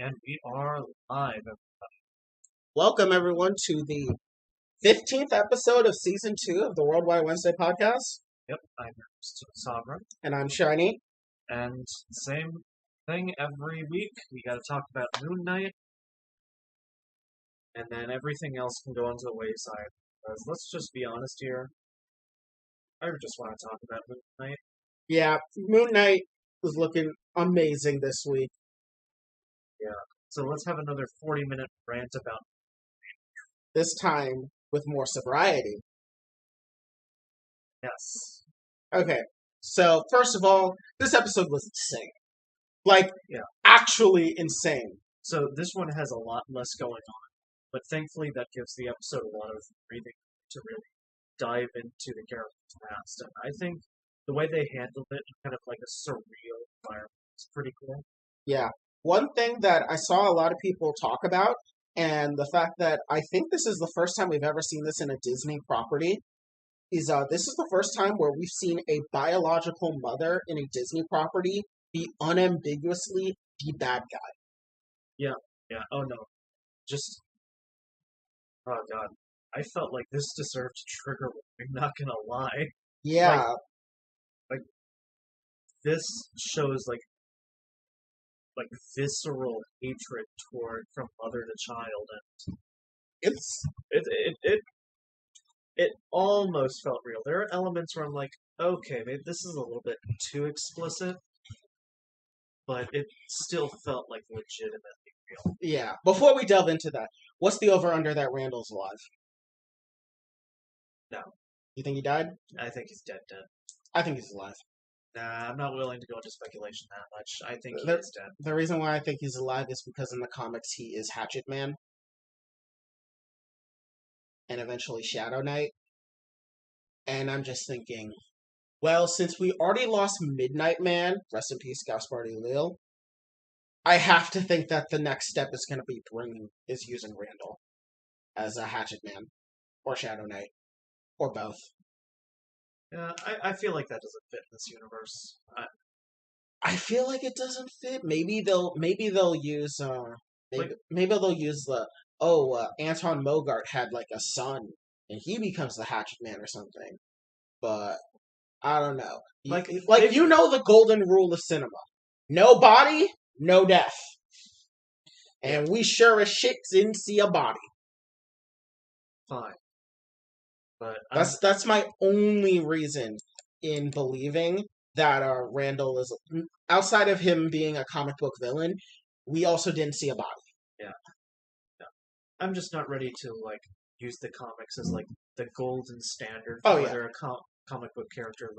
And we are live. Welcome, everyone, to the 15th episode of Season 2 of the Worldwide Wednesday podcast. Yep, I'm your host, Sovereign. And I'm Shiny. And same thing every week. We got to talk about Moon Knight. And then everything else can go onto the wayside. Because let's just be honest here. I just want to talk about Moon Knight. Yeah, Moon Knight was looking amazing this week. Yeah. So let's have another 40-minute rant about this time with more sobriety. Yes. Okay, so first of all, this episode was insane. Yeah. Actually insane. So this one has a lot less going on. But thankfully that gives the episode a lot of breathing to really dive into the character's past. And I think the way they handled it in kind of like a surreal environment is pretty cool. Yeah. One thing that I saw a lot of people talk about, and the fact that I think this is the first time we've ever seen this in a Disney property, is this is the first time where we've seen a biological mother in a Disney property be unambiguously the bad guy. Yeah. Oh no. Oh god. I felt like this deserved a trigger warning, not gonna lie. Yeah. Like this shows like visceral hatred from mother to child, and it almost felt real. There are elements where I'm like, okay, maybe this is a little bit too explicit, but it still felt like legitimately real. Yeah. Before we delve into that, what's the over-under that Randall's alive? No. You think he died? I think he's dead. I think he's alive. Nah, I'm not willing to go into speculation that much. I think he is dead. The reason why I think he's alive is because in the comics he is Hatchet Man. And eventually Shadow Knight. And I'm just thinking, well, since we already lost Midnight Man, rest in peace, Gaspardi Lil, I have to think that the next step is going to be using Randall as a Hatchet Man, or Shadow Knight, or both. Yeah, I feel like that doesn't fit in this universe. I feel like it doesn't fit. Maybe they'll use maybe they'll use the Anton Mogart had like a son and he becomes the Hatchet Man or something. But I don't know. You know the golden rule of cinema. No body, no death. And we sure as shit didn't see a body. Fine. But that's my only reason in believing that Randall is, outside of him being a comic book villain, we also didn't see a body. Yeah. I'm just not ready to use the comics as the golden standard for whether a comic book character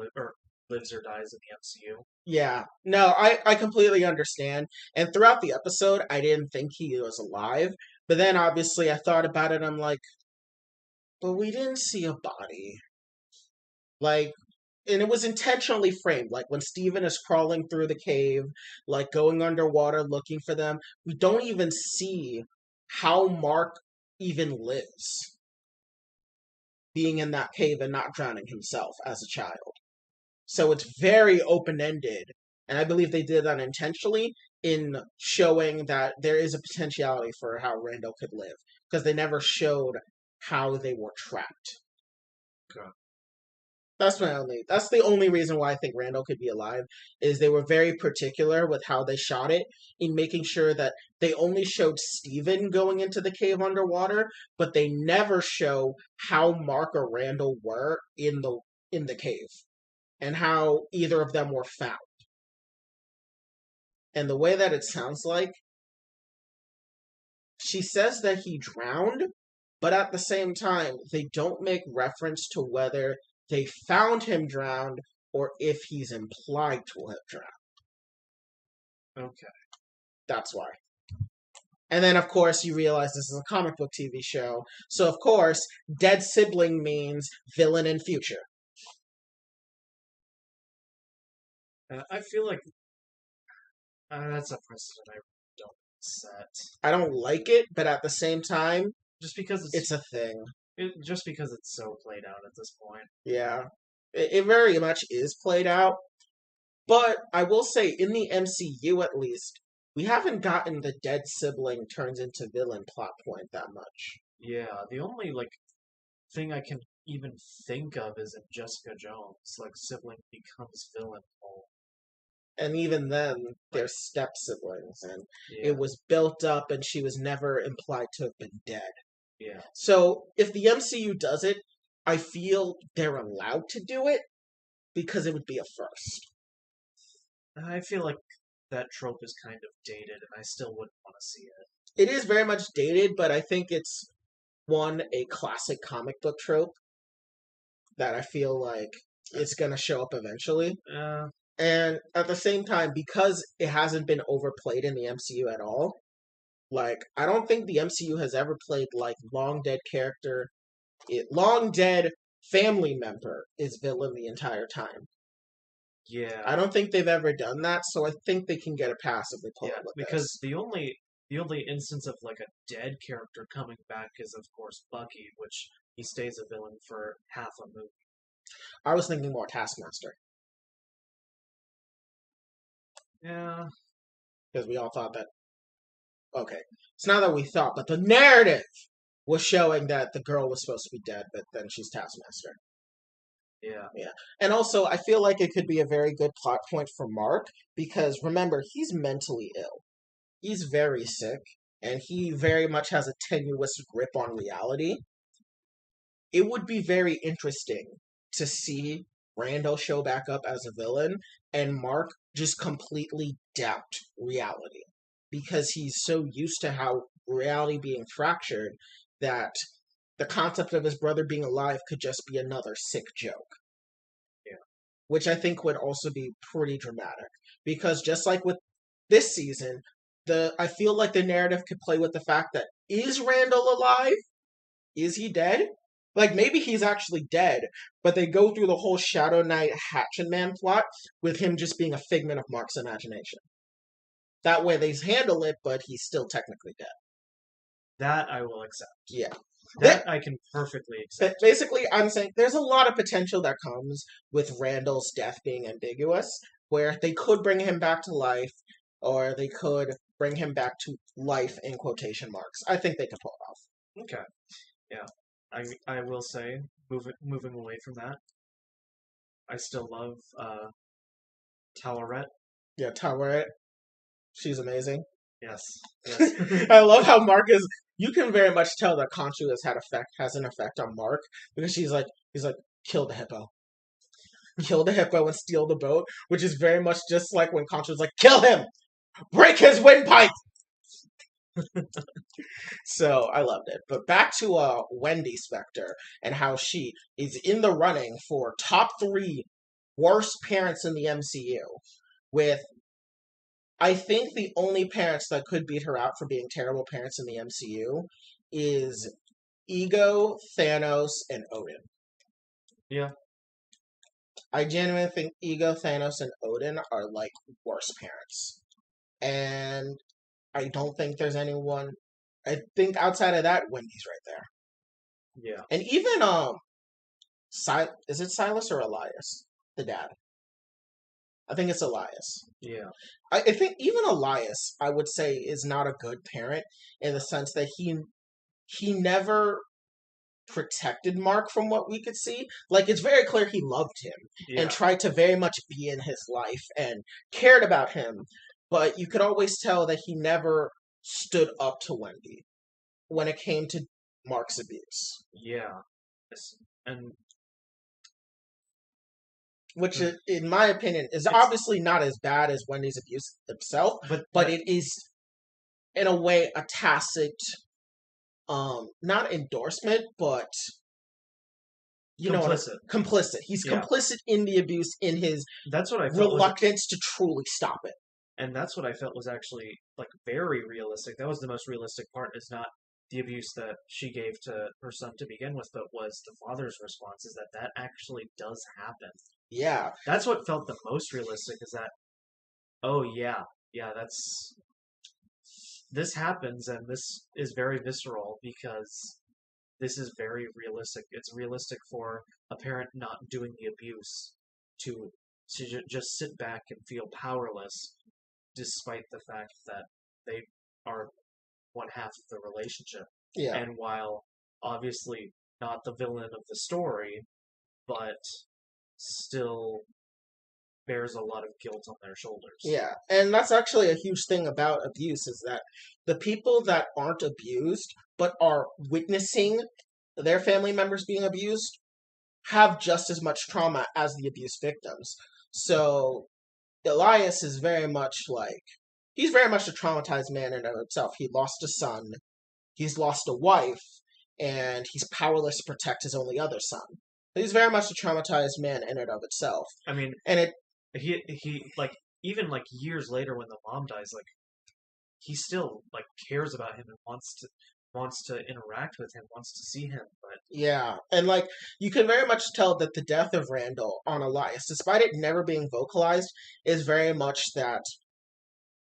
lives or dies in the MCU. Yeah. No, I completely understand. And throughout the episode, I didn't think he was alive. But then obviously I thought about it, I'm like, but we didn't see a body. And it was intentionally framed. Like when Steven is crawling through the cave, going underwater looking for them, we don't even see how Mark even lives. Being in that cave and not drowning himself as a child. So it's very open-ended. And I believe they did that intentionally in showing that there is a potentiality for how Randall could live. Because they never showed how they were trapped. Okay. That's the only reason why I think Randall could be alive, is they were very particular with how they shot it in making sure that they only showed Steven going into the cave underwater, but they never show how Mark or Randall were in the cave and how either of them were found. And the way that it sounds like, she says that he drowned, but at the same time, they don't make reference to whether they found him drowned or if he's implied to have drowned. Okay. That's why. And then, of course, you realize this is a comic book TV show. So, of course, dead sibling means villain in future. I feel like that's a precedent I don't set. I don't like it, but at the same time, just because it's a thing. Just because it's so played out at this point. Yeah. It very much is played out. But I will say, in the MCU at least, We haven't gotten the dead sibling turns into villain plot point that much. Yeah, the only like thing I can even think of is in Jessica Jones, like sibling becomes villain. And even then, Like they're step siblings, and yeah, it was built up, and she was never implied to have been dead. yeah. So if the MCU does it, I feel they're allowed to do it because it would be a first. I feel like that trope is kind of dated, and I still wouldn't want to see it. It is very much dated, but I think it's a classic comic book trope that I feel like it's gonna show up eventually. Uh, And at the same time, because it hasn't been overplayed in the MCU at all, like I don't think the MCU has ever played like long dead family member is villain the entire time. I yeah, don't think they've ever done that, so I think they can get a pass if they pull yeah. it with Because this. the only instance of like a dead character coming back is of course Bucky, which he stays a villain for half a movie. I was thinking more Taskmaster Yeah, because we all thought that. Okay, it's not that we thought, but the narrative was showing that the girl was supposed to be dead, but then she's Taskmaster. yeah, Yeah. And also, I feel like it could be a very good plot point for Mark because remember, he's mentally ill. He's very sick, and he very much has a tenuous grip on reality. It would be very interesting to see Randall show back up as a villain and Mark just completely doubt reality because he's so used to how reality being fractured that the concept of his brother being alive could just be another sick joke, yeah, which I think would also be pretty dramatic. Because just like with this season, the I feel like the narrative could play with the fact that is Randall alive? Is he dead? Like maybe he's actually dead, but they go through the whole Shadow Knight Hatchet Man plot with him just being a figment of Mark's imagination. That way they handle it, but he's still technically dead. that I will accept. Yeah. That I can perfectly accept. Basically, I'm saying there's a lot of potential that comes with Randall's death being ambiguous, where they could bring him back to life, or they could bring him back to life in quotation marks. I think they could pull it off. Okay, yeah. I will say, moving away from that, I still love Towerette. Yeah, Taweret, she's amazing. Yes, yes. I love how Mark is. You can very much tell that Khonshu has an effect on Mark because he's like kill the hippo and steal the boat, which is very much just like when Khonshu's like kill him, break his windpipe. So I loved it. But back to Wendy Spector and how she is in the running for top 3 worst parents in the MCU. With I think the only parents that could beat her out for being terrible parents in the MCU is Ego, Thanos, and Odin. Yeah, I genuinely think Ego, Thanos, and Odin are like worst parents. And I don't think there's anyone. I think outside of that, Wendy's right there. yeah, And even is it Silas or Elias, the dad? I think it's Elias. yeah, I think even Elias, I would say, is not a good parent in the sense that he never protected Mark from what we could see. Like it's very clear he loved him and yeah. tried to very much be in his life and cared about him, but you could always tell that he never stood up to Wendy when it came to Mark's abuse, Yeah. Yes. And which in my opinion is it's obviously not as bad as Wendy's abuse himself, but but it is in a way a tacit not endorsement, but you know what, complicit. complicit. He's Yeah. complicit in the abuse in his That's what I felt was reluctance to truly stop it. and that's what I felt was actually like very realistic. That was the most realistic part is not the abuse that she gave to her son to begin with, but was the father's response is that that actually does happen. Yeah, That's what felt the most realistic is that oh yeah, yeah, that's this happens and this is very visceral because this is very realistic. It's realistic for a parent not doing the abuse to just sit back and feel powerless despite the fact that they are one half of the relationship. Yeah. And while obviously not the villain of the story, but still bears a lot of guilt on their shoulders. Yeah, and that's actually a huge thing about abuse is that the people that aren't abused but are witnessing their family members being abused have just as much trauma as the abuse victims. So Elias is very much like he's very much a traumatized man in and of himself. He lost a son, he's lost a wife, and he's powerless to protect his only other son. He's very much a traumatized man in and of itself. I mean, and it he like even like years later when the mom dies, like he still like cares about him and wants to interact with him, wants to see him, but yeah, and like you can very much tell that the death of Randall on Elias, despite it never being vocalized, is very much that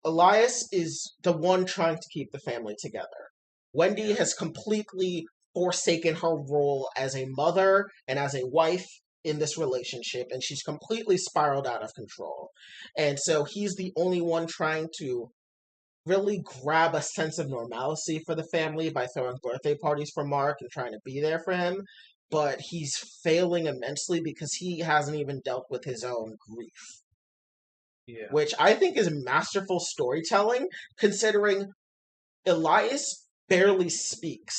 Elias is the one trying to keep the family together. Wendy Yeah. has completely forsaken her role as a mother and as a wife in this relationship, and she's completely spiraled out of control. And so he's the only one trying to really grab a sense of normalcy for the family by throwing birthday parties for Mark and trying to be there for him. But he's failing immensely because he hasn't even dealt with his own grief, yeah. which I think is masterful storytelling, considering Elias barely speaks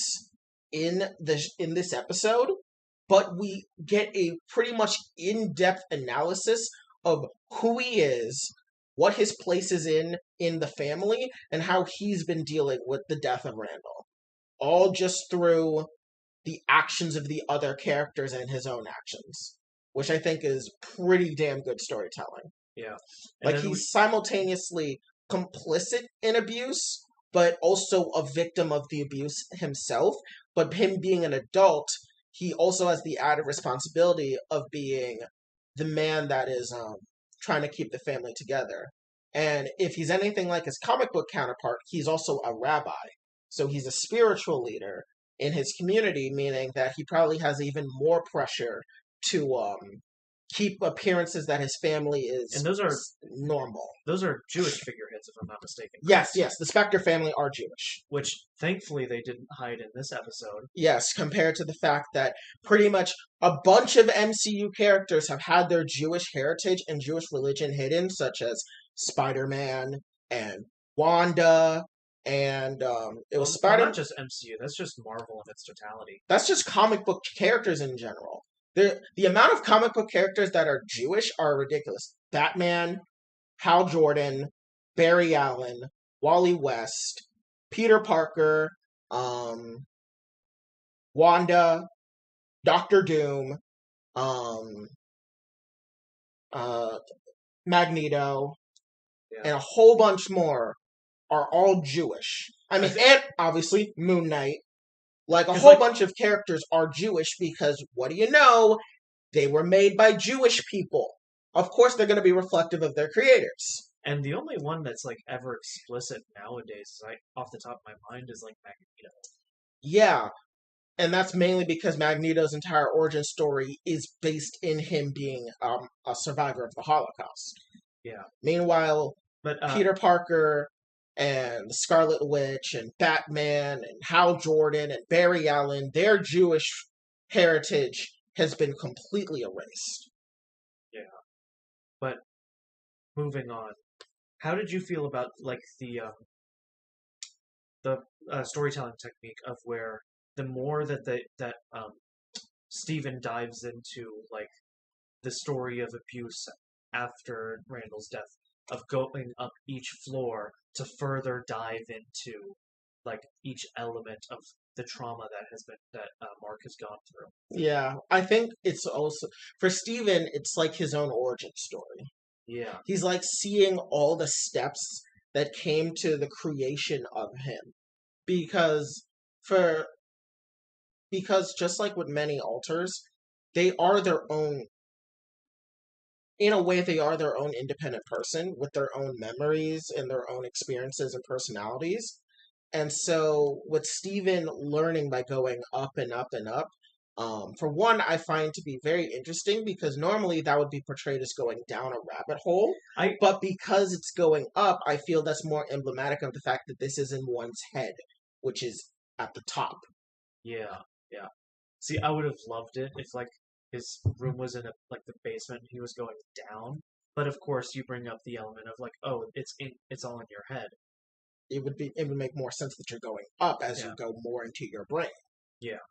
in this episode, but we get a pretty much in-depth analysis of who he is, what his place is in the family, and how he's been dealing with the death of Randall. All just through the actions of the other characters and his own actions, which I think is pretty damn good storytelling. Yeah. Like he's simultaneously complicit in abuse, but also a victim of the abuse himself. But him being an adult, he also has the added responsibility of being the man that is trying to keep the family together. And if he's anything like his comic book counterpart, he's also a rabbi. So he's a spiritual leader in his community, meaning that he probably has even more pressure to keep appearances that his family is and those are normal. Those are Jewish figureheads, if I'm not mistaken. Yes, the Spectre family are Jewish. Which, thankfully, they didn't hide in this episode. Yes, compared to the fact that pretty much a bunch of MCU characters have had their Jewish heritage and Jewish religion hidden, such as Spider-Man and Wanda, and it was Spider. Not just MCU. That's just Marvel in its totality. That's just comic book characters in general. The amount of comic book characters that are Jewish are ridiculous. Batman, Hal Jordan, Barry Allen, Wally West, Peter Parker, Wanda, Doctor Doom, Magneto, and a whole bunch more are all Jewish. I mean, and obviously Moon Knight. Like a whole bunch of characters are Jewish because, what do you know? They were made by Jewish people. Of course, they're going to be reflective of their creators. And the only one that's like ever explicit nowadays, like off the top of my mind, is like Magneto. Yeah, and that's mainly because Magneto's entire origin story is based in him being a survivor of the Holocaust. Yeah. Meanwhile, Peter Parker and the Scarlet Witch and Batman and Hal Jordan and Barry Allen, their Jewish heritage has been completely erased. Yeah. But moving on, how did you feel about like the storytelling technique of where the more that Steven dives into like the story of abuse after Randall's death, of going up each floor to further dive into like each element of the trauma that Mark has gone through. Yeah, I think it's also for Steven, it's like his own origin story. Yeah. He's like seeing all the steps that came to the creation of him. Because just like with many alters, they are their own, in a way, they are their own independent person with their own memories and their own experiences and personalities. And so with Steven learning by going up and up and up, For one, I find to be very interesting because normally that would be portrayed as going down a rabbit hole. I But because it's going up, I feel that's more emblematic of the fact that this is in one's head, which is at the top. yeah, yeah. See, I would have loved it if like his room was in like the basement and he was going down. But of course, you bring up the element of like, oh, it's all in your head. It would make more sense that you're going up as you Yeah, go more into your brain. yeah.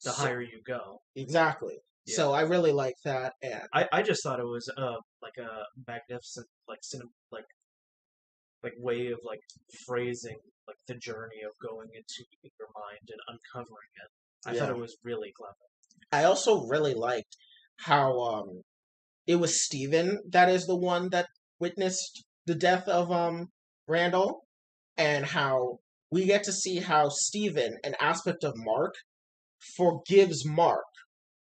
The So, higher you go, exactly. yeah. So I really like that, and I just thought it was like a magnificent like like way of like phrasing like the journey of going into your mind and uncovering it. I thought yeah. it was really clever. I also really liked how it was Steven that is the one that witnessed the death of Randall, and how we get to see how Steven, an aspect of Mark, forgives Mark,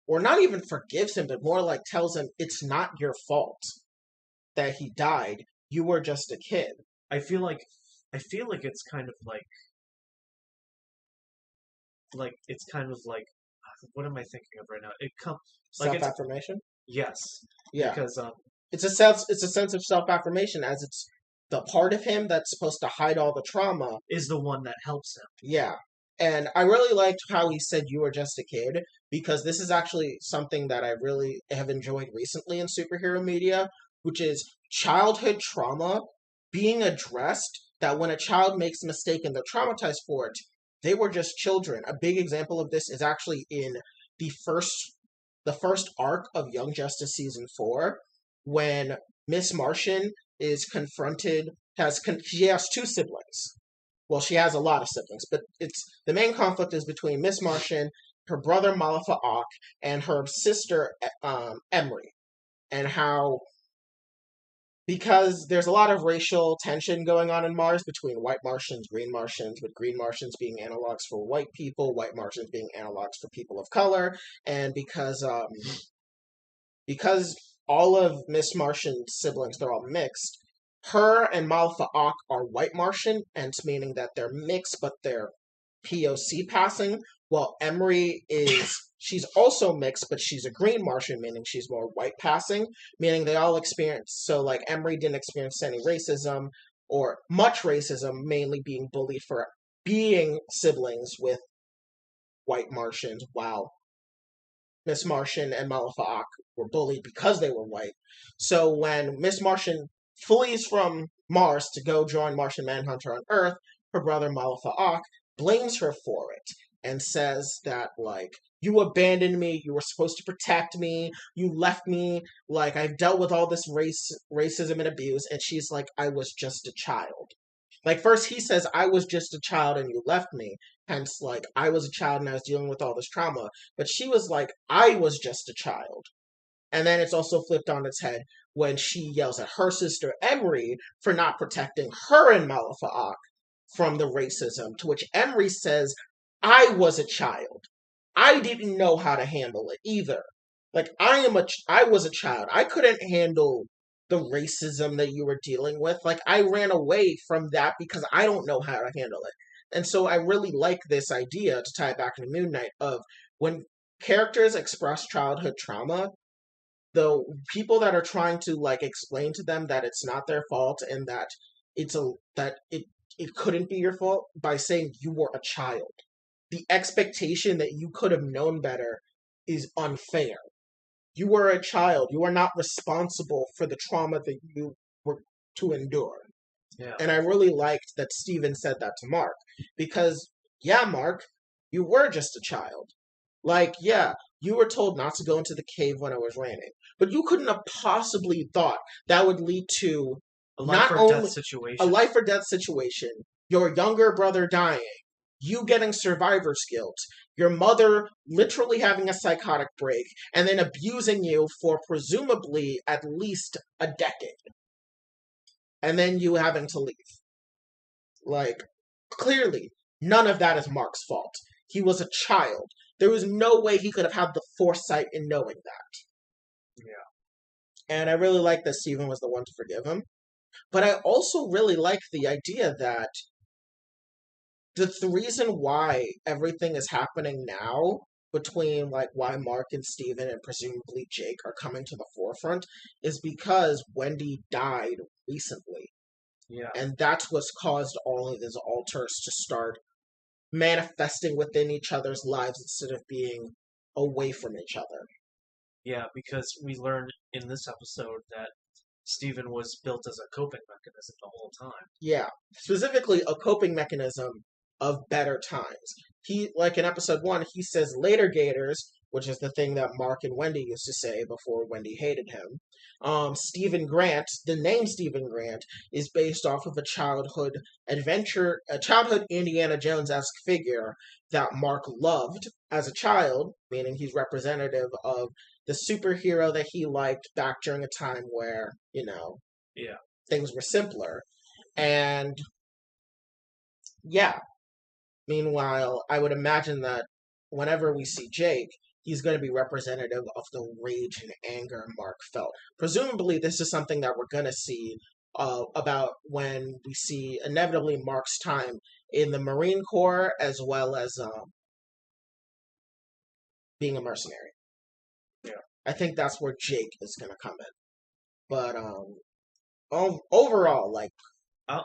or not even forgives him, but more like tells him it's not your fault that he died. You were just a kid. I feel like I feel like it's kind of like it's kind of like what am I thinking of right now? It comes like Self it's affirmation. yes Yeah, because it's a sense. It's a sense of self affirmation, as it's the part of him that's supposed to hide all the trauma. is the one that helps him. Yeah. And I really liked how he said you were just a kid, because this is actually something that I really have enjoyed recently in superhero media, which is childhood trauma being addressed, that when a child makes a mistake and they're traumatized for it, they were just children. A big example of this is actually in the first the first arc of Young Justice season 4, when Miss Martian is confronted she has two siblings. Well, she has a lot of siblings, but it's the main conflict is between Miss Martian, her brother Malafa Ock, and her sister Emery, and how, because there's a lot of racial tension going on in Mars between white Martians, green Martians, with green Martians being analogs for white people, white Martians being analogs for people of color, and because all of Miss Martian's siblings, they're all mixed. Her and Malfa Ock are white Martian, and it's meaning that they're mixed, but they're POC passing. While Emery she's also mixed, but she's a green Martian, meaning she's more white passing, meaning they all experience. So, like, Emery didn't experience any racism or much racism, mainly being bullied for being siblings with white Martians, while Miss Martian and Malafak were bullied because they were white. So when Miss Martian flees from Mars to go join Martian Manhunter on Earth, her brother Malafak blames her for it and says that, like, you abandoned me, you were supposed to protect me, you left me, like, I've dealt with all this racism and abuse, and she's like, I was just a child. Like, first he says, I was just a child and you left me. Hence, like, I was a child and I was dealing with all this trauma. But she was like, I was just a child. And then it's also flipped on its head when she yells at her sister Emery for not protecting her and Malafa'ak from the racism, to which Emery says, I was a child. I didn't know how to handle it either. Like, I was a child. I couldn't handle the racism that you were dealing with. Like, I ran away from that because I don't know how to handle it. And so I really like this idea, to tie it back to Moon Knight, of when characters express childhood trauma, the people that are trying to, like, explain to them that it's not their fault and that it couldn't be your fault, by saying you were a child. The expectation that you could have known better is unfair. You were a child. You are not responsible for the trauma that you were to endure. Yeah, And I really liked that Steven said that to Mark. Because, yeah, Mark, you were just a child. Like, yeah, you were told not to go into the cave when it was raining. But you couldn't have possibly thought that would lead to a life not or death only a situation. life or death situation, your younger brother dying, you getting survivor's guilt, your mother literally having a psychotic break, and then abusing you for presumably at least a decade, and then you having to leave. Like, clearly, none of that is Mark's fault. He was a child. There was no way he could have had the foresight in knowing that. Yeah, And I really like that Steven was the one to forgive him. But I also really like the idea that the reason why everything is happening now between like why Mark and Steven and presumably Jake are coming to the forefront is because Wendy died recently. Yeah. And that's what's caused all of these alters to start manifesting within each other's lives instead of being away from each other. Yeah, because we learned in this episode that Steven was built as a coping mechanism the whole time. Yeah, specifically a coping mechanism of better times. He, like in episode 1, he says later gators, which is the thing that Mark and Wendy used to say before Wendy hated him. Stephen Grant, the name Stephen Grant, is based off of a childhood Indiana Jones-esque figure that Mark loved as a child, meaning he's representative of the superhero that he liked back during a time where, Yeah. things were simpler. And yeah, meanwhile, I would imagine that whenever we see Jake, he's going to be representative of the rage and anger Mark felt. Presumably, this is something that we're going to see about when we see inevitably Mark's time in the Marine Corps as well as being a mercenary. Yeah. I think that's where Jake is going to come in. But overall, like, I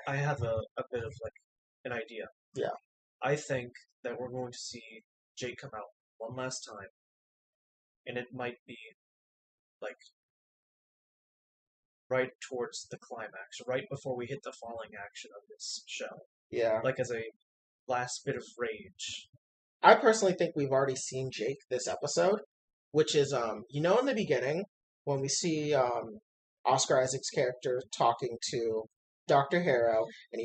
have a bit of like an idea. Yeah. I think that we're going to see Jake come out one last time, and it might be like right towards the climax, right before we hit the falling action of this show, yeah. like as a last bit of rage. I personally think we've already seen Jake this episode, which is, in the beginning, when we see Oscar Isaac's character talking to Dr. Harrow, and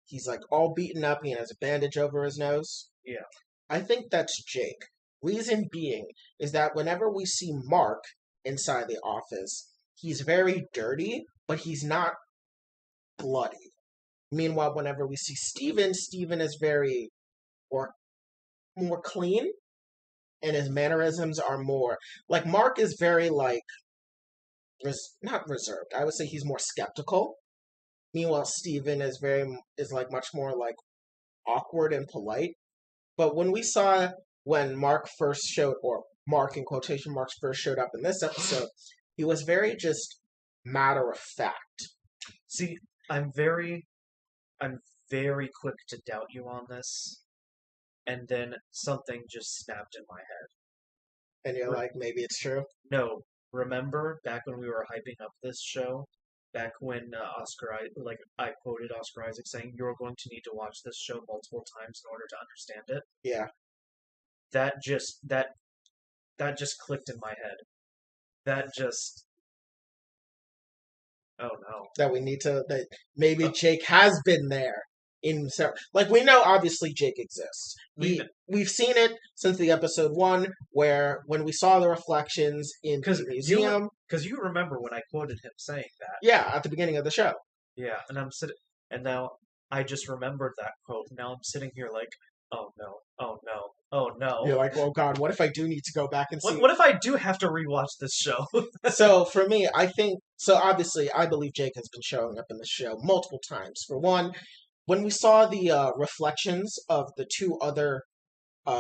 he's like all beaten up, and he has a bandage over his nose. Yeah. I think that's Jake. Reason being is that whenever we see Mark inside the office, he's very dirty, but he's not bloody. Meanwhile, whenever we see Steven is very more clean, and his mannerisms are more like Mark is very like not reserved. I would say he's more skeptical. Meanwhile, Steven is like much more like awkward and polite. But when Mark first showed, or Mark in quotation marks first showed up in this episode, he was very just matter of fact. See, I'm very quick to doubt you on this, and then something just snapped in my head. And you're like, maybe it's true? No, remember back when we were hyping up this show? Back when I quoted Oscar Isaac saying, "You're going to need to watch this show multiple times in order to understand it." Yeah. That just clicked in my head. Oh no. That maybe Jake has been there like we know obviously Jake exists. We've seen it since the episode 1 where when we saw the reflections in the museum. Because you remember when I quoted him saying that. Yeah, at the beginning of the show. Yeah, and now I just remembered that quote. Now I'm sitting here like, oh no, oh no, oh no. You're like, oh god, what if I do need to go back and see? What if I do have to rewatch this show? So for me, obviously I believe Jake has been showing up in the show multiple times. For one, when we saw the reflections of the 2 other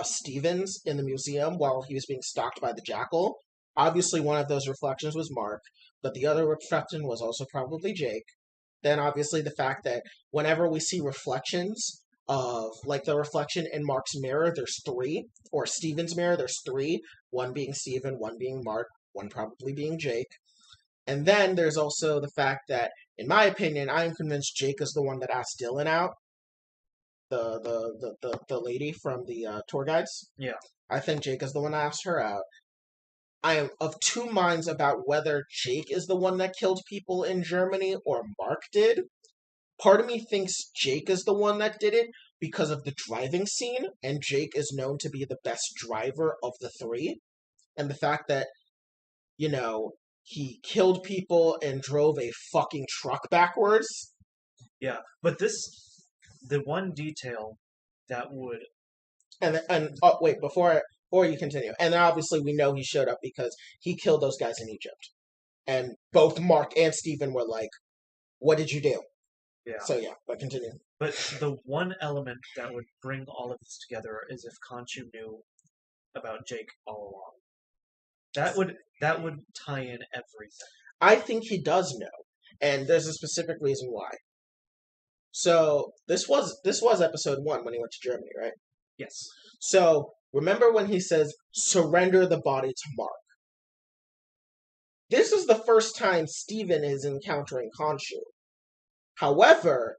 Stevens in the museum while he was being stalked by the jackal, obviously one of those reflections was Mark, but the other reflection was also probably Jake. Then obviously the fact that whenever we see reflections of, like the reflection in Mark's mirror, there's 3, or Steven's mirror, there's 3, one being Steven, one being Mark, one probably being Jake. And then there's also the fact that, in my opinion, I am convinced Jake is the one that asked Dylan out. The lady from the tour guides. Yeah. I think Jake is the one that asked her out. I am of 2 minds about whether Jake is the one that killed people in Germany or Mark did. Part of me thinks Jake is the one that did it because of the driving scene, and Jake is known to be the best driver of the 3. And the fact that, he killed people and drove a fucking truck backwards. Yeah, but the one detail that would... Wait, before you continue. And then obviously we know he showed up because he killed those guys in Egypt. And both Mark and Steven were like, what did you do? Yeah. So yeah, but continue. But the one element that would bring all of this together is if Khonshu knew about Jake all along. That would tie in everything. I think he does know, and there's a specific reason why. So this was episode 1 when he went to Germany, right? Yes. So remember when he says, "Surrender the body to Mark." This is the first time Steven is encountering Khonshu. However,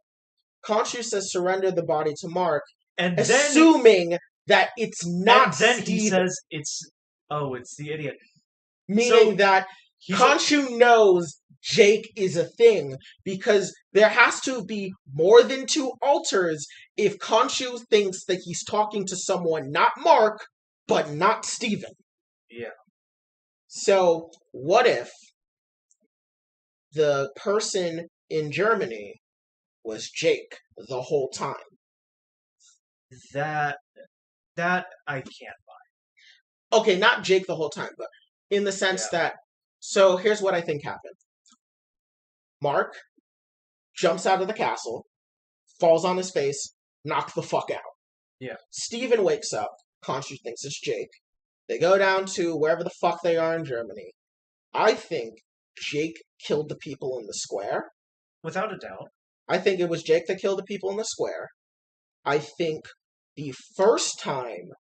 Khonshu says, "Surrender the body to Mark," And assuming that it's not then Steven. he says it's the idiot. Meaning that Khonshu knows Jake is a thing, because there has to be more than 2 alters if Khonshu thinks that he's talking to someone, not Mark, but not Steven. Yeah. So, what if the person in Germany was Jake the whole time? That I can't buy. Okay, not Jake the whole time, but in the sense that... So, here's what I think happened. Mark jumps out of the castle, falls on his face, knocked the fuck out. Yeah. Steven wakes up, Khonshu thinks it's Jake. They go down to wherever the fuck they are in Germany. I think Jake killed the people in the square. Without a doubt. I think it was Jake that killed the people in the square. I think the first time,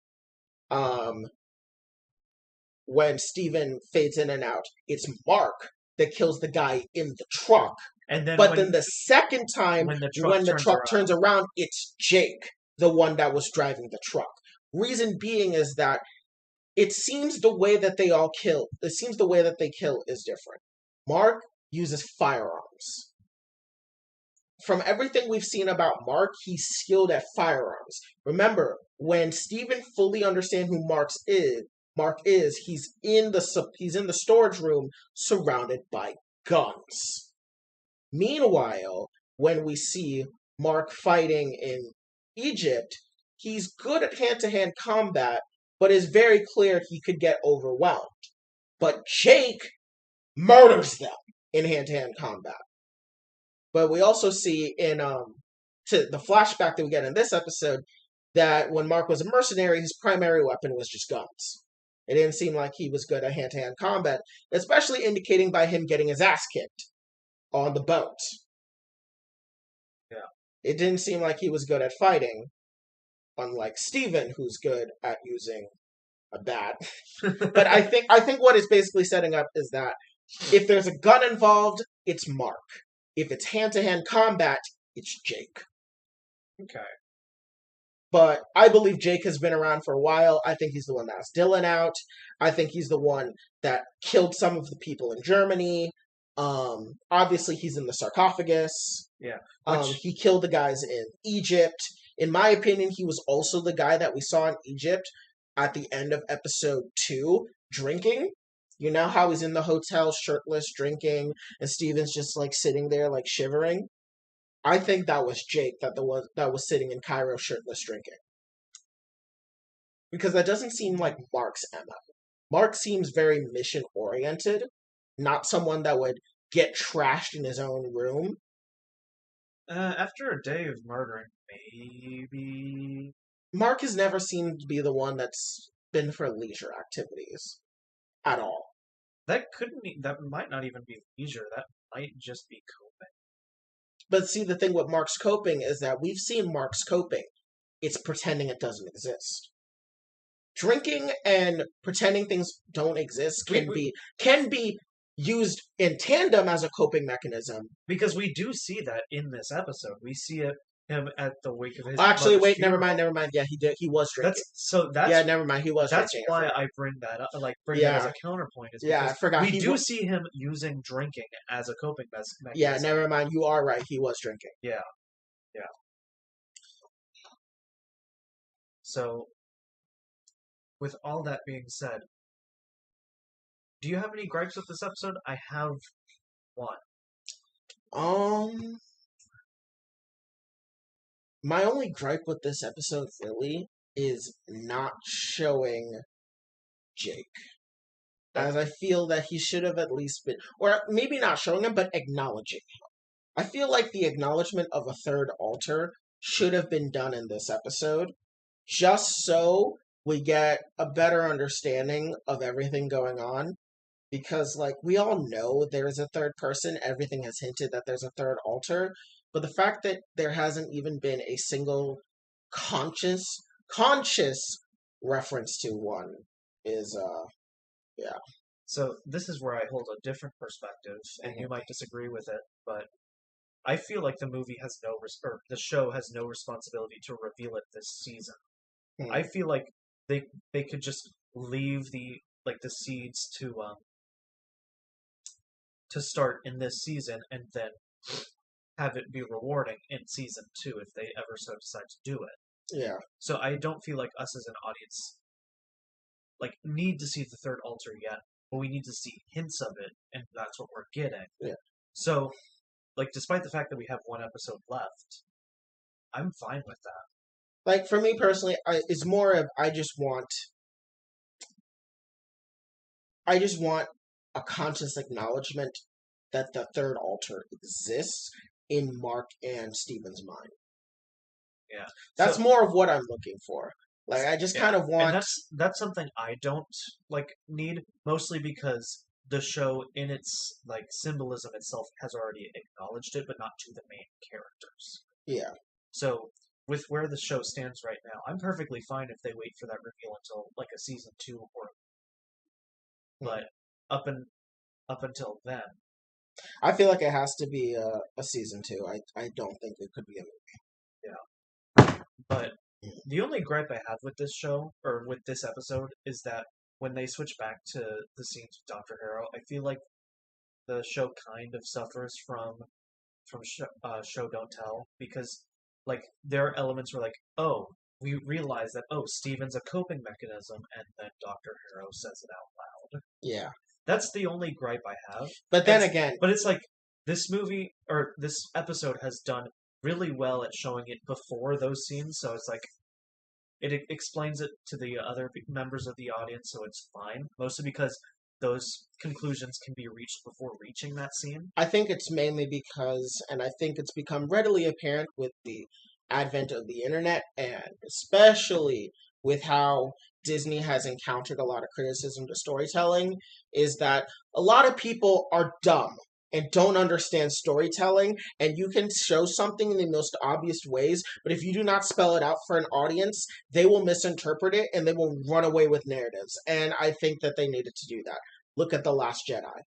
when Steven fades in and out, it's Mark that kills the guy in the truck. And then then the second time, when the truck turns around, it's Jake, the one that was driving the truck. Reason being is that it seems the way that they kill is different. Mark uses firearms. From everything we've seen about Mark, he's skilled at firearms. Remember, when Steven fully understands who Mark is, he's in the storage room surrounded by guns. Meanwhile, when we see Mark fighting in Egypt, he's good at hand-to-hand combat, but is very clear he could get overwhelmed. But Jake murders them in hand-to-hand combat. But we also see in the flashback that we get in this episode that when Mark was a mercenary, his primary weapon was just guns. It didn't seem like he was good at hand-to-hand combat, especially indicating by him getting his ass kicked on the boat. Yeah. It didn't seem like he was good at fighting, unlike Steven, who's good at using a bat. But I think what it's basically setting up is that if there's a gun involved, it's Mark. If it's hand-to-hand combat, it's Jake. Okay. But I believe Jake has been around for a while. I think he's the one that has Dylan out. I think he's the one that killed some of the people in Germany. Obviously, he's in the sarcophagus. Yeah. He killed the guys in Egypt. In my opinion, he was also the guy that we saw in Egypt at the end of episode 2, drinking. You know how he's in the hotel shirtless drinking, and Steven's just like sitting there like shivering? I think that was Jake that was sitting in Cairo shirtless drinking. Because that doesn't seem like Mark's MO. Mark seems very mission-oriented, not someone that would get trashed in his own room. After a day of murdering, maybe... Mark has never seemed to be the one that's been for leisure activities. At all. That might not even be leisure, that might just be coping. But see, the thing with Mark's coping is that we've seen Mark's coping. It's pretending it doesn't exist. Drinking and pretending things don't exist can be used in tandem as a coping mechanism. Because we do see that in this episode. We see him at the wake of his... Actually, wait, never mind. Yeah, he was drinking. Yeah, never mind, he was that's drinking. That's why I bring that up, that as a counterpoint. Is I forgot. We do see him using drinking as a coping mechanism. Yeah, never mind, you are right, he was drinking. Yeah. So, with all that being said, do you have any gripes with this episode? I have one. My only gripe with this episode, really, is not showing Jake. As I feel that he should have at least been... Or maybe not showing him, but acknowledging him. I feel like the acknowledgement of a third alter should have been done in this episode, just so we get a better understanding of everything going on. Because, like, we all know there's a third person, everything has hinted that there's a third alter, but the fact that there hasn't even been a single conscious, conscious reference to one is, yeah. So this is where I hold a different perspective, and you might disagree with it, but I feel like the movie has or the show has no responsibility to reveal it this season. Mhm. I feel like they could just leave the seeds to start in this season and then have it be rewarding in season 2 if they ever so decide to do it. Yeah. So I don't feel like us as an audience need to see the third altar yet, but we need to see hints of it, and that's what we're getting. Yeah. So, despite the fact that we have one episode left, I'm fine with that. Like, for me personally, it's more of I just want a conscious acknowledgement that the third altar exists in Mark and Steven's mind. Yeah. That's more of what I'm looking for. Like, I just kind of want... And that's something I don't, need, mostly because the show, in its, symbolism itself, has already acknowledged it, but not to the main characters. Yeah. So, with where the show stands right now, I'm perfectly fine if they wait for that reveal until, a season 2 or... But up until then... I feel like it has to be a season 2. I don't think it could be a movie. Yeah. But the only gripe I have with this show, or with this episode, is that when they switch back to the scenes with Dr. Harrow, I feel like the show kind of suffers from show don't tell, because there are elements where we realize that Steven's a coping mechanism, and then Dr. Harrow says it out loud. Yeah. That's the only gripe I have. But then again... But it's this movie, or this episode has done really well at showing it before those scenes, so it's it explains it to the other members of the audience, so it's fine. Mostly because those conclusions can be reached before reaching that scene. I think it's mainly because, and I think it's become readily apparent with the advent of the internet, and especially with how Disney has encountered a lot of criticism to storytelling, is that a lot of people are dumb and don't understand storytelling, and you can show something in the most obvious ways, but if you do not spell it out for an audience, they will misinterpret it and they will run away with narratives. And I think that they needed to do that. Look at The Last Jedi,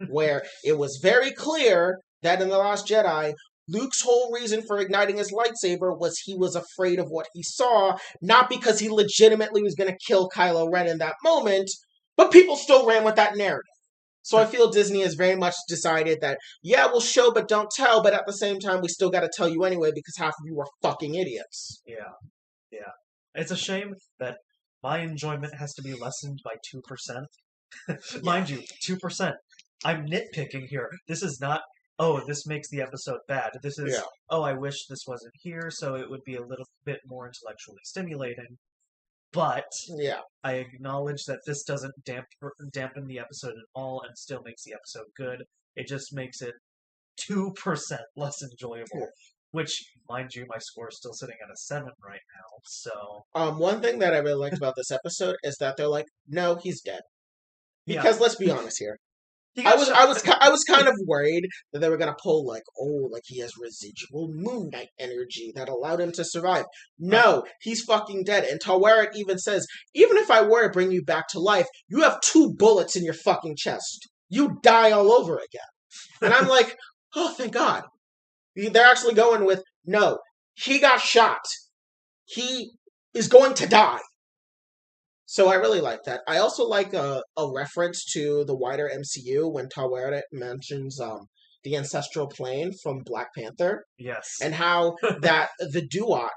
where it was very clear that in The Last Jedi, Luke's whole reason for igniting his lightsaber was he was afraid of what he saw, not because he legitimately was going to kill Kylo Ren in that moment, but people still ran with that narrative. So I feel Disney has very much decided that, yeah, we'll show but don't tell, but at the same time, we still got to tell you anyway because half of you are fucking idiots. Yeah. Yeah. It's a shame that my enjoyment has to be lessened by 2%. Mind you, 2%. I'm nitpicking here. This is not, this makes the episode bad. This is, I wish this wasn't here, so it would be a little bit more intellectually stimulating. But I acknowledge that this doesn't dampen the episode at all and still makes the episode good. It just makes it 2% less enjoyable. Which, mind you, my score is still sitting at a 7 right now, so... One thing that I really liked about this episode is that they're like, no, he's dead. Because let's be honest here. I was kind of worried that they were gonna pull he has residual Moon Knight energy that allowed him to survive. No, he's fucking dead. And Taweret even says, even if I were to bring you back to life, you have 2 bullets in your fucking chest. You die all over again. And I'm like, oh, thank God. They're actually going with, no, he got shot. He is going to die. So I really like that. I also like a reference to the wider MCU when Taweret mentions the ancestral plane from Black Panther. Yes. And how that the Duat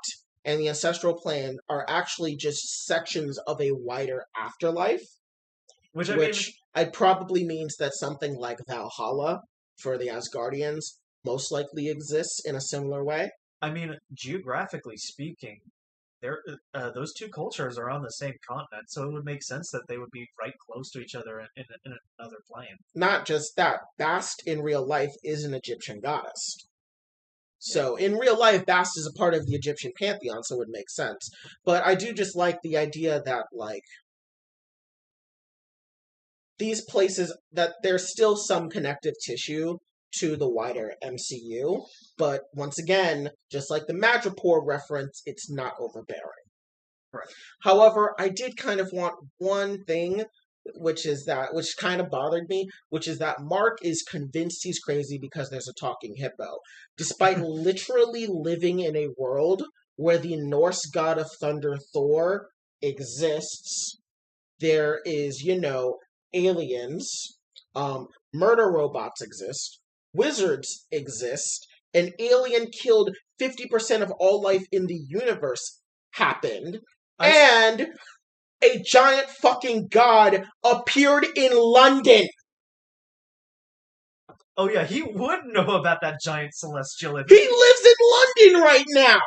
and the ancestral plane are actually just sections of a wider afterlife. Which probably means that something like Valhalla for the Asgardians most likely exists in a similar way. I mean, geographically speaking, those two cultures are on the same continent, so it would make sense that they would be right close to each other in another plane. Not just that, Bast in real life is an Egyptian goddess. So in real life, Bast is a part of the Egyptian pantheon, so it would make sense. But I do just like the idea that, like, these places, that there's still some connective tissue to the wider MCU, but once again, just like the Madripoor reference, it's not overbearing. Right. However, I did kind of want one thing, which kind of bothered me, which is that Mark is convinced he's crazy because there's a talking hippo, despite literally living in a world where the Norse god of thunder Thor exists. There is, aliens, murder robots exist, wizards exist, an alien killed 50% of all life in the universe happened, and a giant fucking god appeared in London. Oh yeah, he would know about that giant celestial. He lives in London right now.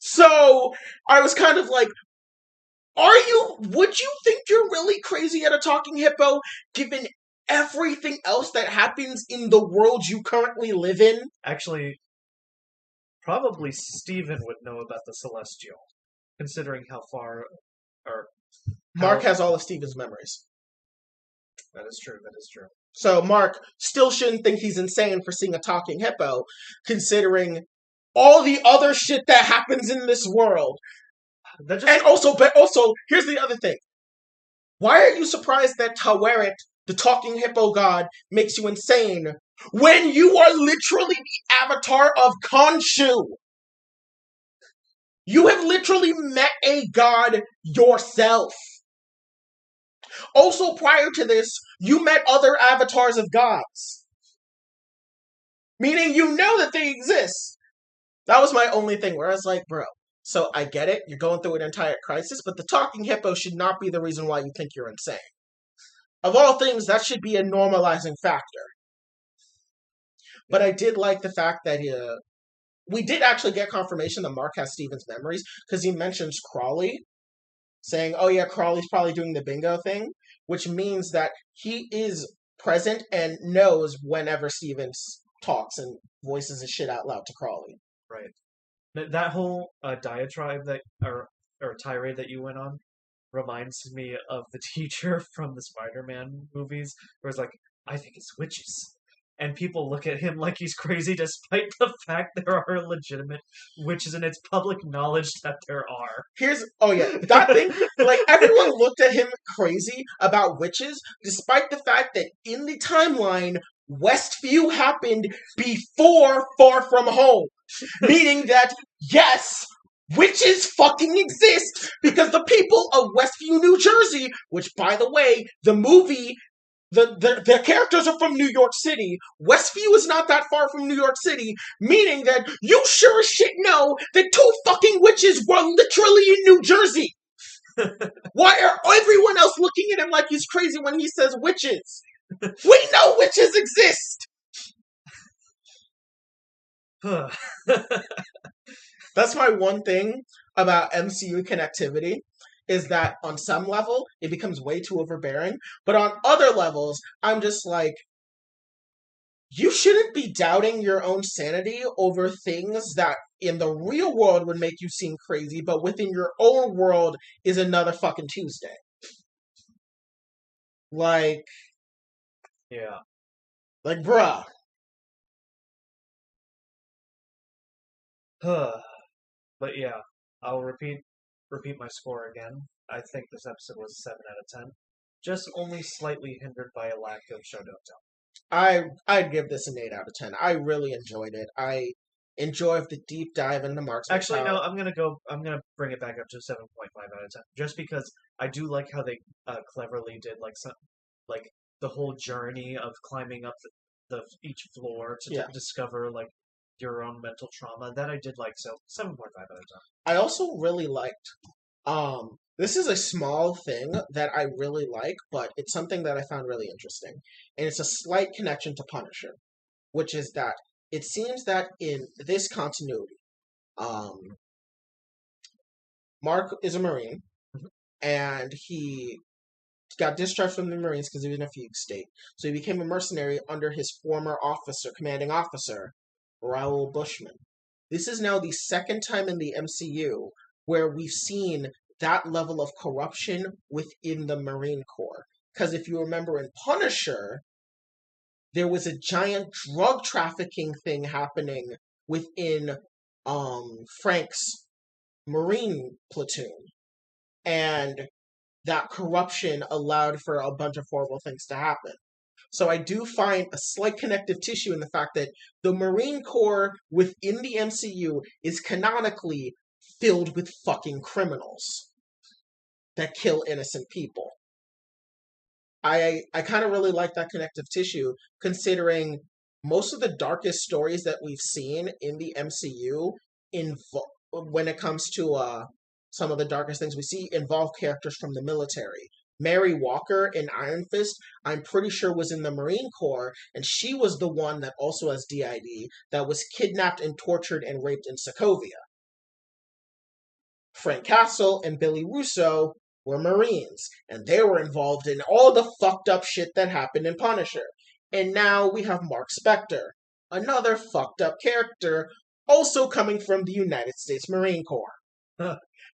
So I was kind of like, would you think you're really crazy at a talking hippo, given everything else that happens in the world you currently live in? Actually, probably Steven would know about the celestial, considering how far, or... Mark has all of Steven's memories. That is true, that is true. So Mark still shouldn't think he's insane for seeing a talking hippo, considering all the other shit that happens in this world. And also, here's the other thing. Why are you surprised that Taweret, the talking hippo god, makes you insane when you are literally the avatar of Khonshu? You have literally met a god yourself. Also, prior to this, you met other avatars of gods. Meaning you know that they exist. That was my only thing, where I was like, bro, so I get it, you're going through an entire crisis, but the talking hippo should not be the reason why you think you're insane. Of all things, that should be a normalizing factor. But I did like the fact that we did actually get confirmation that Mark has Steven's memories, because he mentions Crawley, saying, oh yeah, Crawley's probably doing the bingo thing, which means that he is present and knows whenever Steven talks and voices his shit out loud to Crawley. Right. That whole diatribe or tirade that you went on reminds me of the teacher from the Spider-Man movies, where it's like, I think it's witches. And people look at him like he's crazy, despite the fact there are legitimate witches, and it's public knowledge that there are. That thing, like, everyone looked at him crazy about witches, despite the fact that in the timeline, Westview happened before Far From Home. Meaning that, yes, witches fucking exist, because the people of Westview, New Jersey, which, by the way, the movie, the characters are from New York City. Westview is not that far from New York City, meaning that you sure as shit know that 2 fucking witches were literally in New Jersey. Why are everyone else looking at him like he's crazy when he says witches? We know witches exist! That's my one thing about MCU connectivity, is that on some level, it becomes way too overbearing, but on other levels, I'm just like, you shouldn't be doubting your own sanity over things that in the real world would make you seem crazy, but within your own world is another fucking Tuesday. Like... Yeah. Like, bruh. But yeah, I'll repeat my score again. I think this episode was a 7 out of 10. Just only slightly hindered by a lack of show don't tell. I'd give this an 8 out of 10. I really enjoyed it. I enjoyed the deep dive into Mark's Actually, no, I'm gonna bring it back up to 7.5 out of 10. Just because I do like how they cleverly did like the whole journey of climbing up the each floor to discover like your own mental trauma. That I did like, so 7.5 out of 10. I also really liked, this is a small thing that I really like, but it's something that I found really interesting. And it's a slight connection to Punisher, which is that it seems that in this continuity, Mark is a Marine, and he got discharged from the Marines because he was in a fugue state. So he became a mercenary under his former officer, commanding officer, Raoul Bushman. This is now the second time in the MCU where we've seen that level of corruption within the Marine Corps. Because if you remember in Punisher, there was a giant drug trafficking thing happening within Frank's Marine platoon. And that corruption allowed for a bunch of horrible things to happen. So I do find a slight connective tissue in the fact that the Marine Corps within the MCU is canonically filled with fucking criminals that kill innocent people. I kind of really like that connective tissue, considering most of the darkest stories that we've seen in the MCU when it comes to some of the darkest things we see involve characters from the military. Mary Walker in Iron Fist, I'm pretty sure was in the Marine Corps, and she was the one that also has DID that was kidnapped and tortured and raped in Sokovia. Frank Castle and Billy Russo were Marines, and they were involved in all the fucked up shit that happened in Punisher. And now we have Mark Spector, another fucked up character, also coming from the United States Marine Corps.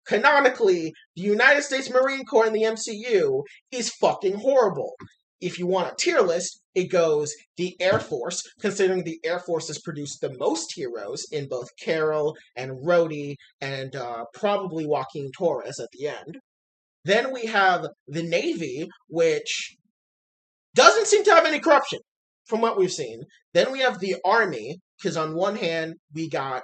Canonically, the United States Marine Corps in the MCU is fucking horrible. If you want a tier list, it goes the Air Force, considering the Air Force has produced the most heroes in both Carol and Rhodey and probably Joaquin Torres at the end. Then we have the Navy, which doesn't seem to have any corruption from what we've seen. Then we have the Army, because on one hand, we got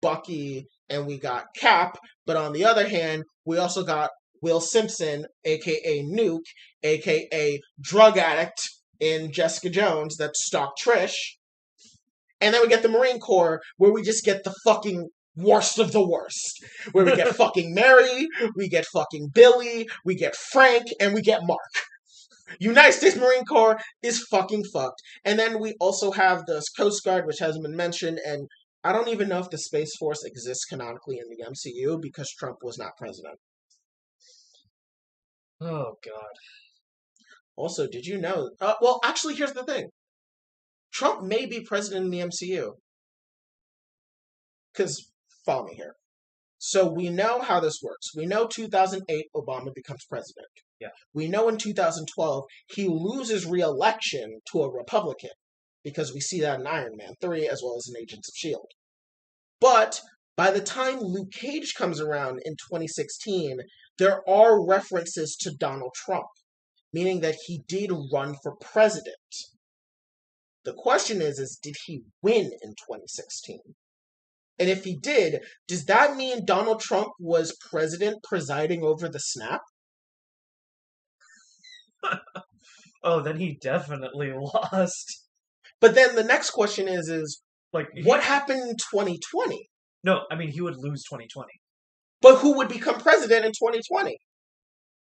Bucky and we got Cap, but on the other hand, we also got Will Simpson, aka Nuke, aka drug addict in Jessica Jones that stalked Trish. And then we get the Marine Corps, where we just get the fucking worst of the worst. Where we get fucking Mary, we get fucking Billy, we get Frank, and we get Mark. United States Marine Corps is fucking fucked. And then we also have the Coast Guard, which hasn't been mentioned, and I don't even know if the Space Force exists canonically in the MCU because Trump was not president. Oh, God. Also, did you know... well, actually, here's the thing. Trump may be president in the MCU. Because, follow me here. So we know how this works. We know 2008, Obama becomes president. Yeah. We know in 2012, he loses re-election to a Republican. Because we see that in Iron Man 3 as well as in Agents of S.H.I.E.L.D. But by the time Luke Cage comes around in 2016, there are references to Donald Trump, meaning that he did run for president. The question is did he win in 2016? And if he did, does that mean Donald Trump was president presiding over the snap? Oh, then he definitely lost. But then the next question is Like, what happened in 2020? No, I mean, he would lose 2020. But who would become president in 2020?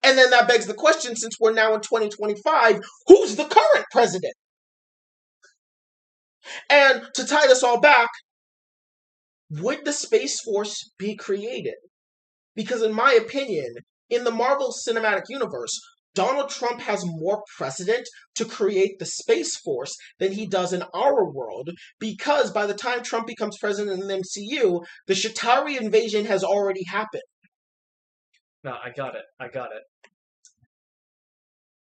And then that begs the question, since we're now in 2025, who's the current president? And to tie this all back, would the Space Force be created? Because in my opinion, in the Marvel Cinematic Universe, Donald Trump has more precedent to create the Space Force than he does in our world, because by the time Trump becomes president in the MCU, the Chitauri invasion has already happened. No, I got it.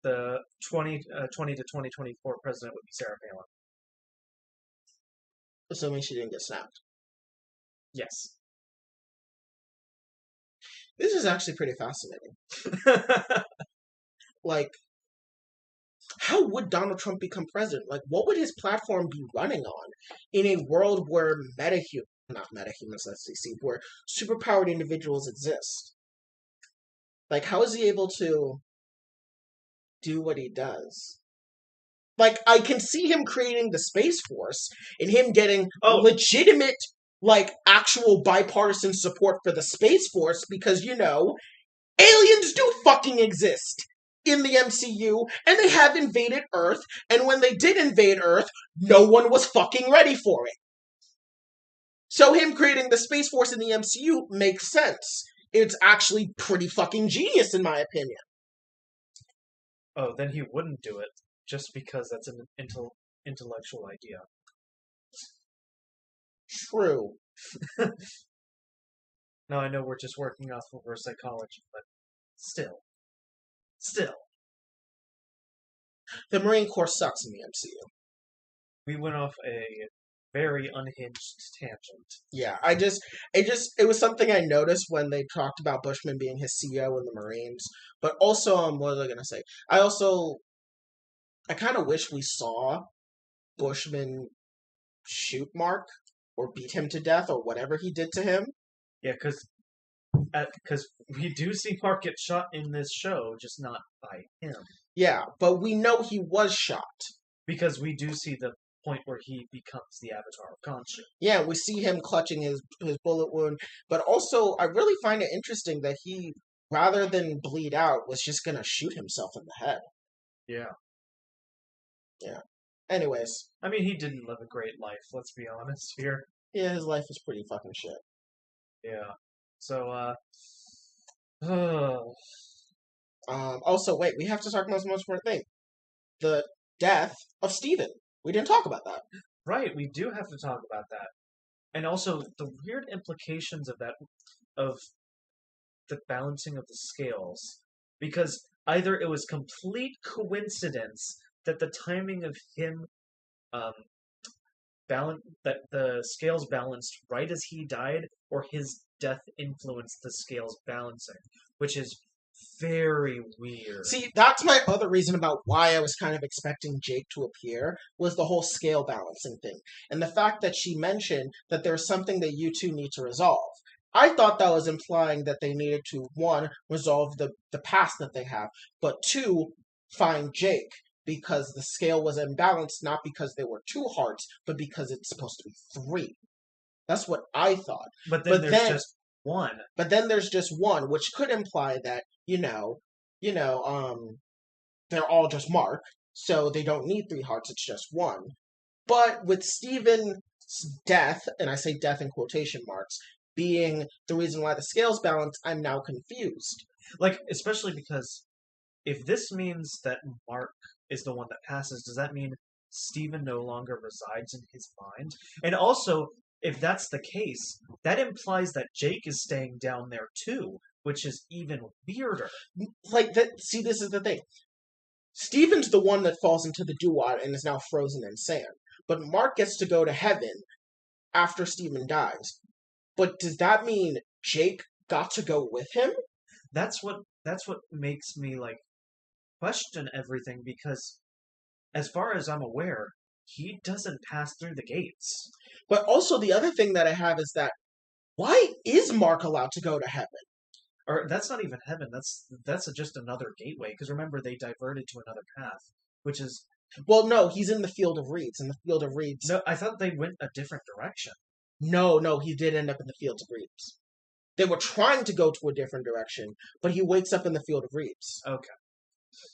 The 2020 to 2024 president would be Sarah Palin. Assuming she didn't get snapped. Yes. This is actually pretty fascinating. Like, how would Donald Trump become president? Like, what would his platform be running on in a world where where superpowered individuals exist? Like, how is he able to do what he does? Like, I can see him creating the Space Force and him getting legitimate, like, actual bipartisan support for the Space Force because, you know, aliens do fucking exist in the MCU, and they have invaded Earth, and when they did invade Earth, no one was fucking ready for it. So him creating the Space Force in the MCU makes sense. It's actually pretty fucking genius, in my opinion. Oh, then he wouldn't do it, just because that's an intellectual idea. True. Now I know we're just working off of our psychology, but still. The Marine Corps sucks in the MCU. We went off a very unhinged tangent. Yeah, it was something I noticed when they talked about Bushman being his CEO in the Marines. But also, what was I gonna say? I kind of wish we saw Bushman shoot Mark or beat him to death or whatever he did to him. Yeah, because we do see Mark get shot in this show, just not by him. Yeah, but we know he was shot. Because we do see the point where he becomes the avatar of Khonshu. Yeah, we see him clutching his bullet wound. But also, I really find it interesting that he, rather than bleed out, was just going to shoot himself in the head. Yeah. Yeah. Anyways. I mean, he didn't live a great life, let's be honest here. Yeah, his life was pretty fucking shit. Yeah. So, also, wait, we have to talk about the most important thing. The death of Steven. We didn't talk about that. Right, we do have to talk about that. And also, the weird implications of that, of the balancing of the scales. Because either it was complete coincidence that the timing of him, that the scales balanced right as he died, or his death influenced the scales balancing, which is very weird. See, that's my other reason about why I was kind of expecting Jake to appear, was the whole scale balancing thing. And the fact that she mentioned that there's something that you two need to resolve. I thought that was implying that they needed to, one, resolve the past that they have, but two, find Jake, because the scale was imbalanced, not because there were 2 hearts, but because it's supposed to be 3. That's what I thought. But then there's just one. But then there's just one, which could imply that, they're all just Mark, so they don't need 3 hearts, it's just one. But with Steven's death, and I say death in quotation marks, being the reason why the scales balance, I'm now confused. Like, especially because if this means that Mark is the one that passes, does that mean Steven no longer resides in his mind? And also, if that's the case, that implies that Jake is staying down there too, which is even weirder. Like, see, this is the thing. Steven's the one that falls into the Duat and is now frozen in sand. But Mark gets to go to heaven after Steven dies. But does that mean Jake got to go with him? That's what makes me, question everything, because as far as I'm aware, he doesn't pass through the gates. But also the other thing that I have is that, why is Mark allowed to go to heaven? Or that's not even heaven, that's just another gateway, because remember, they diverted to another path, which is... Well, no, he's in the Field of Reeds, No, I thought they went a different direction. No, he did end up in the Fields of Reeds. They were trying to go to a different direction, but he wakes up in the Field of Reeds. Okay.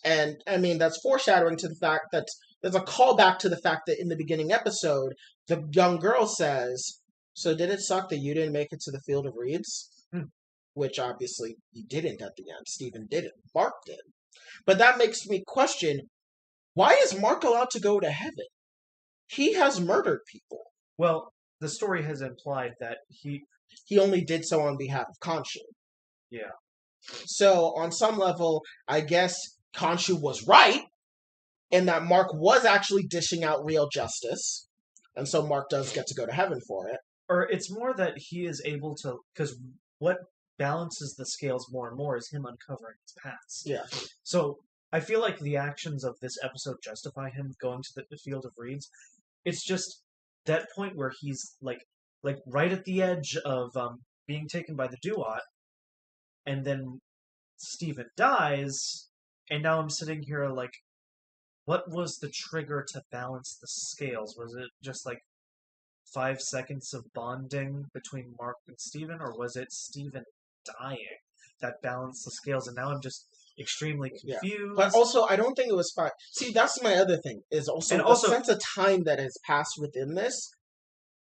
And, I mean, that's foreshadowing to the fact that there's a callback to the fact that in the beginning episode, the young girl says, so did it suck that you didn't make it to the Field of Reeds? Which, obviously, he didn't at the end. Steven didn't. Mark did. But that makes me question, why is Mark allowed to go to heaven? He has murdered people. Well, the story has implied that he only did so on behalf of Khonshu. Yeah. So, on some level, I guess Khonshu was right, and that Mark was actually dishing out real justice, and so Mark does get to go to heaven for it. Or it's more that he is able to, because what balances the scales more and more is him uncovering his past. Yeah. So, I feel like the actions of this episode justify him going to the Field of Reeds. It's just that point where he's, like right at the edge of being taken by the Duat, and then Steven dies, and now I'm sitting here like, what was the trigger to balance the scales? Was it just 5 seconds of bonding between Mark and Steven, or was it Steven dying that balanced the scales? And now I'm just extremely confused. Yeah. But also, I don't think it was 5. See, that's my other thing, is also the sense of time that has passed within this.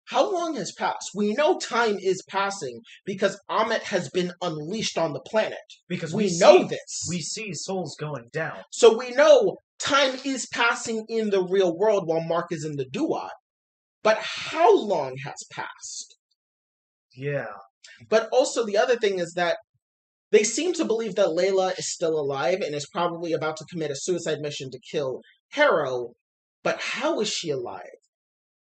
How long has passed? We know time is passing because Ammit has been unleashed on the planet. Because we know this. We see souls going down. So we know time is passing in the real world while Mark is in the Duat. But how long has passed? Yeah. But also the other thing is that they seem to believe that Layla is still alive and is probably about to commit a suicide mission to kill Harrow. But how is she alive?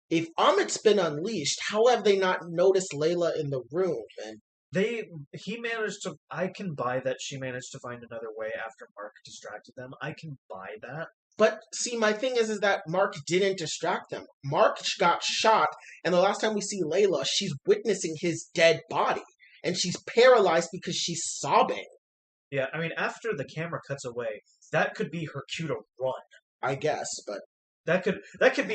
If Amit's been unleashed, how have they not noticed Layla in the room? And He managed to. I can buy that she managed to find another way after Mark distracted them. I can buy that. but see, my thing is that Mark didn't distract them. Mark got shot, and the last time we see Layla, she's witnessing his dead body, and she's paralyzed because she's sobbing. Yeah, I mean, after the camera cuts away, that could be her cue to run. I guess, but That could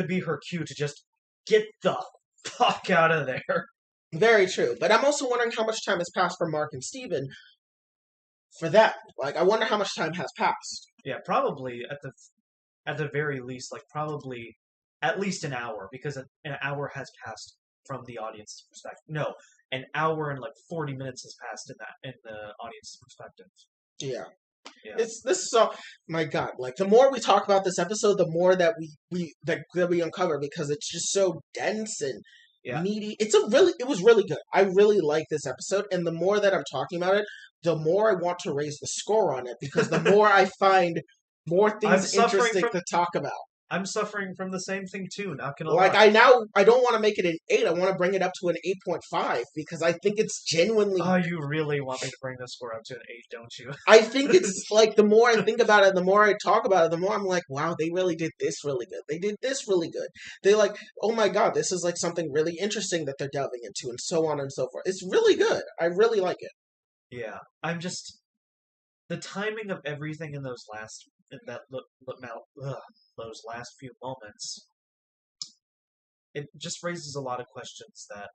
be her cue to just get the fuck out of there. very true. But I'm also wondering how much time has passed for Mark and Steven for that. Like, I wonder how much time has passed. Yeah, probably at the very least, like probably at least an hour, because an hour has passed from the audience's perspective. No, an hour and like 40 minutes has passed in the audience's perspective. Yeah. Yeah. It's this so my God, like the more we talk about this episode, the more that we uncover because it's just so dense and Yeah. meaty. It was really good. I really like this episode, and the more that I'm talking about it, the more I want to raise the score on it because the more I find more things interesting to talk about. I'm suffering from the same thing too, not gonna Like lie. I don't want to make it an 8. I want to bring it up to an 8.5 because I think it's genuinely. Oh, you really want me to bring the score up to an 8, don't you? I think it's like the more I think about it, the more I talk about it, the more I'm like, wow, they really did this really good. They did this really good. They like, oh my God, this is like something really interesting that they're delving into, and so on and so forth. It's really good. I really like it. Yeah, I'm just the timing of everything in those those last few moments. It just raises a lot of questions that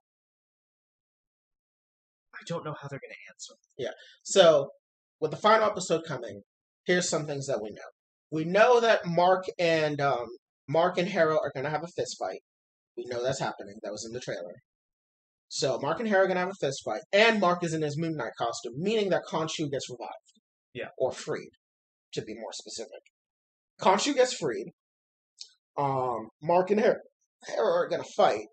I don't know how they're going to answer. Yeah. So, with the final episode coming, here's some things that we know. We know that Mark and Harrow are going to have a fist fight. We know that's happening. That was in the trailer. So Mark and Harrow are going to have a fist fight, and Mark is in his Moon Knight costume, meaning that Khonshu gets revived. Yeah. Or freed, to be more specific. Khonshu gets freed. Mark and Harrow are going to fight.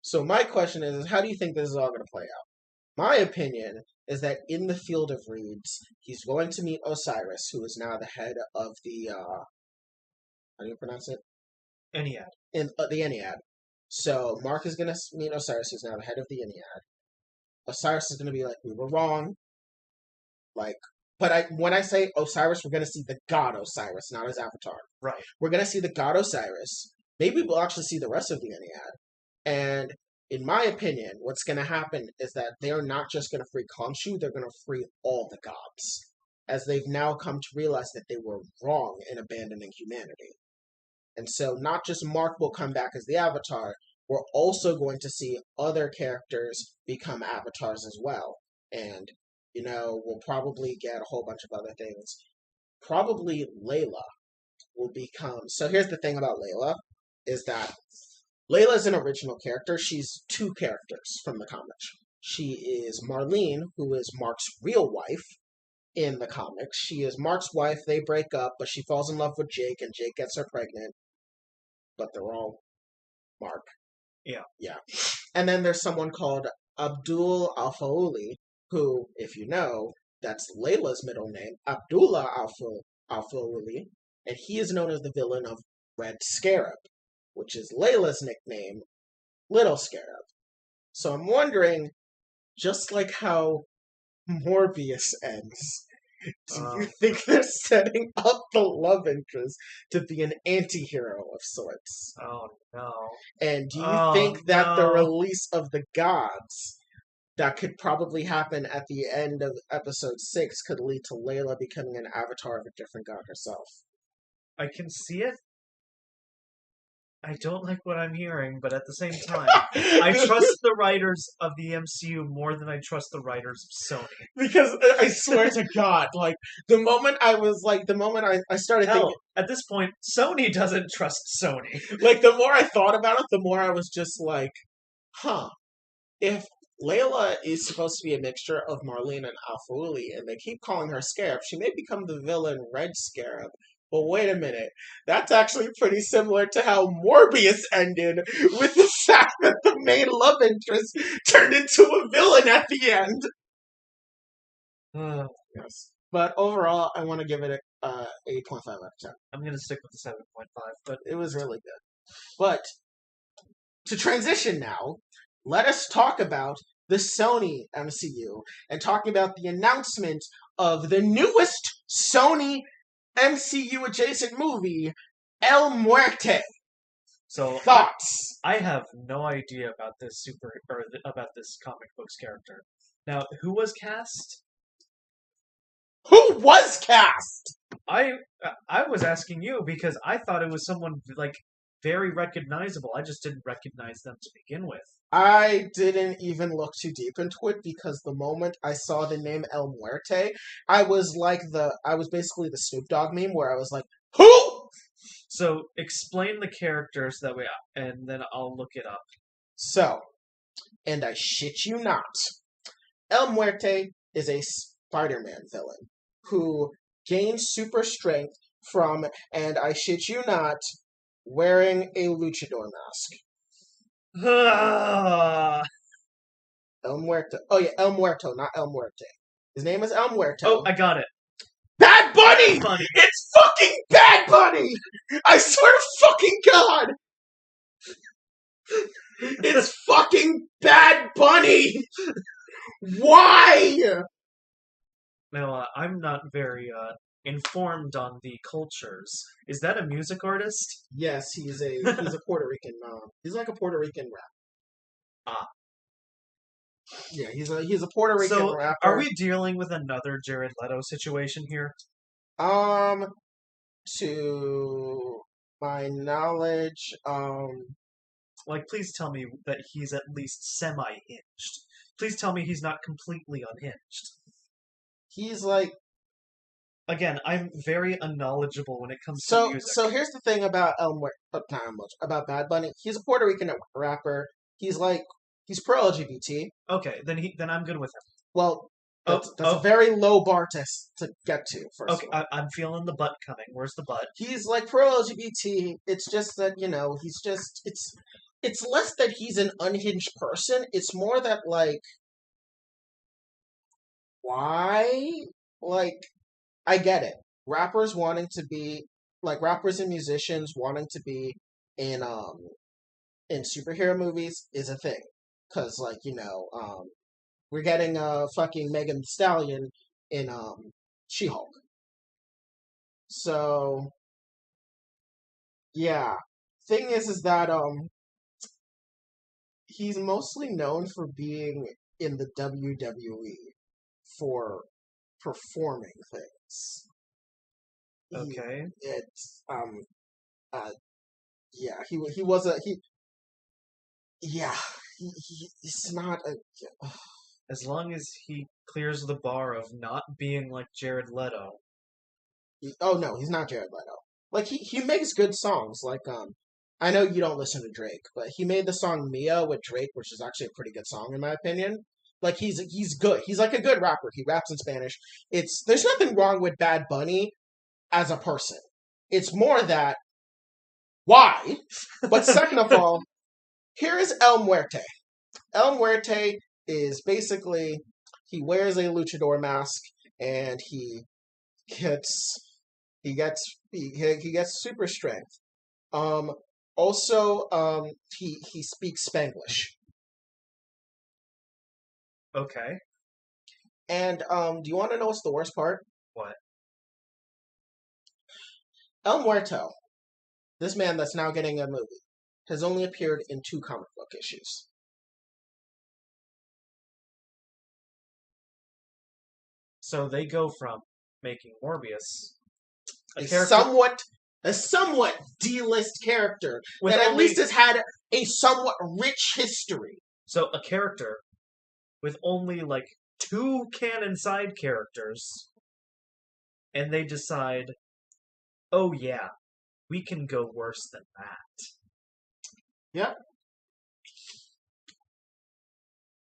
So my question is, how do you think this is all going to play out? My opinion is that in the Field of Reeds, he's going to meet Osiris, who is now the head of the, how do you pronounce it? Ennead. The Ennead. So Mark is going to meet Osiris, who's now the head of the Ennead. Osiris is going to be like, we were wrong. Like, but when I say Osiris, we're going to see the god Osiris, not his avatar. Right. We're going to see the god Osiris. Maybe we'll actually see the rest of the Ennead. And in my opinion, what's going to happen is that they're not just going to free Khonshu, they're going to free all the gods, as they've now come to realize that they were wrong in abandoning humanity. And so not just Mark will come back as the Avatar, we're also going to see other characters become avatars as well. And, we'll probably get a whole bunch of other things. Probably Layla will become... So here's the thing about Layla, is that Layla is an original character. She's 2 characters from the comics. She is Marlene, who is Mark's real wife in the comics. She is Mark's wife. They break up, but she falls in love with Jake, and Jake gets her pregnant. But they're all Mark. Yeah. Yeah. And then there's someone called Abdul Al-Fauli, who, if you know, that's Layla's middle name, Abdullah Al-Fauli, and he is known as the villain of Red Scarab, which is Layla's nickname, Little Scarab. So I'm wondering, just like how Morbius ends, do you think they're setting up the love interest to be an anti-hero of sorts? Oh, no. And do you think that the release of the gods that could probably happen at the end of episode 6 could lead to Layla becoming an avatar of a different god herself? I can see it. I don't like what I'm hearing, but at the same time, I trust the writers of the MCU more than I trust the writers of Sony. Because I swear to God, like, the moment I started thinking... At this point, Sony doesn't trust Sony. Like, the more I thought about it, the more I was just like, if Layla is supposed to be a mixture of Marlene and Al-Fauli, and they keep calling her Scarab, she may become the villain Red Scarab, Well, wait a minute. That's actually pretty similar to how Morbius ended, with the fact that the main love interest turned into a villain at the end. Yes. But overall, I want to give it a 8.5 out of 10. I'm gonna stick with the 7.5, but It was really good. But to transition now, let us talk about the Sony MCU and talking about the announcement of the newest Sony MCU adjacent movie, El Muerte. so Thoughts? I have no idea about this about this comic books character. Now, who was cast? Who was cast? I I was asking you because I thought it was someone like very recognizable. I just didn't recognize them to begin with. I didn't even look too deep into it because the moment I saw the name El Muerte, I was basically the Snoop Dogg meme where I was like, who? So explain the characters that way, and then I'll look it up. So, and I shit you not, El Muerte is a Spider-Man villain who gains super strength from, and I shit you not, wearing a luchador mask. El Muerto. Oh yeah, El Muerto, not El Muerte. His name is El Muerto. Oh, I got it. Bad Bunny! Bunny. It's fucking Bad Bunny! I swear to fucking God! It's fucking Bad Bunny! Why? Now, I'm not very informed on the cultures. Is that a music artist? Yes, he's a Puerto Rican. He's like a Puerto Rican rapper. Ah. Yeah, he's a Puerto Rican So, rapper. are we dealing with another Jared Leto situation here? To my knowledge, Like, please tell me that he's at least semi-hinged. Please tell me he's not completely unhinged. he's like Again, I'm very unknowledgeable when it comes to so. music. So here's the thing about not much about Bad Bunny. He's a Puerto Rican rapper. He's pro LGBT. Okay, then I'm good with him. Well, that's Oh, a very low bar to get to. First okay, of all, I'm feeling the butt coming. Where's the butt? he's pro LGBT. It's just that it's less that he's an unhinged person. It's more that why I get it. Rappers wanting to be rappers and musicians wanting to be in superhero movies is a thing. Cause we're getting fucking Megan Thee Stallion in She-Hulk. So yeah. Thing is that he's mostly known for being in the WWE for performing things. Okay. It's uh yeah, he was a he yeah, he's not a As long as he clears the bar of not being like Jared Leto. oh no, he's not Jared Leto. Like he makes good songs. I know you don't listen to Drake, but he made the song Mia with Drake, which is actually a pretty good song in my opinion. Like he's good. He's like a good rapper. He raps in Spanish. There's nothing wrong with Bad Bunny as a person. It's more that why? But second of all, here is El Muerte. El Muerte is basically he wears a luchador mask and gets he gets super strength. Also, he speaks Spanglish. Okay. And do you want to know what's the worst part? What? El Muerto, this man that's now getting a movie, has only appeared in 2 comic book issues. So they go from making Morbius a somewhat D-list character with that at least has had a somewhat rich history. So a character with only like 2 canon side characters, and they decide, oh yeah, we can go worse than that. Yep.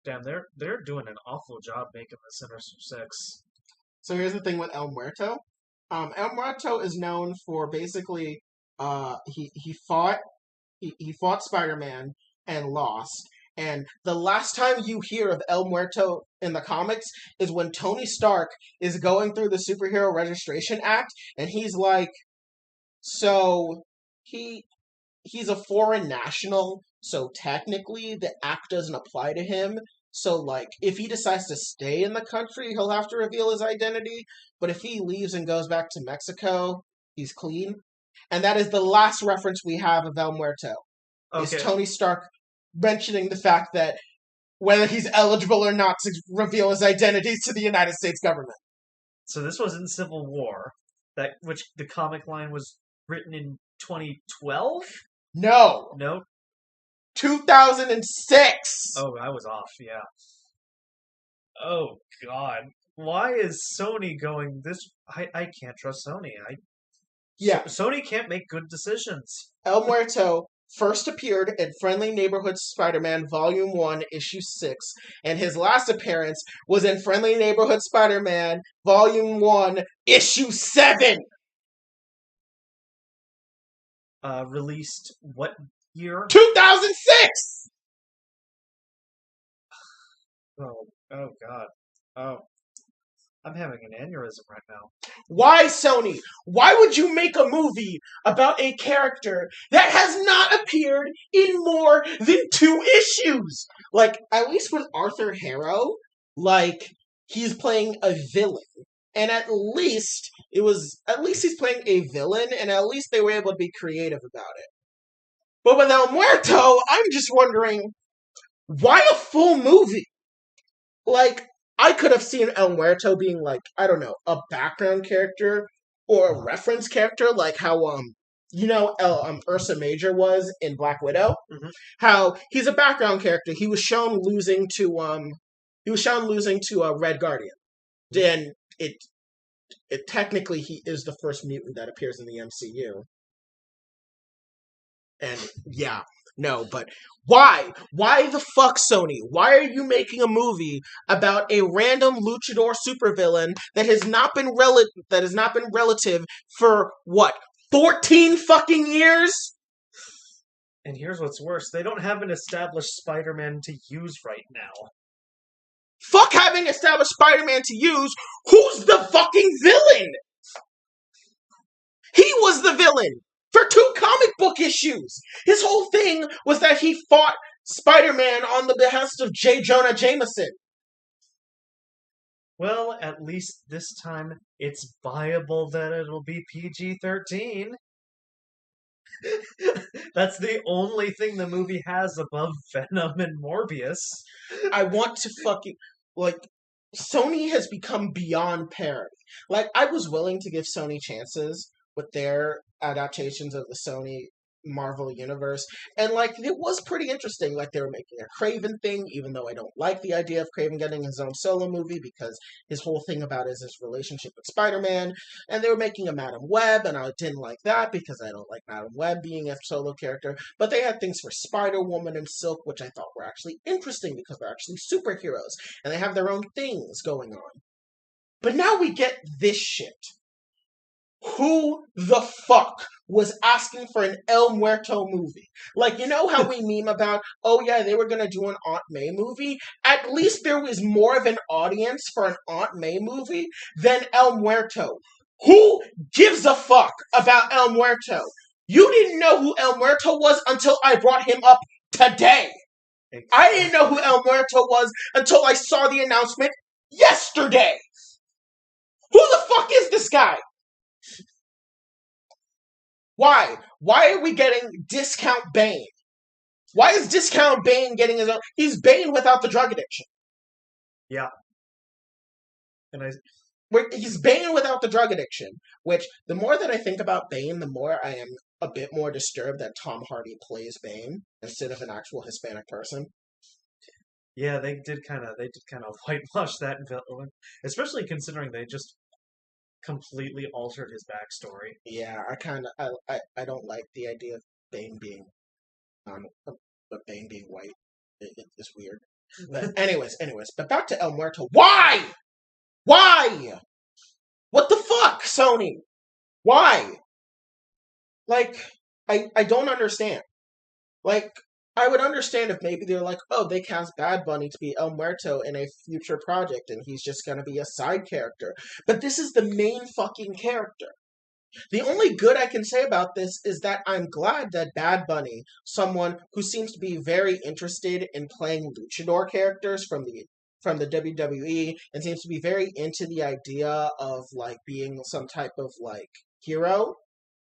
Damn, they're doing an awful job making the Sinister Six. So here's the thing with El Muerto. El Muerto is known for basically he fought Spider-Man and lost. And the last time you hear of El Muerto in the comics is when Tony Stark is going through the Superhero Registration Act, and he's like, so he he's a foreign national, so technically the act doesn't apply to him. So, like, if he decides to stay in the country, he'll have to reveal his identity. But if he leaves and goes back to Mexico, he's clean. And that is the last reference we have of El Muerto. Is Okay, Tony Stark mentioning the fact that whether he's eligible or not to reveal his identity to the United States government. so this was in Civil War, that which the comic line was written in 2012. No, No, 2006. oh, I was off. Yeah. Oh God, why is Sony going this? I can't trust Sony. Yeah, Sony can't make good decisions. El Muerto first appeared in Friendly Neighborhood Spider-Man Volume 1, Issue 6, and his last appearance was in Friendly Neighborhood Spider-Man Volume 1, Issue 7! Released what year? 2006! Oh God. Oh, I'm having an aneurysm right now. Why, Sony? Why would you make a movie about a character that has not appeared in more than 2 issues? Like, at least with Arthur Harrow, like, he's playing a villain. And at least he's playing a villain, and at least they were able to be creative about it. But with El Muerto, I'm just wondering, why a full movie? Like, I could have seen El Muerto being like, I don't know, a background character or a reference character, like how Ursa Major was in Black Widow. Mhm. How he's a background character. He was shown losing to Red Guardian. Then it technically he is the first mutant that appears in the MCU. And yeah, no, but why? Why the fuck, Sony? Why are you making a movie about a random luchador supervillain that has not been relative for what? 14 fucking years? And here's what's worse: they don't have an established Spider-Man to use right now. Fuck having established Spider-Man to use. Who's the fucking villain? He was the villain for 2 comic book issues. His whole thing was that he fought Spider-Man on the behest of J. Jonah Jameson. Well, at least this time it's viable that it'll be PG-13. That's the only thing the movie has above Venom and Morbius. I want to fucking, like, Sony has become beyond parody. Like, I was willing to give Sony chances with their adaptations of the Sony Marvel universe, and like it was pretty interesting. Like they were making a Craven thing, even though I don't like the idea of Craven getting his own solo movie because his whole thing about is his relationship with Spider-Man. And they were making a Madam Web, and I didn't like that because I don't like Madam Web being a solo character. But they had things for Spider-Woman and Silk, which I thought were actually interesting because they're actually superheroes and they have their own things going on. But now we get this shit. Who the fuck was asking for an El Muerto movie? Like, you know how we meme about, oh yeah, they were gonna do an Aunt May movie? At least there was more of an audience for an Aunt May movie than El Muerto. Who gives a fuck about El Muerto? You didn't know who El Muerto was until I brought him up today. I didn't know who El Muerto was until I saw the announcement yesterday. Who the fuck is this guy? Why? Why are we getting Discount Bane? Why is Discount Bane getting his own? He's Bane without the drug addiction. Yeah. And He's Bane without the drug addiction, which the more that I think about Bane, the more I am a bit more disturbed that Tom Hardy plays Bane instead of an actual Hispanic person. yeah, they did kind of whitewash that villain, especially considering they just completely altered his backstory. Yeah, I don't like the idea of Bane being but Bane being white. It's weird. But anyways, but back to El Muerto. Why? Why? What the fuck, Sony? Why? Like, I don't understand. Like, I would understand if maybe they're like, oh, they cast Bad Bunny to be El Muerto in a future project and he's just gonna be a side character. But this is the main fucking character. The only good I can say about this is that I'm glad that Bad Bunny, someone who seems to be very interested in playing luchador characters from the WWE and seems to be very into the idea of like being some type of like hero,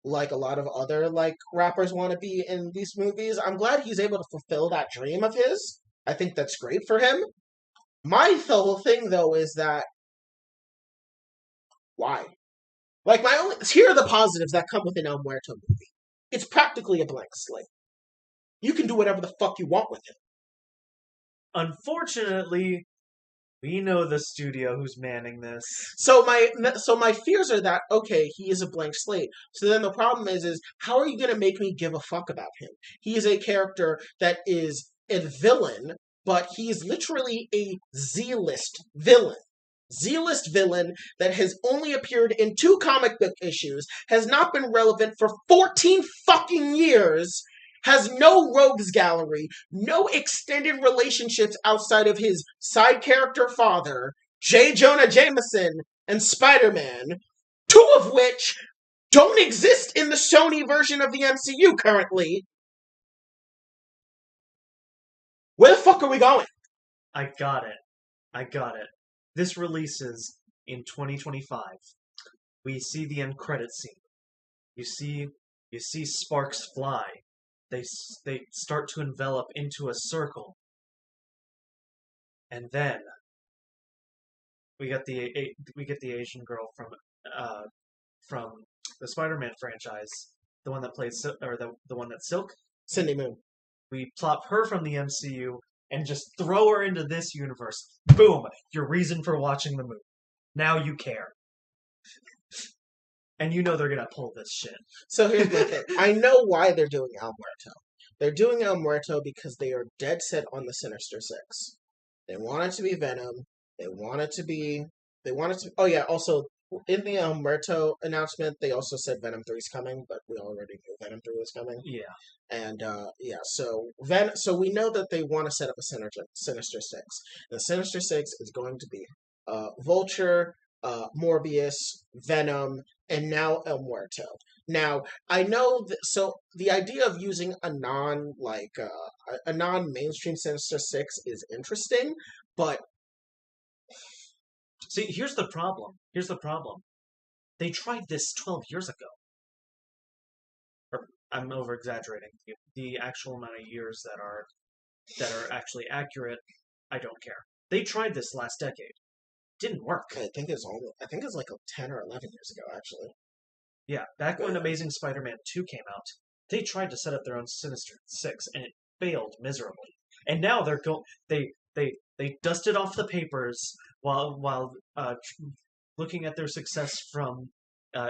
like a lot of other like rappers want to be in these movies. I'm glad he's able to fulfill that dream of his. I think that's great for him. My whole thing though is that why? Like my only here are the positives that come with an El Muerto movie. It's practically a blank slate. You can do whatever the fuck you want with it. Unfortunately, we know the studio who's manning this. So my fears are that okay, he is a blank slate. So then the problem is how are you gonna make me give a fuck about him? He is a character that is a villain, but he's literally a Z-list villain. Z-list villain that has only appeared in 2 comic book issues, has not been relevant for 14 fucking years, has no rogues gallery, no extended relationships outside of his side character father, J. Jonah Jameson, and Spider-Man, 2 of which don't exist in the Sony version of the MCU currently. Where the fuck are we going? I got it. This releases in 2025. We see the end credit scene. You see sparks fly. They start to envelop into a circle. And then we get the Asian girl from the Spider-Man franchise, the one that plays the one that's Silk. Cindy Moon. We plop her from the MCU and just throw her into this universe. Boom! Your reason for watching the movie. Now you care. And you know they're gonna pull this shit. So here's the thing. I know why they're doing El Muerto. They're doing El Muerto because they are dead set on the Sinister Six. They want it to be Venom. They want it to... Oh yeah, also, in the El Muerto announcement, they also said Venom 3 is coming, but we already knew Venom 3 was coming. Yeah. And, so we know that they want to set up a Sinister Six. The Sinister Six is going to be Vulture, Morbius, Venom, and now El Muerto. Now, I know so the idea of using a non-mainstream Sinister Six is interesting, but see, here's the problem. They tried this 12 years ago. Or I'm over exaggerating. The actual amount of years that are actually accurate, I don't care. They tried this last decade. Didn't work. I think it's like 10 or 11 years ago, actually. Yeah, back when Amazing Spider-Man 2 came out, they tried to set up their own Sinister Six, and it failed miserably. And now they dusted off the papers while looking at their success from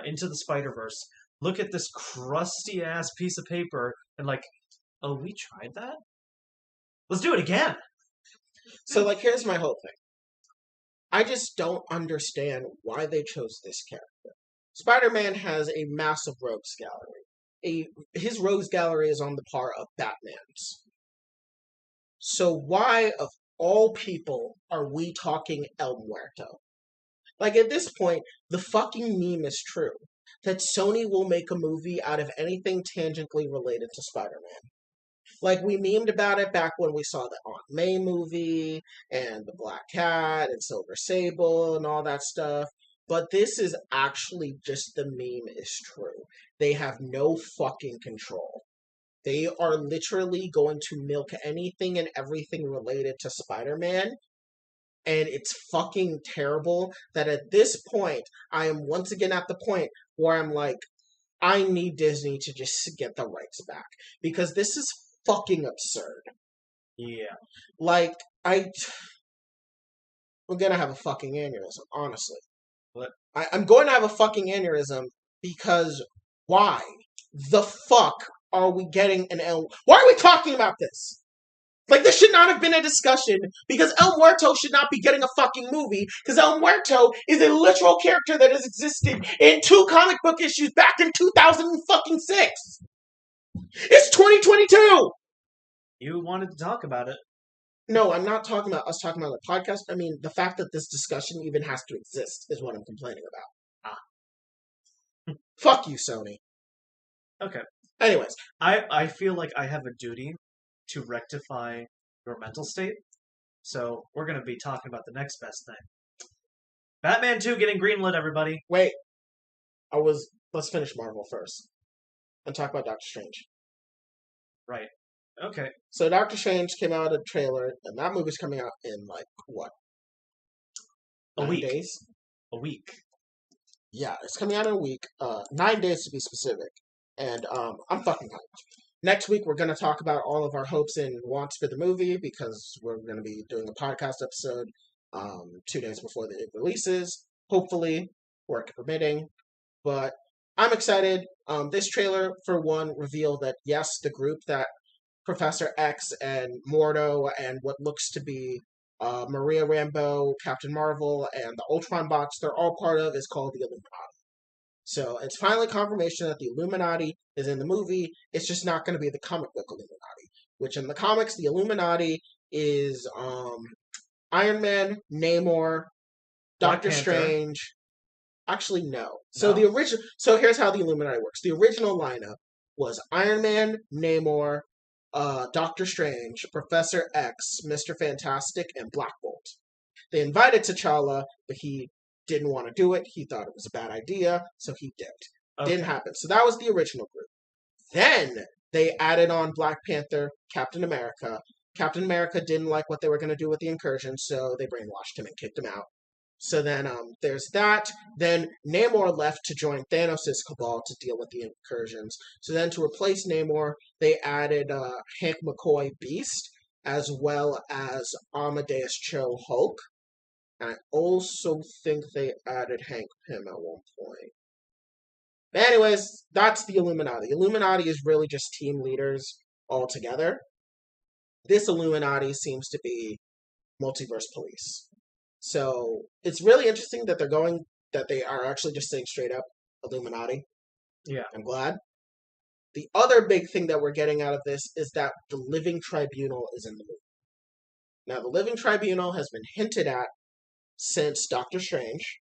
Into the Spider-Verse. Look at this crusty ass piece of paper and like, oh, we tried that? Let's do it again. So like, here's my whole thing. I just don't understand why they chose this character. Spider-Man has a massive rogues gallery. His rogues gallery is on the par of Batman's. So why, of all people, are we talking El Muerto? Like, at this point, the fucking meme is true. That Sony will make a movie out of anything tangentially related to Spider-Man. Like, we memed about it back when we saw the Aunt May movie, and the Black Cat, and Silver Sable, and all that stuff. But this is actually just the meme is true. They have no fucking control. They are literally going to milk anything and everything related to Spider-Man. And it's fucking terrible that at this point, I am once again at the point where I'm like, I need Disney to just get the rights back. Because this is fucking absurd. Yeah. Like, we're gonna have a fucking aneurysm, honestly. What? I'm going to have a fucking aneurysm because why the fuck are we getting why are we talking about this? Like, this should not have been a discussion because El Muerto should not be getting a fucking movie because El Muerto is a literal character that has existed in 2 comic book issues back in 2006. It's 2022. You wanted to talk about it. No, I'm not talking about us talking about the podcast. I mean, the fact that this discussion even has to exist is what I'm complaining about. Fuck you, Sony. Okay. Anyways. I feel like I have a duty to rectify your mental state. So we're going to be talking about the next best thing. Batman 2 getting greenlit, everybody. Wait. Let's finish Marvel first. And talk about Doctor Strange. Right. Okay. So Doctor Strange came out a trailer, and that movie's coming out in, like, what? A 9 week. days? A week. Yeah, it's coming out in a week. 9 days to be specific. And I'm fucking hyped. Next week, we're going to talk about all of our hopes and wants for the movie because we're going to be doing a podcast episode 2 days before it releases. Hopefully, work permitting. But I'm excited. This trailer, for one, revealed that, yes, the group that Professor X and Mordo and what looks to be Maria Rambeau, Captain Marvel, and the Ultron bots they're all part of is called the Illuminati. So it's finally confirmation that the Illuminati is in the movie. It's just not going to be the comic book Illuminati, which in the comics, the Illuminati is Iron Man, Namor, Doctor Strange. Actually, no. So the original. So here's how the Illuminati works. The original lineup was Iron Man, Namor, Doctor Strange, Professor X, Mr. Fantastic, and Black Bolt. They invited T'Challa, but he didn't want to do it. He thought it was a bad idea, so he dipped. Okay. Didn't happen. So that was the original group. Then they added on Black Panther, Captain America. Captain America didn't like what they were going to do with the incursion, so they brainwashed him and kicked him out. So then there's that. Then Namor left to join Thanos' cabal to deal with the incursions. So then to replace Namor, they added Hank McCoy Beast, as well as Amadeus Cho Hulk. And I also think they added Hank Pym at one point. But anyways, that's the Illuminati. Illuminati is really just team leaders all together. This Illuminati seems to be multiverse police. So it's really interesting that they are actually just saying straight up Illuminati. Yeah. I'm glad. The other big thing that we're getting out of this is that the Living Tribunal is in the movie. Now, the Living Tribunal has been hinted at since Doctor Strange.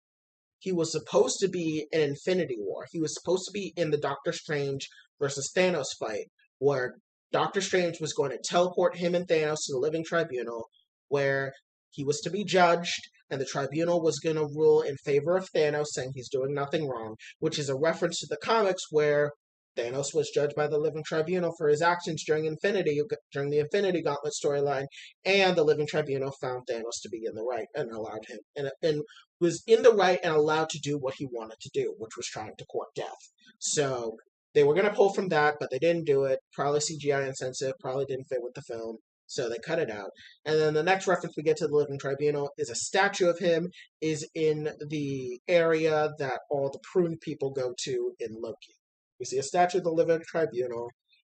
He was supposed to be in Infinity War. He was supposed to be in the Doctor Strange versus Thanos fight, where Doctor Strange was going to teleport him and Thanos to the Living Tribunal, where he was to be judged, and the tribunal was going to rule in favor of Thanos, saying he's doing nothing wrong, which is a reference to the comics where Thanos was judged by the Living Tribunal for his actions during the Infinity Gauntlet storyline, and the Living Tribunal found Thanos to be in the right and allowed him, and was in the right and allowed to do what he wanted to do, which was trying to court death. So they were going to pull from that, but they didn't do it. Probably CGI insensitive, probably didn't fit with the film. So they cut it out. And then the next reference we get to the Living Tribunal is a statue of him is in the area that all the prune people go to in Loki. We see a statue of the Living Tribunal,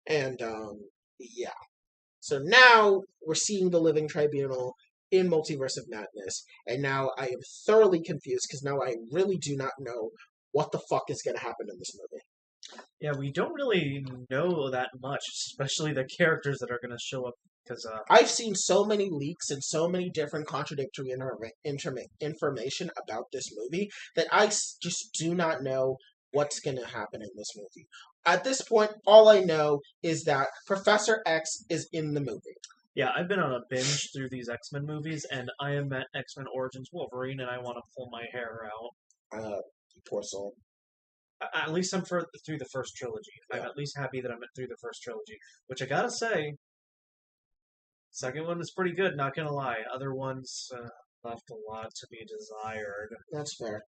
and yeah. So now we're seeing the Living Tribunal in Multiverse of Madness, and now I am thoroughly confused because now I really do not know what the fuck is going to happen in this movie. Yeah, we don't really know that much, especially the characters that are going to show up. Because I've seen so many leaks and so many different contradictory information about this movie that I just do not know what's going to happen in this movie. At this point, all I know is that Professor X is in the movie. Yeah, I've been on a binge through these X-Men movies, and I am at X-Men Origins Wolverine, and I want to pull my hair out. Poor soul. At least I'm through the first trilogy. Yeah. I'm at least happy that I'm through the first trilogy, which I gotta say, second one is pretty good, not gonna lie. Other ones left a lot to be desired. That's fair.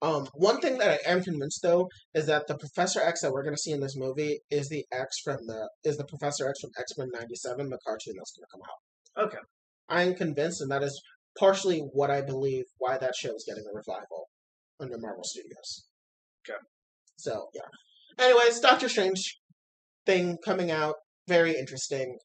One thing that I am convinced though is that the Professor X that we're gonna see in this movie is the Professor X from X-Men '97, the cartoon that's gonna come out. Okay. I am convinced, and that is partially what I believe why that show is getting a revival under Marvel Studios. Okay. So yeah. Anyways, Doctor Strange thing coming out. very interesting.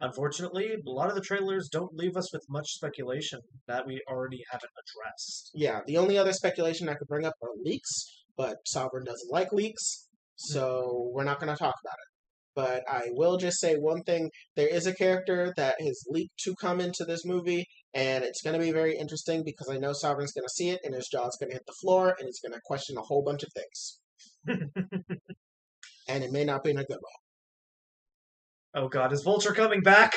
Unfortunately, a lot of the trailers don't leave us with much speculation that we already haven't addressed. Yeah, the only other speculation I could bring up are leaks, but Sovereign doesn't like leaks, so we're not going to talk about it. But I will just say one thing. There is a character that is leaked to come into this movie, and it's going to be very interesting because I know Sovereign's going to see it, and his jaw's going to hit the floor, and he's going to question a whole bunch of things. And it may not be in a good way. Oh god, is Vulture coming back?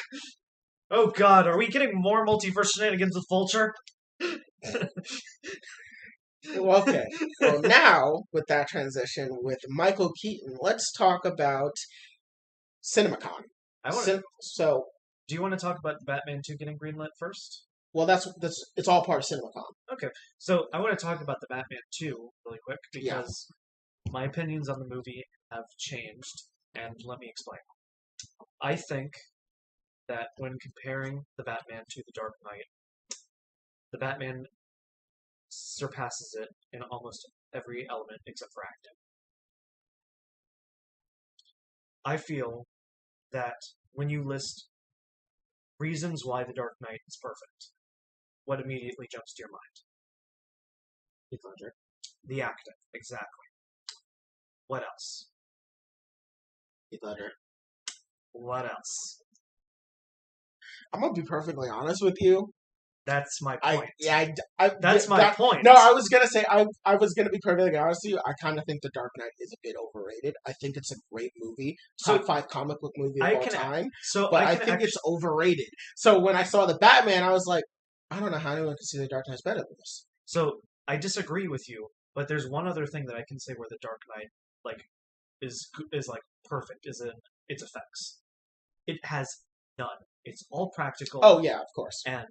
Oh god, are we getting more multiverse shenanigans with Vulture? Okay, well now, with that transition, with Michael Keaton, let's talk about CinemaCon. So, do you want to talk about Batman 2 getting greenlit first? Well, that's it's all part of CinemaCon. Okay, so I want to talk about the Batman 2 really quick because my opinions on the movie have changed, and let me explain. I think that when comparing the Batman to the Dark Knight, the Batman surpasses it in almost every element except for acting. I feel that when you list reasons why the Dark Knight is perfect, what immediately jumps to your mind? Heath Ledger. The acting, exactly. What else? Heath Ledger. What else? I'm gonna be perfectly honest with you. That's my point. That's my point. No, I was gonna say I was gonna be perfectly honest with you. I kind of think The Dark Knight is a bit overrated. I think it's a great movie, top 5 comic book movie of all time. But I think it's overrated. So when I saw the Batman, I was like, I don't know how anyone can see The Dark Knight's better than this. So I disagree with you, but there's one other thing that I can say where The Dark Knight is like perfect is in its effects. It has none. It's all practical. Oh yeah, of course. And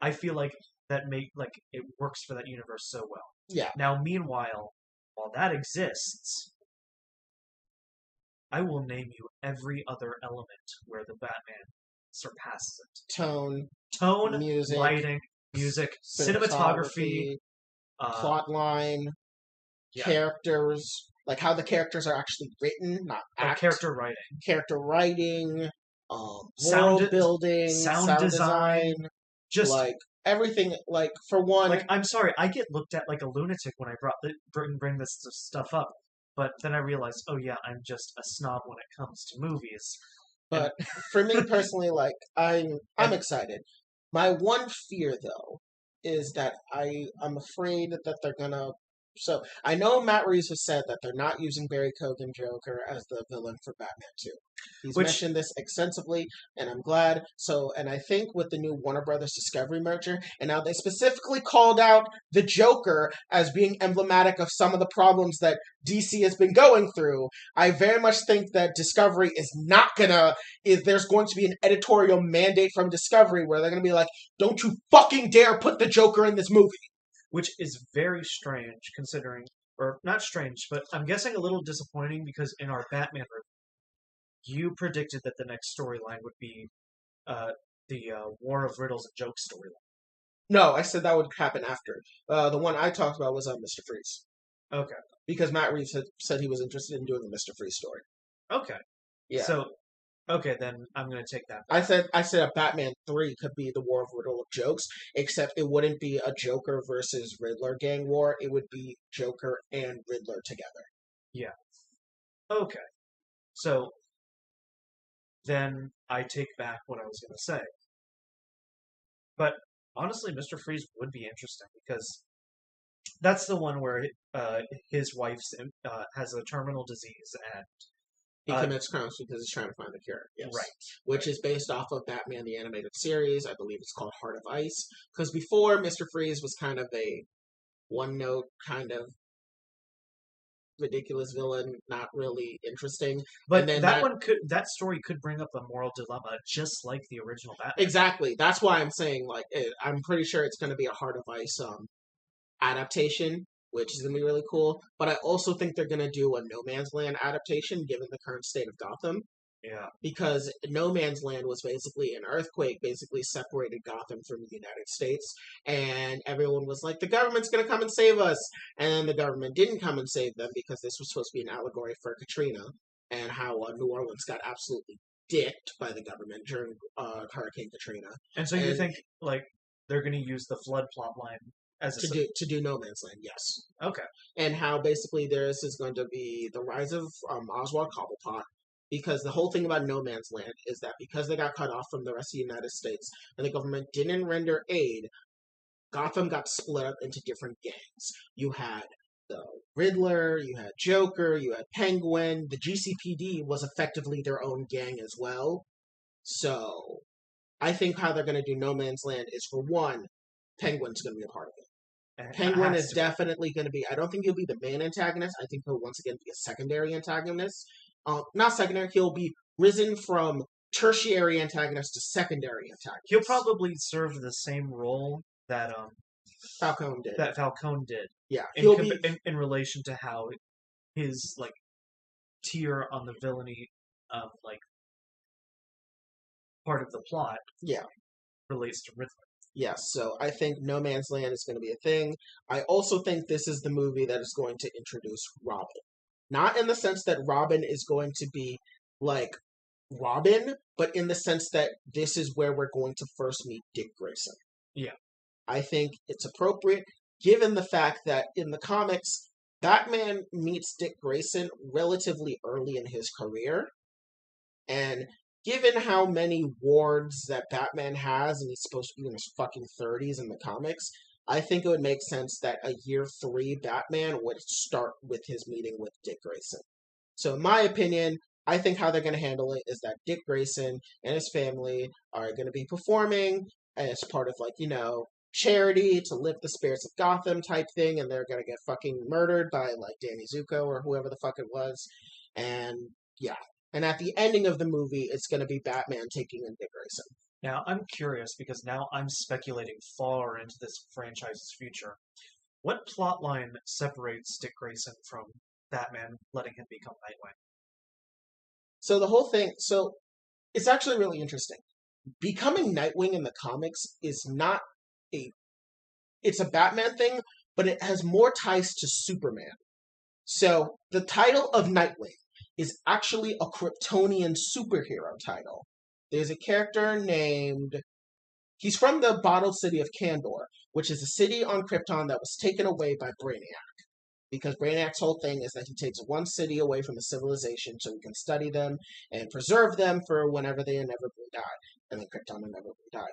I feel like that it works for that universe so well. Yeah. Now, meanwhile, while that exists, I will name you every other element where the Batman surpasses it. Tone, music, lighting, music, cinematography, plot line, characters, like how the characters are actually written, not character writing, world building, sound design. Just like everything, like for one, like I'm sorry, I get looked at like a lunatic when I bring this stuff up, but then I realize, oh yeah, I'm just a snob when it comes to movies. But for me personally, like I'm excited. My one fear though is that I'm afraid that they're gonna. So I know Matt Reeves has said that they're not using Barry Keoghan Joker as the villain for Batman 2. He's mentioned this extensively, and I'm glad. So, and I think with the new Warner Brothers Discovery merger, and now they specifically called out the Joker as being emblematic of some of the problems that DC has been going through. I very much think that Discovery is not gonna. There's going to be an editorial mandate from Discovery where they're gonna be like, "Don't you fucking dare put the Joker in this movie." Which is very strange, considering, or not strange, but I'm guessing a little disappointing because in our Batman review, you predicted that the next storyline would be the War of Riddles and Jokes storyline. No, I said that would happen after. The one I talked about was Mr. Freeze. Okay. Because Matt Reeves had said he was interested in doing the Mr. Freeze story. Okay. Yeah. So, okay, then I'm going to take that back. I said a Batman 3 could be the War of Riddle of Jokes, except it wouldn't be a Joker versus Riddler gang war. It would be Joker and Riddler together. Yeah. Okay. So, then I take back what I was going to say. But, honestly, Mr. Freeze would be interesting, because that's the one where his wife has a terminal disease, and he commits crimes because he's trying to find the cure. Yes. Right. Which is based off of Batman the Animated Series. I believe it's called Heart of Ice. Because before, Mr. Freeze was kind of a one-note, kind of ridiculous villain, not really interesting. But then that story could bring up a moral dilemma, just like the original Batman. Exactly. That's why I'm saying, like, I'm pretty sure it's going to be a Heart of Ice adaptation, which is going to be really cool. But I also think they're going to do a No Man's Land adaptation, given the current state of Gotham. Yeah. Because No Man's Land was basically an earthquake, basically separated Gotham from the United States. And everyone was like, the government's going to come and save us. And the government didn't come and save them because this was supposed to be an allegory for Katrina. and how New Orleans got absolutely dicked by the government during Hurricane Katrina. And so you think like they're going to use the flood plot line as to do No Man's Land, yes. Okay. And how basically this is going to be the rise of Oswald Cobblepot, because the whole thing about No Man's Land is that because they got cut off from the rest of the United States and the government didn't render aid, Gotham got split up into different gangs. You had the Riddler, you had Joker, you had Penguin. The GCPD was effectively their own gang as well. So I think how they're going to do No Man's Land is, for one, Penguin's going to be a part of it. Penguin is definitely going to be, I don't think he'll be the main antagonist. I think he'll once again be a secondary antagonist. Not secondary, he'll be risen from tertiary antagonist to secondary antagonist. He'll probably serve the same role that Falcone did. Yeah, he'll be in relation to how his like tier on the villainy like part of the plot relates to Riddler. Yes, so I think No Man's Land is going to be a thing. I also think this is the movie that is going to introduce Robin. Not in the sense that Robin is going to be like Robin, but in the sense that this is where we're going to first meet Dick Grayson. Yeah. I think it's appropriate, given the fact that in the comics, Batman meets Dick Grayson relatively early in his career. And given how many wards that Batman has, and he's supposed to be in his fucking 30s in the comics, I think it would make sense that a year 3 Batman would start with his meeting with Dick Grayson. So in my opinion, I think how they're going to handle it is that Dick Grayson and his family are going to be performing as part of, like, you know, charity to lift the spirits of Gotham type thing, and they're going to get fucking murdered by, like, Danny Zuko or whoever the fuck it was. And, yeah. And at the ending of the movie, it's going to be Batman taking in Dick Grayson. Now, I'm curious, because now I'm speculating far into this franchise's future. What plotline separates Dick Grayson from Batman letting him become Nightwing? So the whole thing, it's actually really interesting. Becoming Nightwing in the comics is not it's a Batman thing, but it has more ties to Superman. So the title of Nightwing is actually a Kryptonian superhero title. There's a character he's from the bottled city of Kandor, which is a city on Krypton that was taken away by Brainiac. Because Brainiac's whole thing is that he takes one city away from the civilization so he can study them and preserve them for whenever they inevitably die. And then Krypton inevitably died.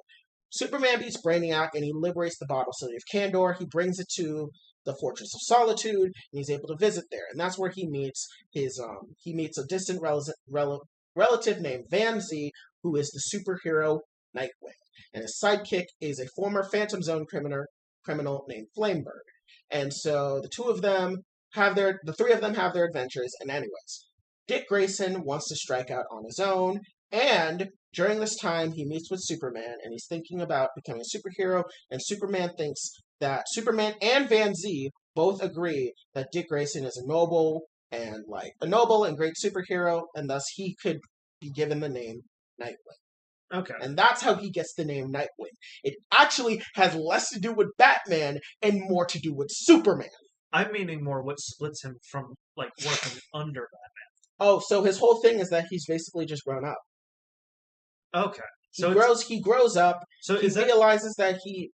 Superman beats Brainiac and he liberates the bottled city of Kandor. He brings it to the Fortress of Solitude, and he's able to visit there. And that's where he meets a distant relative named Van Zee, who is the superhero Nightwing. And his sidekick is a former Phantom Zone criminal named Flamebird. And so the three of them have their adventures. And anyways, Dick Grayson wants to strike out on his own, and during this time he meets with Superman, and he's thinking about becoming a superhero, and Superman and Van Zee both agree that Dick Grayson is a noble and great superhero, and thus he could be given the name Nightwing. Okay. And that's how he gets the name Nightwing. It actually has less to do with Batman and more to do with Superman. I'm meaning more what splits him from, like, working under Batman. Oh, so his whole thing is that he's basically just grown up. Okay. He grows up. So he realizes that he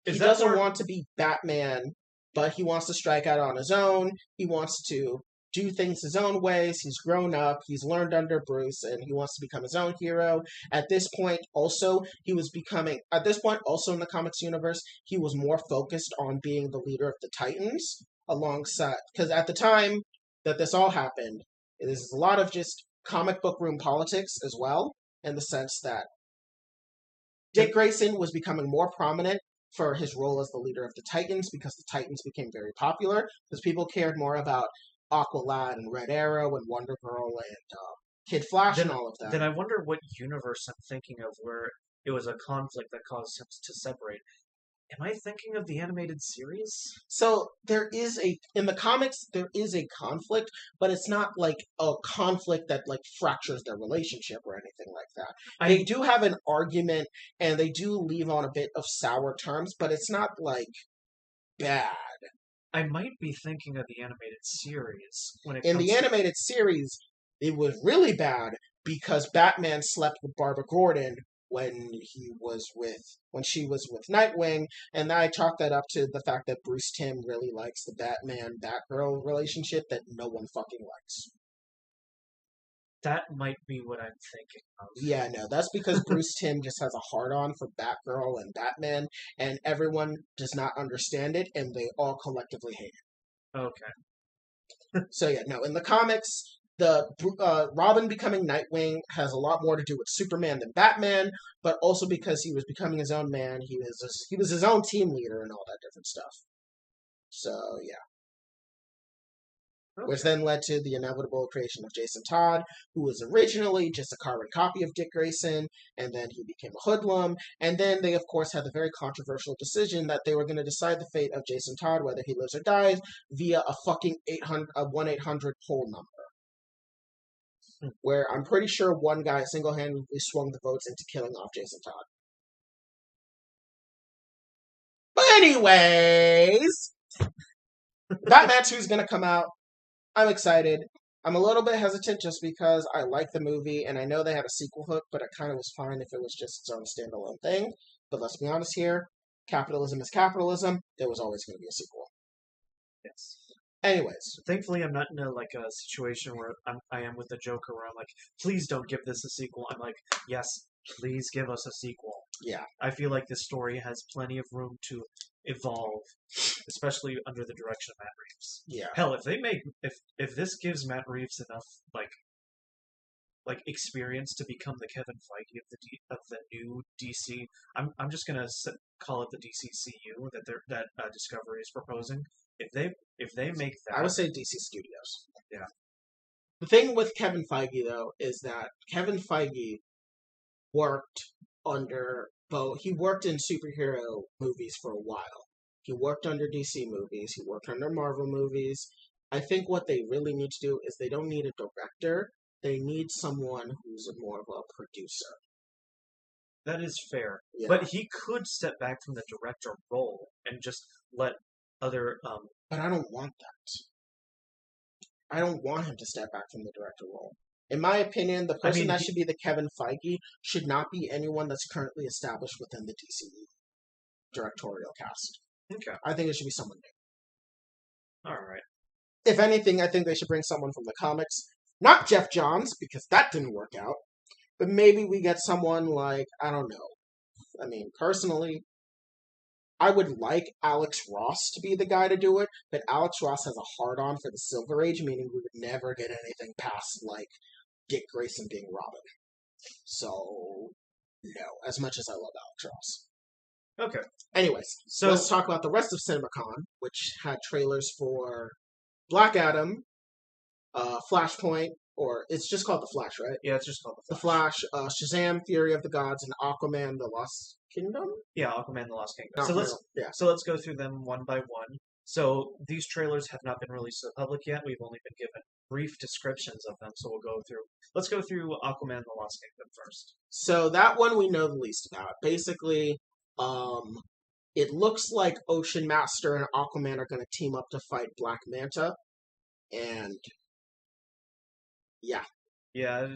doesn't want to be Batman, but he wants to strike out on his own. He wants to do things his own ways. He's grown up. He's learned under Bruce, and he wants to become his own hero. At this point, also in the comics universe, he was more focused on being the leader of the Titans alongside, because at the time that this all happened, there's a lot of just comic book room politics as well, in the sense that Dick Grayson was becoming more prominent for his role as the leader of the Titans, because the Titans became very popular, because people cared more about Aqualad and Red Arrow and Wonder Girl and Kid Flash and all of that. Then I wonder what universe I'm thinking of where it was a conflict that caused him to separate. Am I thinking of the animated series? So in the comics, there is a conflict, but it's not like a conflict that like fractures their relationship or anything like that. They do have an argument, and they do leave on a bit of sour terms, but it's not like bad. I might be thinking of the animated series. The animated series, It was really bad because Batman slept with Barbara Gordon when she was with Nightwing, and I chalk that up to the fact that Bruce Timm really likes the Batman Batgirl relationship that no one fucking likes. That might be what I'm thinking of. Yeah, no, that's because Bruce Timm just has a hard-on for Batgirl and Batman, and everyone does not understand it, and they all collectively hate it. Okay. So yeah, no, in the comics, the Robin becoming Nightwing has a lot more to do with Superman than Batman, but also because he was becoming his own man, he was his own team leader and all that different stuff. So yeah. Okay. Which then led to the inevitable creation of Jason Todd, who was originally just a carbon copy of Dick Grayson, and then he became a hoodlum, and then they, of course, had the very controversial decision that they were going to decide the fate of Jason Todd, whether he lives or dies, via a fucking 1-800 poll number, where I'm pretty sure one guy single-handedly swung the votes into killing off Jason Todd. But anyways, Batman 2 is going to come out. I'm excited. I'm a little bit hesitant just because I like the movie and I know they had a sequel hook, but it kind of was fine if it was just its own standalone thing. But let's be honest here, capitalism is capitalism. There was always going to be a sequel. Yes. Anyways. Thankfully, I'm not in a situation where I am with the Joker where I'm like, please don't give this a sequel. I'm like, yes, please give us a sequel. Yeah. I feel like this story has plenty of room to evolve, especially under the direction of Matt Reeves. Yeah. Hell, if this gives Matt Reeves enough experience to become the Kevin Feige of the new DC, I'm just gonna call it the DCCU that Discovery is proposing. If they make that, I would say DC Studios. Yeah. The thing with Kevin Feige though is that Kevin Feige worked under both. He worked in superhero movies for a while. He worked under DC movies. He worked under Marvel movies. I think what they really need to do is they don't need a director. They need someone who's more of a producer. That is fair. Yeah. But he could step back from the director role and just let other... But I don't want that. I don't want him to step back from the director role. In my opinion, the person that should be the Kevin Feige should not be anyone that's currently established within the DCE directorial cast. Okay. I think it should be someone new. All right. If anything, I think they should bring someone from the comics. Not Jeff Johns, because that didn't work out. But maybe we get someone like, I don't know. I mean, personally, I would like Alex Ross to be the guy to do it, but Alex Ross has a hard-on for the Silver Age, meaning we would never get anything past, like, Dick Grayson being Robin. So, no, as much as I love Alex Ross. Okay. Anyways, so let's talk about the rest of CinemaCon, which had trailers for Black Adam, Flashpoint, or it's just called The Flash, right? Yeah, it's just called The Flash, Shazam, Fury of the Gods, and Aquaman, The Lost Kingdom? Yeah, Aquaman, The Lost Kingdom. So let's go through them one by one. So these trailers have not been released to the public yet. We've only been given brief descriptions of them, so let's go through Aquaman, The Lost Kingdom first. So that one we know the least about. Basically, it looks like Ocean Master and Aquaman are going to team up to fight Black Manta, and yeah. Yeah,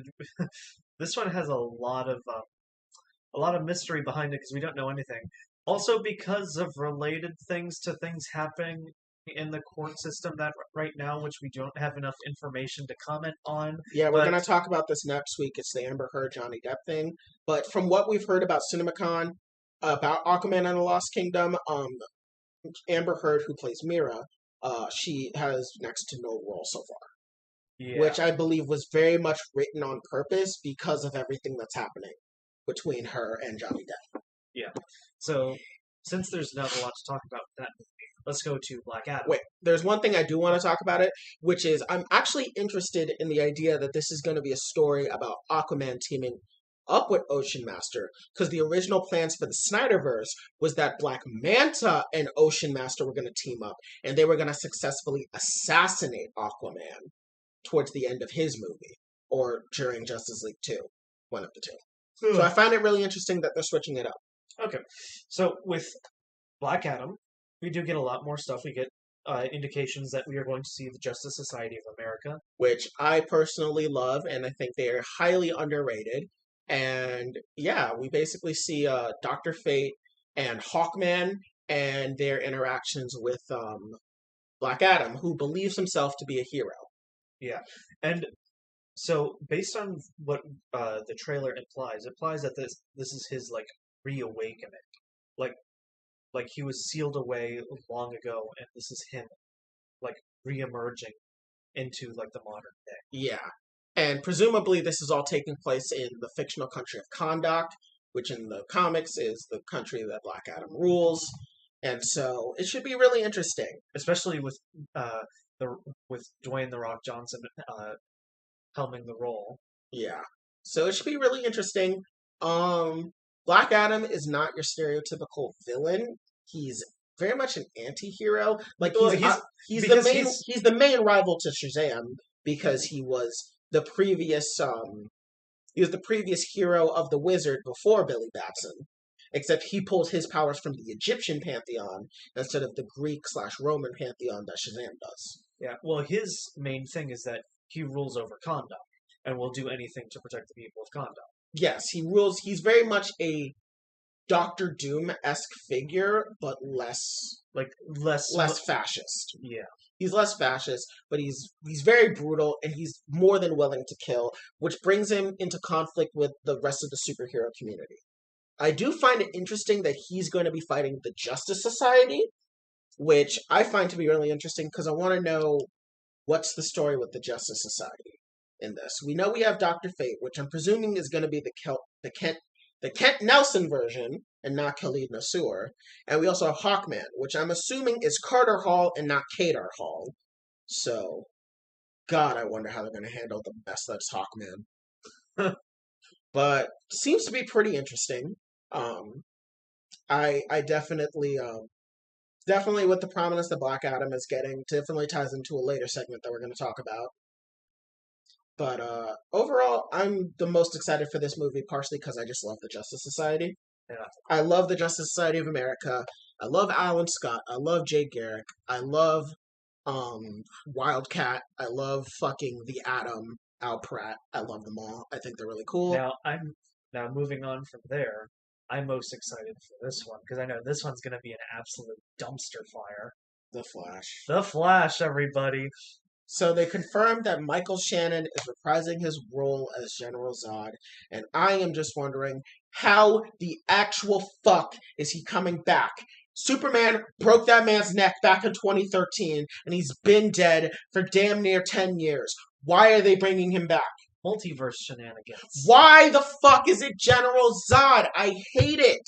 this one has a lot of mystery behind it because we don't know anything. Also, because of related things to things happening in the court system that right now, which we don't have enough information to comment on. Yeah, we're going to talk about this next week. It's the Amber Heard Johnny Depp thing. But from what we've heard about CinemaCon, about Aquaman and the Lost Kingdom, Amber Heard, who plays Mira, she has next to no role so far. Yeah. Which I believe was very much written on purpose because of everything that's happening between her and Johnny Depp. Yeah. So, since there's not a lot to talk about that movie, let's go to Black Adam. Wait, there's one thing I do want to talk about it, which is I'm actually interested in the idea that this is going to be a story about Aquaman teaming up with Ocean Master, because the original plans for the Snyderverse was that Black Manta and Ocean Master were going to team up, and they were going to successfully assassinate Aquaman towards the end of his movie, or during Justice League 2, one of the two. So I find it really interesting that they're switching it up. Okay, so with Black Adam, we do get a lot more stuff. We get indications that we are going to see the Justice Society of America. which I personally love, and I think they are highly underrated. And yeah, we basically see Dr. Fate and Hawkman and their interactions with Black Adam, who believes himself to be a hero. Yeah, and so based on what the trailer implies that this is his like reawakening, like like he was sealed away long ago, and this is him like reemerging into like the modern day. Yeah. And presumably this is all taking place in the fictional country of Kahndaq, which in the comics is the country that Black Adam rules. And so it should be really interesting. Especially the with Dwayne the Rock Johnson helming the role. Yeah. So it should be really interesting. Black Adam is not your stereotypical villain. He's very much an anti-hero. Like Well, he's the because main he's the main rival to Shazam because he was the previous hero of the Wizard before Billy Batson. Except he pulls his powers from the Egyptian pantheon instead of the Greek/Roman pantheon that Shazam does. Yeah, well, his main thing is that he rules over Kahndaq and will do anything to protect the people of Kahndaq. Yes, he rules. He's very much a Doctor Doom-esque figure, but less fascist. Yeah, He's less fascist, but he's very brutal and he's more than willing to kill, which brings him into conflict with the rest of the superhero community. I do find it interesting that he's going to be fighting the Justice Society, which I find to be really interesting because I want to know what's the story with the Justice Society in this. We know we have Dr. Fate, which I'm presuming is going to be the Kent Nelson version and not Khalid Nassour. And we also have Hawkman, which I'm assuming is Carter Hall and not Kadar Hall. So, God, I wonder how they're going to handle the mess that's Hawkman. But seems to be pretty interesting. I definitely with the prominence that Black Adam is getting, definitely ties into a later segment that we're going to talk about. But overall, I'm the most excited for this movie, partially because I just love the Justice Society. yeah. I love the Justice Society of America. I love Alan Scott. I love Jay Garrick. I love Wildcat. I love fucking the Atom, Al Pratt. I love them all. I think they're really cool. Now moving on from there, I'm most excited for this one because I know this one's going to be an absolute dumpster fire. The Flash. The Flash, everybody. So they confirmed that Michael Shannon is reprising his role as General Zod, and I am just wondering how the actual fuck is he coming back? Superman broke that man's neck back in 2013, and he's been dead for damn near 10 years. Why are they bringing him back? Multiverse shenanigans. Why the fuck is it General Zod? I hate it.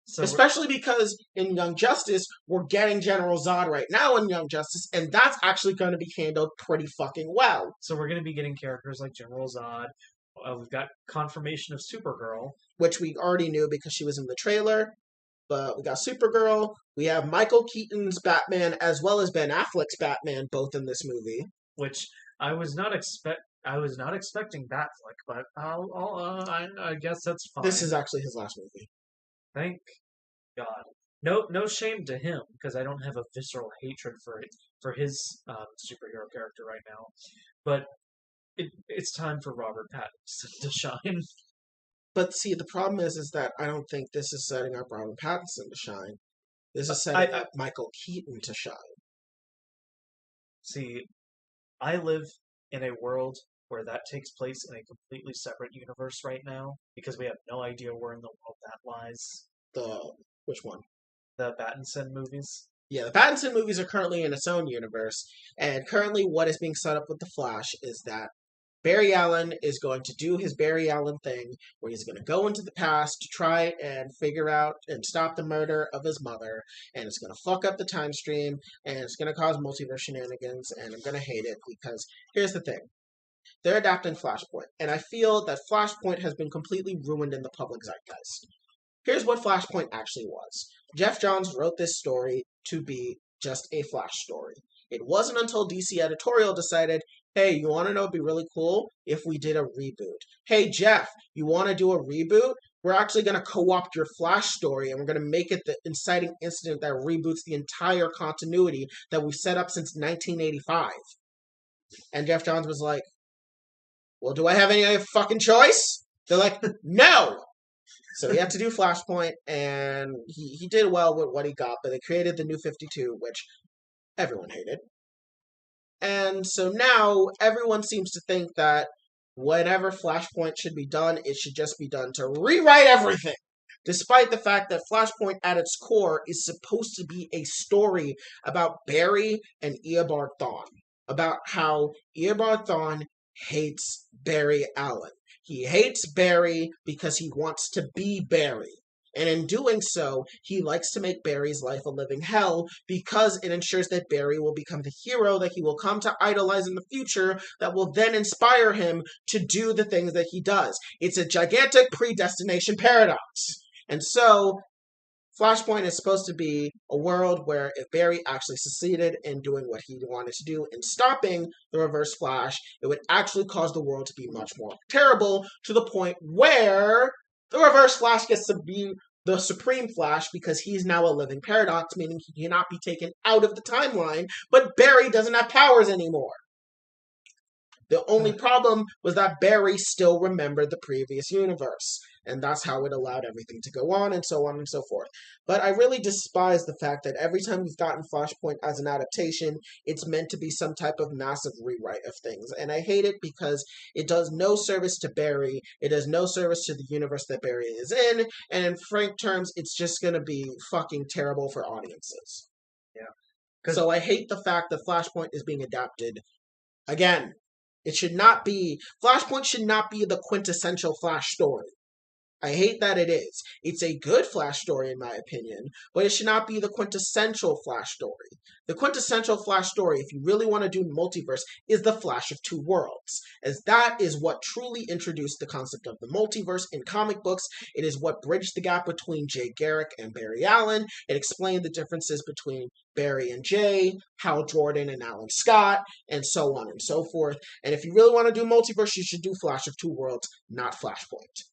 So especially because in Young Justice, we're getting General Zod right now in Young Justice, and that's actually going to be handled pretty fucking well. So we're going to be getting characters like General Zod. We've got confirmation of Supergirl. Which we already knew because she was in the trailer. But we got Supergirl. We have Michael Keaton's Batman as well as Ben Affleck's Batman, both in this movie. Which I was not expecting Batfleck, but I guess that's fine. This is actually his last movie. Thank God. No shame to him because I don't have a visceral hatred for his superhero character right now, but it's time for Robert Pattinson to shine. But see, the problem is that I don't think this is setting up Robert Pattinson to shine. This is setting up Michael Keaton to shine. See, I live in a world where that takes place in a completely separate universe right now because we have no idea where in the world that lies. Which one? The Pattinson movies. Yeah, the Pattinson movies are currently in its own universe, and currently what is being set up with The Flash is that Barry Allen is going to do his Barry Allen thing, where he's going to go into the past to try and figure out and stop the murder of his mother, and it's going to fuck up the time stream, and it's going to cause multiverse shenanigans, and I'm going to hate it because here's the thing. They're adapting Flashpoint, and I feel that Flashpoint has been completely ruined in the public zeitgeist. Here's what Flashpoint actually was. Jeff Johns wrote this story to be just a Flash story. It wasn't until DC Editorial decided, hey, you want to know what would be really cool? If we did a reboot. Hey, Jeff, you want to do a reboot? we're actually going to co-opt your Flash story and we're going to make it the inciting incident that reboots the entire continuity that we've set up since 1985. And Jeff Johns was like, well, do I have any fucking choice? They're like, no! So he had to do Flashpoint, and he did well with what he got, but they created the New 52, which everyone hated. And so now everyone seems to think that whenever Flashpoint should be done, it should just be done to rewrite everything. Despite the fact that Flashpoint at its core is supposed to be a story about Barry and Eobard Thawne. About how Eobard Thawne hates Barry Allen. He hates Barry because he wants to be Barry. And in doing so, he likes to make Barry's life a living hell because it ensures that Barry will become the hero that he will come to idolize in the future that will then inspire him to do the things that he does. It's a gigantic predestination paradox. And so, Flashpoint is supposed to be a world where if Barry actually succeeded in doing what he wanted to do in stopping the Reverse Flash, it would actually cause the world to be much more terrible to the point where the Reverse Flash gets to be the Supreme Flash because he's now a living paradox, meaning he cannot be taken out of the timeline, but Barry doesn't have powers anymore. The only problem was that Barry still remembered the previous universe. And that's how it allowed everything to go on and so forth. But I really despise the fact that every time we've gotten Flashpoint as an adaptation, it's meant to be some type of massive rewrite of things. And I hate it because it does no service to Barry, it does no service to the universe that Barry is in, and in frank terms, it's just going to be fucking terrible for audiences. Yeah. So I hate the fact that Flashpoint is being adapted. Again, it should not be, Flashpoint should not be the quintessential Flash story. I hate that it is. It's a good Flash story, in my opinion, but it should not be the quintessential Flash story. The quintessential Flash story, if you really want to do multiverse, is the Flash of Two Worlds, as that is what truly introduced the concept of the multiverse in comic books. It is what bridged the gap between Jay Garrick and Barry Allen. It explained the differences between Barry and Jay, Hal Jordan and Alan Scott, and so on and so forth. And if you really want to do multiverse, you should do Flash of Two Worlds, not Flashpoint.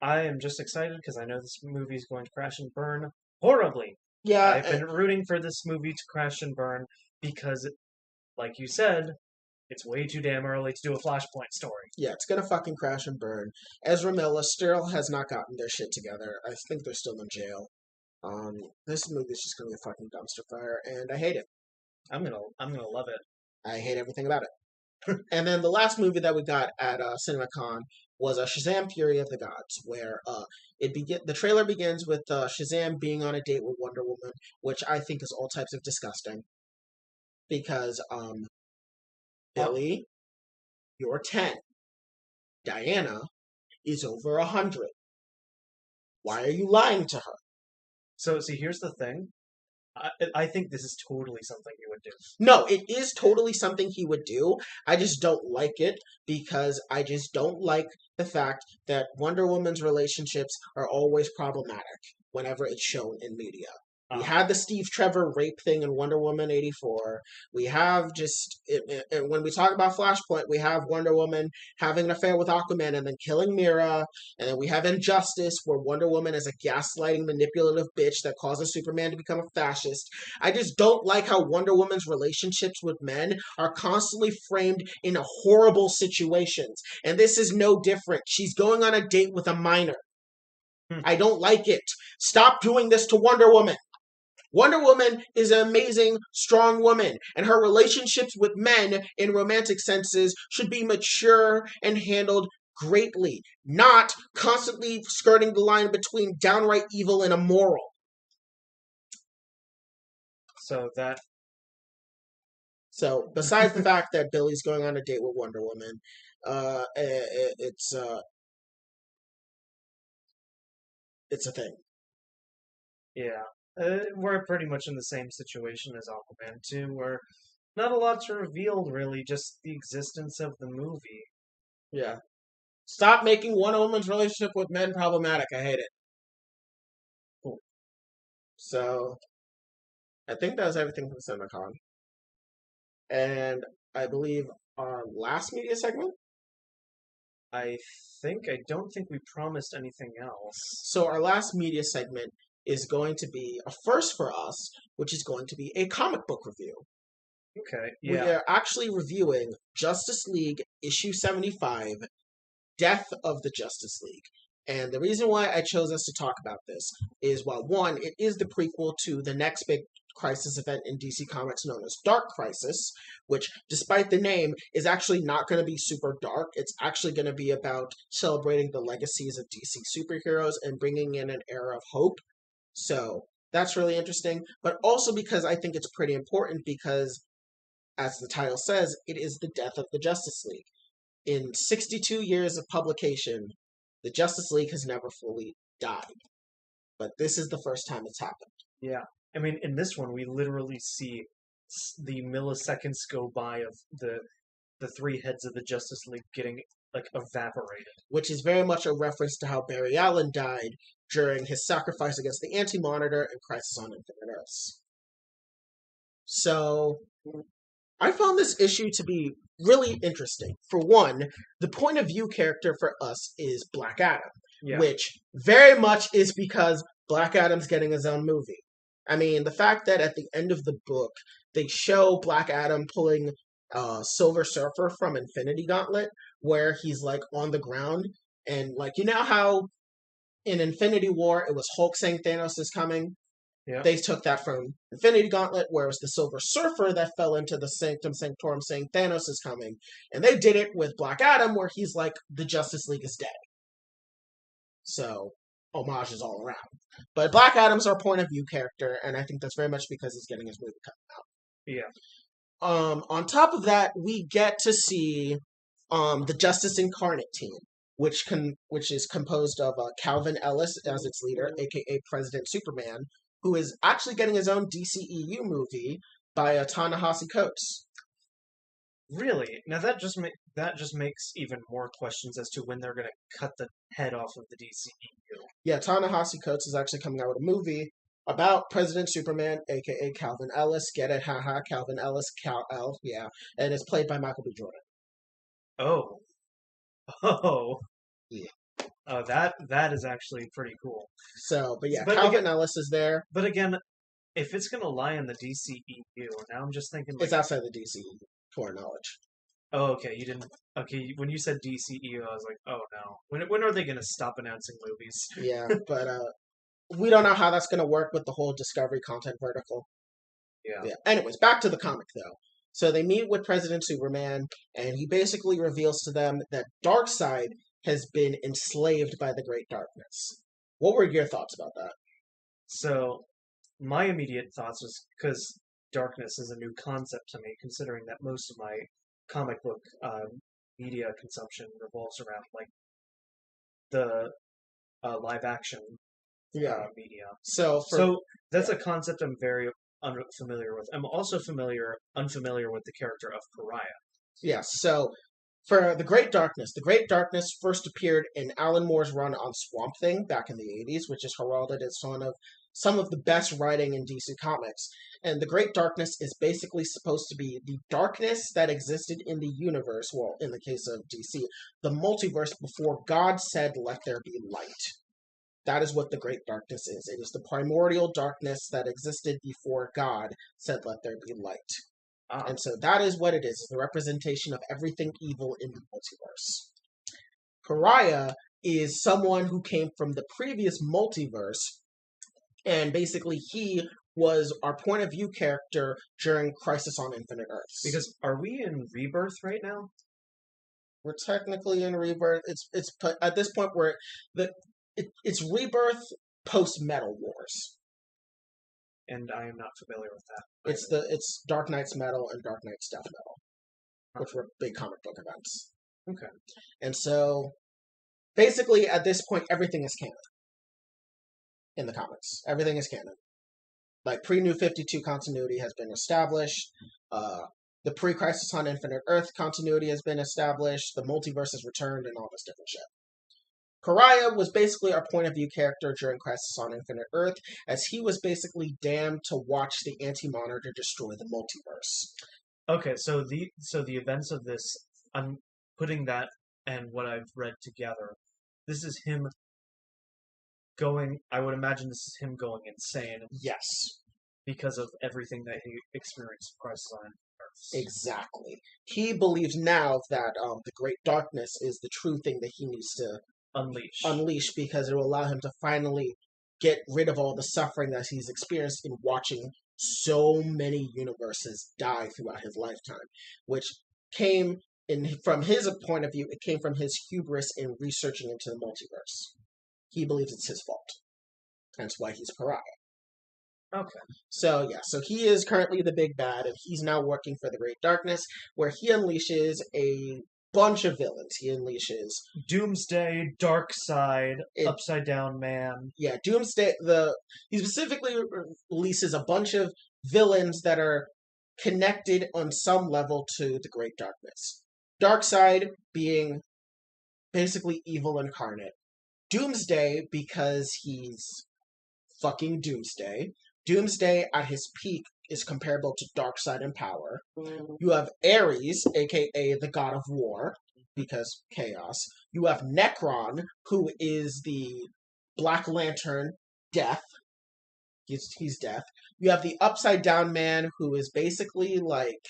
I am just excited because I know this movie is going to crash and burn horribly. Yeah, I've been rooting for this movie to crash and burn because, like you said, it's way too damn early to do a Flashpoint story. Yeah, it's gonna fucking crash and burn. Ezra Miller still has not gotten their shit together. I think they're still in jail. This movie is just gonna be a fucking dumpster fire, and I hate it. I'm gonna love it. I hate everything about it. And then the last movie that we got at CinemaCon was Shazam: Fury of the Gods, where the trailer begins with Shazam being on a date with Wonder Woman, which I think is all types of disgusting. Because Billy, you're 10. Diana is over 100. Why are you lying to her? So, see, here's the thing. I think this is totally something you would do. No, it is totally something he would do. I just don't like it because I just don't like the fact that Wonder Woman's relationships are always problematic whenever it's shown in media. We had the Steve Trevor rape thing in Wonder Woman 84. We have when we talk about Flashpoint, we have Wonder Woman having an affair with Aquaman and then killing Mira. And then we have Injustice, where Wonder Woman is a gaslighting, manipulative bitch that causes Superman to become a fascist. I just don't like how Wonder Woman's relationships with men are constantly framed in horrible situations. And this is no different. She's going on a date with a minor. I don't like it. Stop doing this to Wonder Woman. Wonder Woman is an amazing, strong woman, and her relationships with men in romantic senses should be mature and handled greatly, not constantly skirting the line between downright evil and immoral. So, besides the fact that Billy's going on a date with Wonder Woman, it's a thing. Yeah. We're pretty much in the same situation as Aquaman 2, where not a lot's revealed, really, just the existence of the movie. Yeah. Stop making Wonder Woman's relationship with men problematic. I hate it. Cool. So, I think that was everything from CinemaCon. And I believe our last media segment I don't think we promised anything else. So our last media segment is going to be a first for us, which is going to be a comic book review. Okay, We yeah. are actually reviewing Justice League issue 75, Death of the Justice League. And the reason why I chose us to talk about this is, well, one, it is the prequel to the next big crisis event in DC Comics known as Dark Crisis, which, despite the name, is actually not going to be super dark. It's actually going to be about celebrating the legacies of DC superheroes and bringing in an era of hope. So that's really interesting, but also because I think it's pretty important because, as the title says, it is the death of the Justice League. In 62 years of publication, the Justice League has never fully died. But this is the first time it's happened. Yeah. I mean, in this one, we literally see the milliseconds go by of the three heads of the Justice League getting like evaporated. Which is very much a reference to how Barry Allen died during his sacrifice against the Anti-Monitor and Crisis on Infinite Earths. So, I found this issue to be really interesting. For one, the point of view character for us is Black Adam, Yeah. which very much is because Black Adam's getting his own movie. I mean, the fact that at the end of the book, they show Black Adam pulling Silver Surfer from Infinity Gauntlet, where he's like on the ground, and like, you know how in Infinity War it was Hulk saying Thanos is coming? Yeah. They took that from Infinity Gauntlet, where it was the Silver Surfer that fell into the Sanctum Sanctorum saying Thanos is coming. And they did it with Black Adam, where he's like, the Justice League is dead. So, homages all around. But Black Adam's our point of view character, and I think that's very much because he's getting his movie coming out. Yeah. On top of that, we get to see the Justice Incarnate team, which is composed of Calvin Ellis as its leader, aka President Superman, who is actually getting his own DCEU movie by Ta-Nehisi Coates. Really? Now that just makes even more questions as to when they're going to cut the head off of the DCEU. Yeah, Ta-Nehisi Coates is actually coming out with a movie about President Superman, aka Calvin Ellis. Get it? Haha, Calvin Ellis, Cal-El, yeah. And it's played by Michael B. Jordan. Oh. Oh. Yeah. Oh, that is actually pretty cool. So, but yeah, But Calvin again- Ellis is there. But again, if it's going to lie in the DCEU, now I'm just thinking like, It's outside the DCEU, to our knowledge. oh, okay, you didn't. Okay, when you said DCEU, I was like, oh no. When are they going to stop announcing movies? Yeah, but we don't know how that's going to work with the whole Discovery content vertical. Yeah. Anyways, back to the comic, though. So they meet with President Superman, and he basically reveals to them that Darkseid has been enslaved by the Great Darkness. What were your thoughts about that? So, my immediate thoughts was because darkness is a new concept to me, considering that most of my comic book media consumption revolves around like the live action media. So that's a concept I'm very unfamiliar with. I'm also unfamiliar with the character of Pariah. Yeah, so for the Great Darkness first appeared in Alan Moore's run on Swamp Thing back in the 80s, which is heralded as one of some of the best writing in DC Comics. And the Great Darkness is basically supposed to be the darkness that existed in the universe, well, in the case of DC, the multiverse before God said, "Let there be light." That is what the Great Darkness is. It is the primordial darkness that existed before God said, "Let there be light." Ah. And so that is what it is, the representation of everything evil in the multiverse. Pariah is someone who came from the previous multiverse, and basically he was our point of view character during Crisis on Infinite Earths. Because are we in Rebirth right now? We're technically in Rebirth. It's at this point where it's Rebirth post Metal Wars. And I am not familiar with that. It's Dark Knight's Metal and Dark Knight's Death Metal, which were big comic book events. Okay. And so, basically, at this point, everything is canon in the comics. Everything is canon. Like, pre-New 52 continuity has been established. The pre-Crisis on Infinite Earth continuity has been established. The multiverse has returned and all this different shit. Pariah was basically our point of view character during Crisis on Infinite Earth, as he was basically damned to watch the Anti-Monitor destroy the multiverse. Okay, so the events of this, I'm putting that and what I've read together, this is him going. I would imagine this is him going insane Yes, because of everything that he experienced in Crisis on Earth. exactly. He believes now that the Great Darkness is the true thing that he needs to unleash because it will allow him to finally get rid of all the suffering that he's experienced in watching so many universes die throughout his lifetime, which came from his point of view, it came from his hubris in researching into the multiverse. He believes it's his fault. That's why he's Pariah. Okay. So he is currently the big bad, and he's now working for the Great Darkness, where he unleashes a bunch of villains. He unleashes Doomsday, Darkseid, Upside Down Man. Yeah, Doomsday. He specifically releases a bunch of villains that are connected on some level to the Great Darkness. Darkseid being basically evil incarnate. Doomsday because he's fucking Doomsday. Doomsday at his peak is comparable to Darkseid in power. You have Ares, aka the god of war, because chaos. You have Necron, who is the Black Lantern, death. He's death. You have the Upside Down Man, who is basically like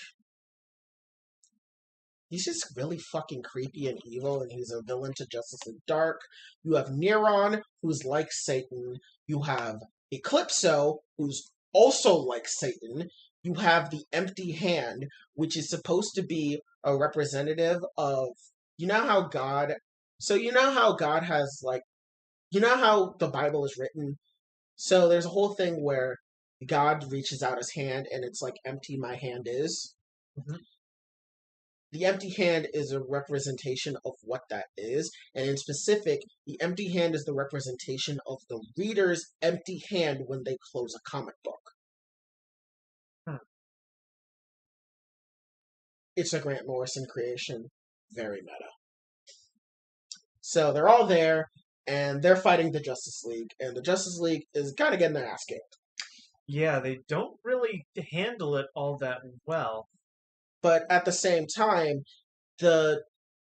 he's just really fucking creepy and evil, and he's a villain to Justice League Dark. You have Neron, who's like Satan. You have Eclipso, who's also like Satan. You have the Empty Hand, which is supposed to be a representative of you know how God has like how the Bible is written. So there's a whole thing where God reaches out his hand and it's like empty my hand is. Mm-hmm. The empty hand is a representation of what that is, and in specific, the empty hand is the representation of the reader's empty hand when they close a comic book. It's a Grant Morrison creation. Very meta. So they're all there, and they're fighting the Justice League, and the Justice League is kind of getting their ass kicked. Yeah, they don't really handle it all that well. But at the same time, the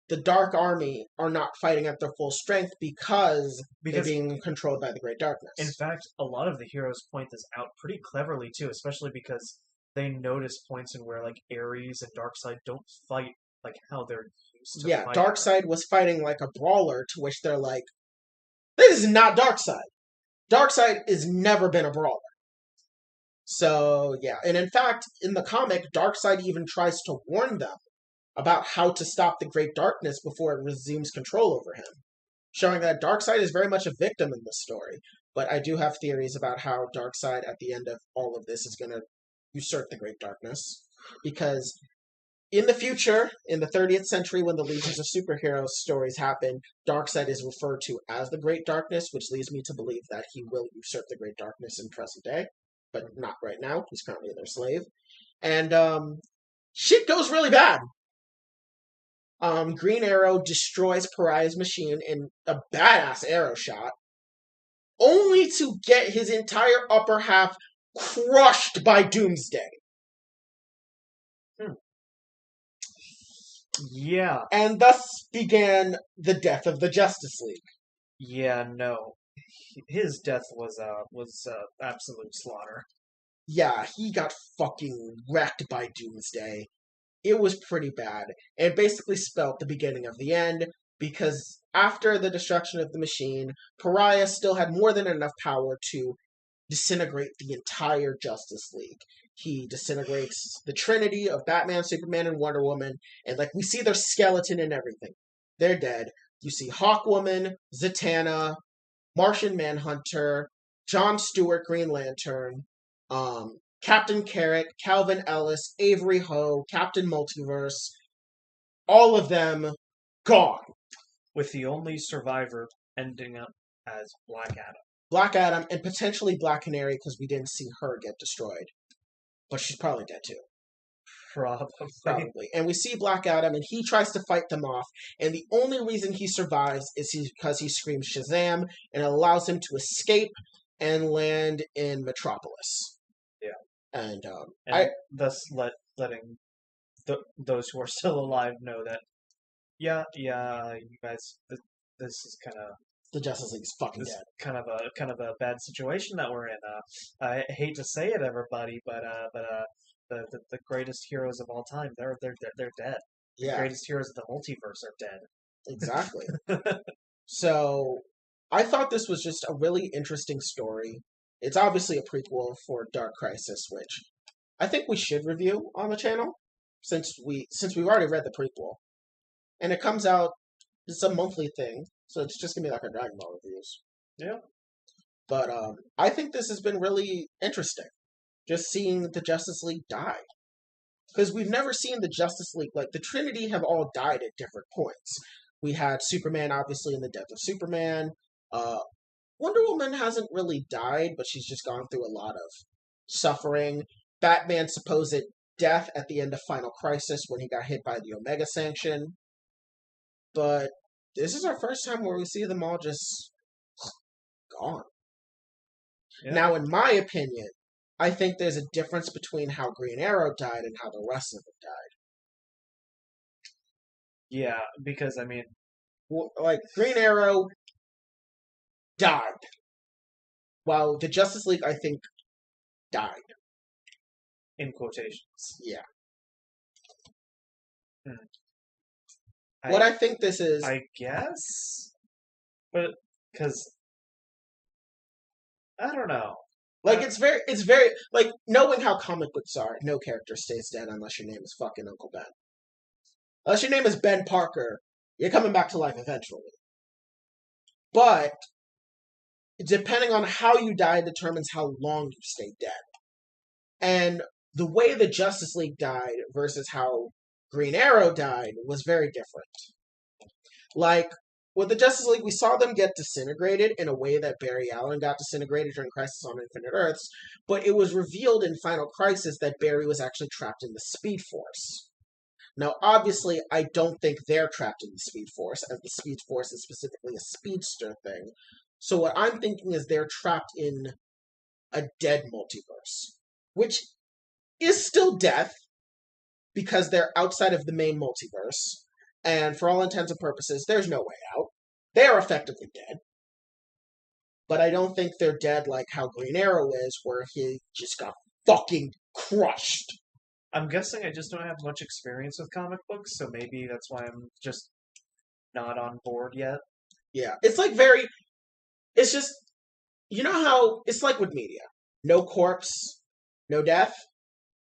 Dark Army are not fighting at their full strength because they're being controlled by the Great Darkness. In fact, a lot of the heroes point this out pretty cleverly too, especially because they notice points in where like Ares and Darkseid don't fight like how they're used to. Yeah, Darkseid was fighting like a brawler, to which they're like, "This is not Darkseid. Darkseid has never been a brawler." So, yeah. And in fact, in the comic, Darkseid even tries to warn them about how to stop the Great Darkness before it resumes control over him, showing that Darkseid is very much a victim in this story. But I do have theories about how Darkseid, at the end of all of this, is going to usurp the Great Darkness. Because in the future, in the 30th century, when the Legions of Superheroes stories happen, Darkseid is referred to as the Great Darkness, which leads me to believe that he will usurp the Great Darkness in present day. But not right now. He's currently their slave. And shit goes really bad. Green Arrow destroys Pariah's machine in a badass arrow shot, only to get his entire upper half crushed by Doomsday. Yeah. And thus began the death of the Justice League. Yeah, no. His death was absolute slaughter. Yeah, he got fucking wrecked by Doomsday. It was pretty bad. It basically spelled the beginning of the end, because after the destruction of the machine, Pariah still had more than enough power to disintegrate the entire Justice League. He disintegrates the Trinity of Batman, Superman, and Wonder Woman, and like we see their skeleton and everything. They're dead. You see Hawkwoman, Zatanna, Martian Manhunter, John Stewart, Green Lantern, Captain Carrot, Calvin Ellis, Avery Ho, Captain Multiverse, all of them gone. With the only survivor ending up as Black Adam. Black Adam, and potentially Black Canary, because we didn't see her get destroyed. But she's probably dead too. Probably. And we see Black Adam, and he tries to fight them off, and the only reason he survives is because he screams Shazam, and it allows him to escape and land in Metropolis. Yeah. And thus letting those who are still alive know that Yeah, you guys, this is The Justice League is fucking dead. kind of a bad situation that we're in. I hate to say it, everybody, the greatest heroes of all time, they're dead. The Yeah, greatest heroes of the multiverse are exactly. dead. So I thought this was just a really interesting story. It's obviously a prequel for Dark Crisis, which I think we should review on the channel since we've already read the prequel. And it comes out, it's a monthly thing, so it's just gonna be like our Dragon Ball reviews. Yeah. But I think this has been really interesting, just seeing the Justice League die. Because we've never seen the Justice League, like the Trinity have all died at different points. We had Superman, obviously, in the death of Superman. Uh, Wonder Woman hasn't really died, but she's just gone through a lot of suffering. Batman's supposed death at the end of Final Crisis when he got hit by the Omega Sanction. But this is our first time where we see them all just gone. Yeah. Now, in my opinion, I think there's a difference between how Green Arrow died and how the rest of them died. Yeah, because I mean, Like, Green Arrow died, while the Justice League, I think, died. in quotations. Yeah. Hmm. What I think this is... I guess, but because I don't know. Like, it's very, like, knowing how comic books are, no character stays dead unless your name is fucking Uncle Ben. Unless your name is Ben Parker, you're coming back to life eventually. But, depending on how you die determines how long you stay dead. And the way the Justice League died versus how Green Arrow died was very different. Like, with the Justice League, we saw them get disintegrated in a way that Barry Allen got disintegrated during Crisis on Infinite Earths, but it was revealed in Final Crisis that Barry was actually trapped in the Speed Force. Now, obviously, I don't think they're trapped in the Speed Force, as the Speed Force is specifically a speedster thing. So what I'm thinking is they're trapped in a dead multiverse, which is still death, because they're outside of the main multiverse. And for all intents and purposes, there's no way out. They are effectively dead. But I don't think they're dead like how Green Arrow is, where he just got fucking crushed. I'm guessing I just don't have much experience with comic books, so maybe that's why I'm just not on board yet. Yeah. It's just, you know how, it's like with media. No corpse, no death.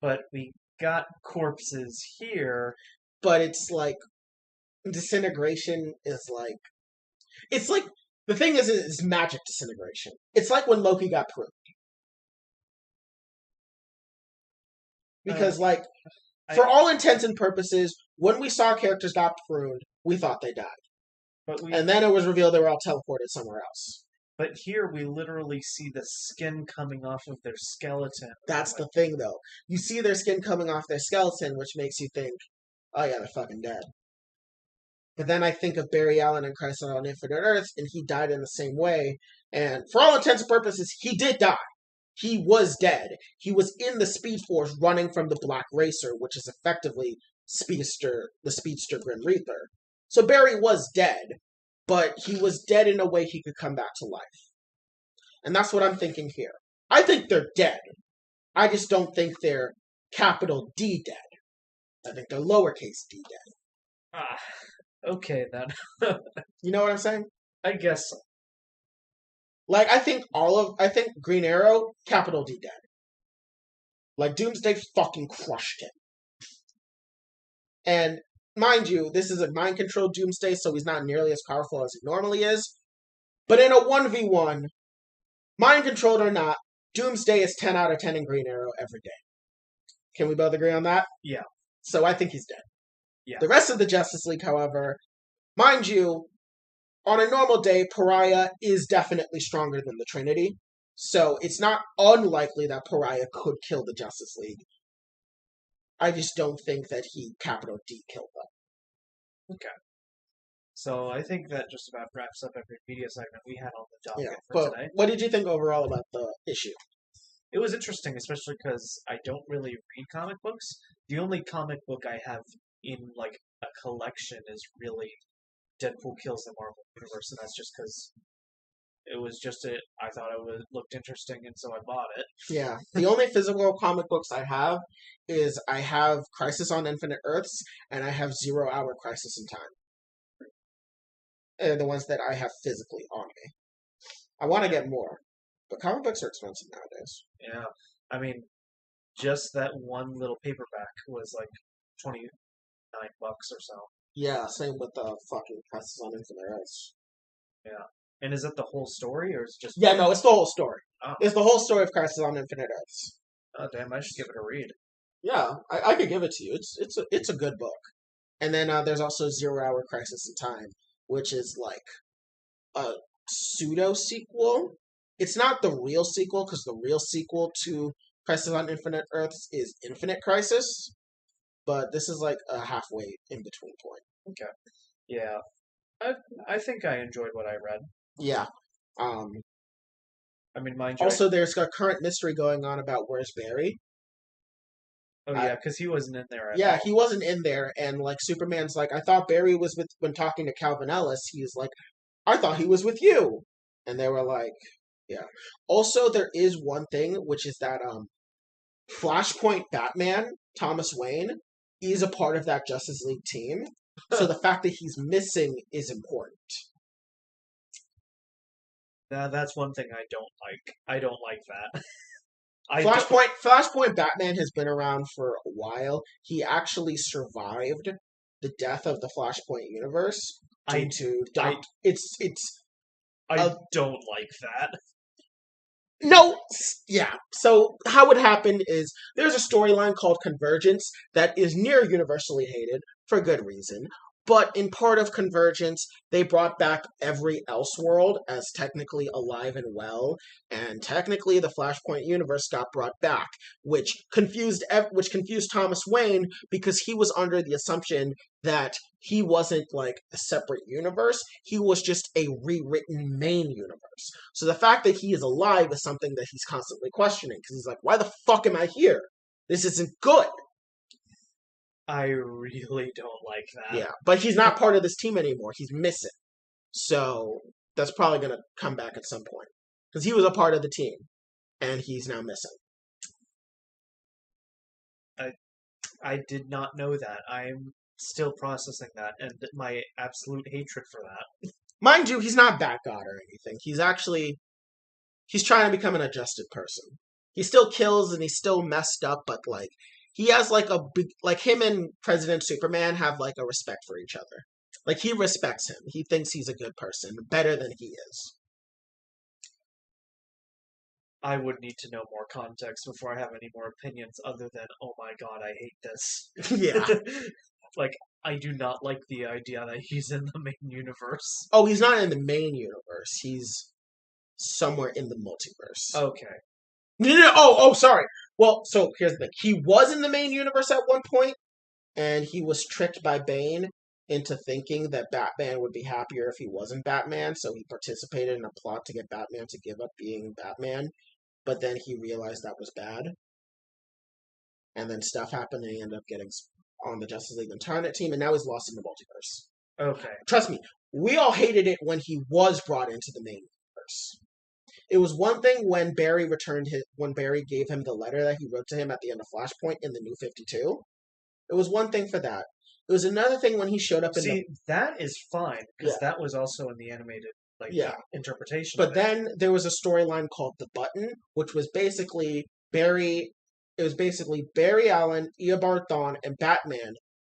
But we got corpses here. But it's like, disintegration is like, it's like, the thing is, it's magic disintegration. It's like when Loki got pruned. Because, for all intents and purposes, when we saw characters got pruned, we thought they died. And then it was revealed they were all teleported somewhere else. But here we literally see the skin coming off of their skeleton. That's the thing, though. You see their skin coming off their skeleton, which makes you think, oh yeah, they're fucking dead. But then I think of Barry Allen in Crisis on Infinite Earths, and he died in the same way. And for all intents and purposes, he did die. He was dead. He was in the Speed Force running from the Black Racer, which is effectively the Speedster Grim Reaper. So Barry was dead, but he was dead in a way he could come back to life. And that's what I'm thinking here. I think they're dead. I just don't think they're capital D dead. I think they're lowercase d dead. Ah, okay then. You know what I'm saying? I guess so. Like, I think Green Arrow, capital D dead. Like, Doomsday fucking crushed him. And, mind you, this is a mind-controlled Doomsday, so he's not nearly as powerful as he normally is. But in a 1v1, mind-controlled or not, Doomsday is 10 out of 10 in Green Arrow every day. Can we both agree on that? Yeah. So I think he's dead. Yeah. The rest of the Justice League, however, mind you, on a normal day, Pariah is definitely stronger than the Trinity. So it's not unlikely that Pariah could kill the Justice League. I just don't think that he capital D killed them. Okay. So I think that just about wraps up every media segment we had on the docket for today. What did you think overall about the issue? It was interesting, especially because I don't really read comic books. The only comic book I have in a collection is really Deadpool kills the Marvel Universe, and that's just because it was just I thought looked interesting, and so I bought it. Yeah. The only physical comic books I have is I have Crisis on Infinite Earths and I have 0 Hour Crisis in Time. They're the ones that I have physically on me. I want to get more, but comic books are expensive nowadays. Yeah, I mean, just that one little paperback was like $29 or so. Yeah, same with the fucking Crisis on Infinite Earths. Yeah, and is that the whole story, or is it just? Yeah, no, it's the whole story. Oh. It's the whole story of Crisis on Infinite Earths. Oh damn! I should give it a read. Yeah, I could give it to you. It's a good book. And then there's also 0 Hour Crisis in Time, which is like a pseudo sequel. It's not the real sequel because the real sequel to Crisis on Infinite Earths is Infinite Crisis, but this is like a halfway in between point. Okay. Yeah, I think I enjoyed what I read. Yeah. I mean, mind you. Also, there's a current mystery going on about where's Barry. Oh yeah, because he wasn't in there. Yeah, he wasn't in there, and like Superman's like, I thought Barry was with when talking to Calvin Ellis. He's like, I thought he was with you, and they were like, yeah. Also, there is one thing, which is that Flashpoint Batman Thomas Wayne is a part of that Justice League team, so the fact that he's missing is important. Now that's one thing I don't like. I don't like that. Flashpoint Batman has been around for a while. He actually survived the death of the Flashpoint universe I don't like that. No, yeah. So how it happened is there's a storyline called Convergence that is near universally hated for good reason. But in part of Convergence, they brought back every Elseworld as technically alive and well, and technically the Flashpoint universe got brought back, which confused Thomas Wayne because he was under the assumption that he wasn't like a separate universe, he was just a rewritten main universe. So the fact that he is alive is something that he's constantly questioning because he's like, why the fuck am I here? This isn't good. I really don't like that. Yeah, but he's not part of this team anymore. He's missing. So that's probably going to come back at some point. Because he was a part of the team, and he's now missing. I did not know that. I'm still processing that, and my absolute hatred for that. Mind you, he's not Bat God or anything. He's trying to become an adjusted person. He still kills, and he's still messed up, but like, he has like a big, like him and President Superman have like a respect for each other. Like he respects him. He thinks he's a good person, better than he is. I would need to know more context before I have any more opinions other than, oh my god, I hate this. Yeah. Like, I do not like the idea that he's in the main universe. Oh, he's not in the main universe. He's somewhere in the multiverse. Okay. No. Oh, sorry. Well, so here's the thing. He was in the main universe at one point, and he was tricked by Bane into thinking that Batman would be happier if he wasn't Batman, so he participated in a plot to get Batman to give up being Batman, but then he realized that was bad. And then stuff happened, and he ended up getting on the Justice League Incarnate team, and now he's lost in the multiverse. Okay. Trust me, we all hated it when he was brought into the main universe. It was one thing when Barry gave him the letter that he wrote to him at the end of Flashpoint in the New 52. It was one thing for that. It was another thing when he showed up in that is fine, because that was also in the animated interpretation. But then there was a storyline called The Button, which was basically Barry Allen, Eobard Thawne, and Batman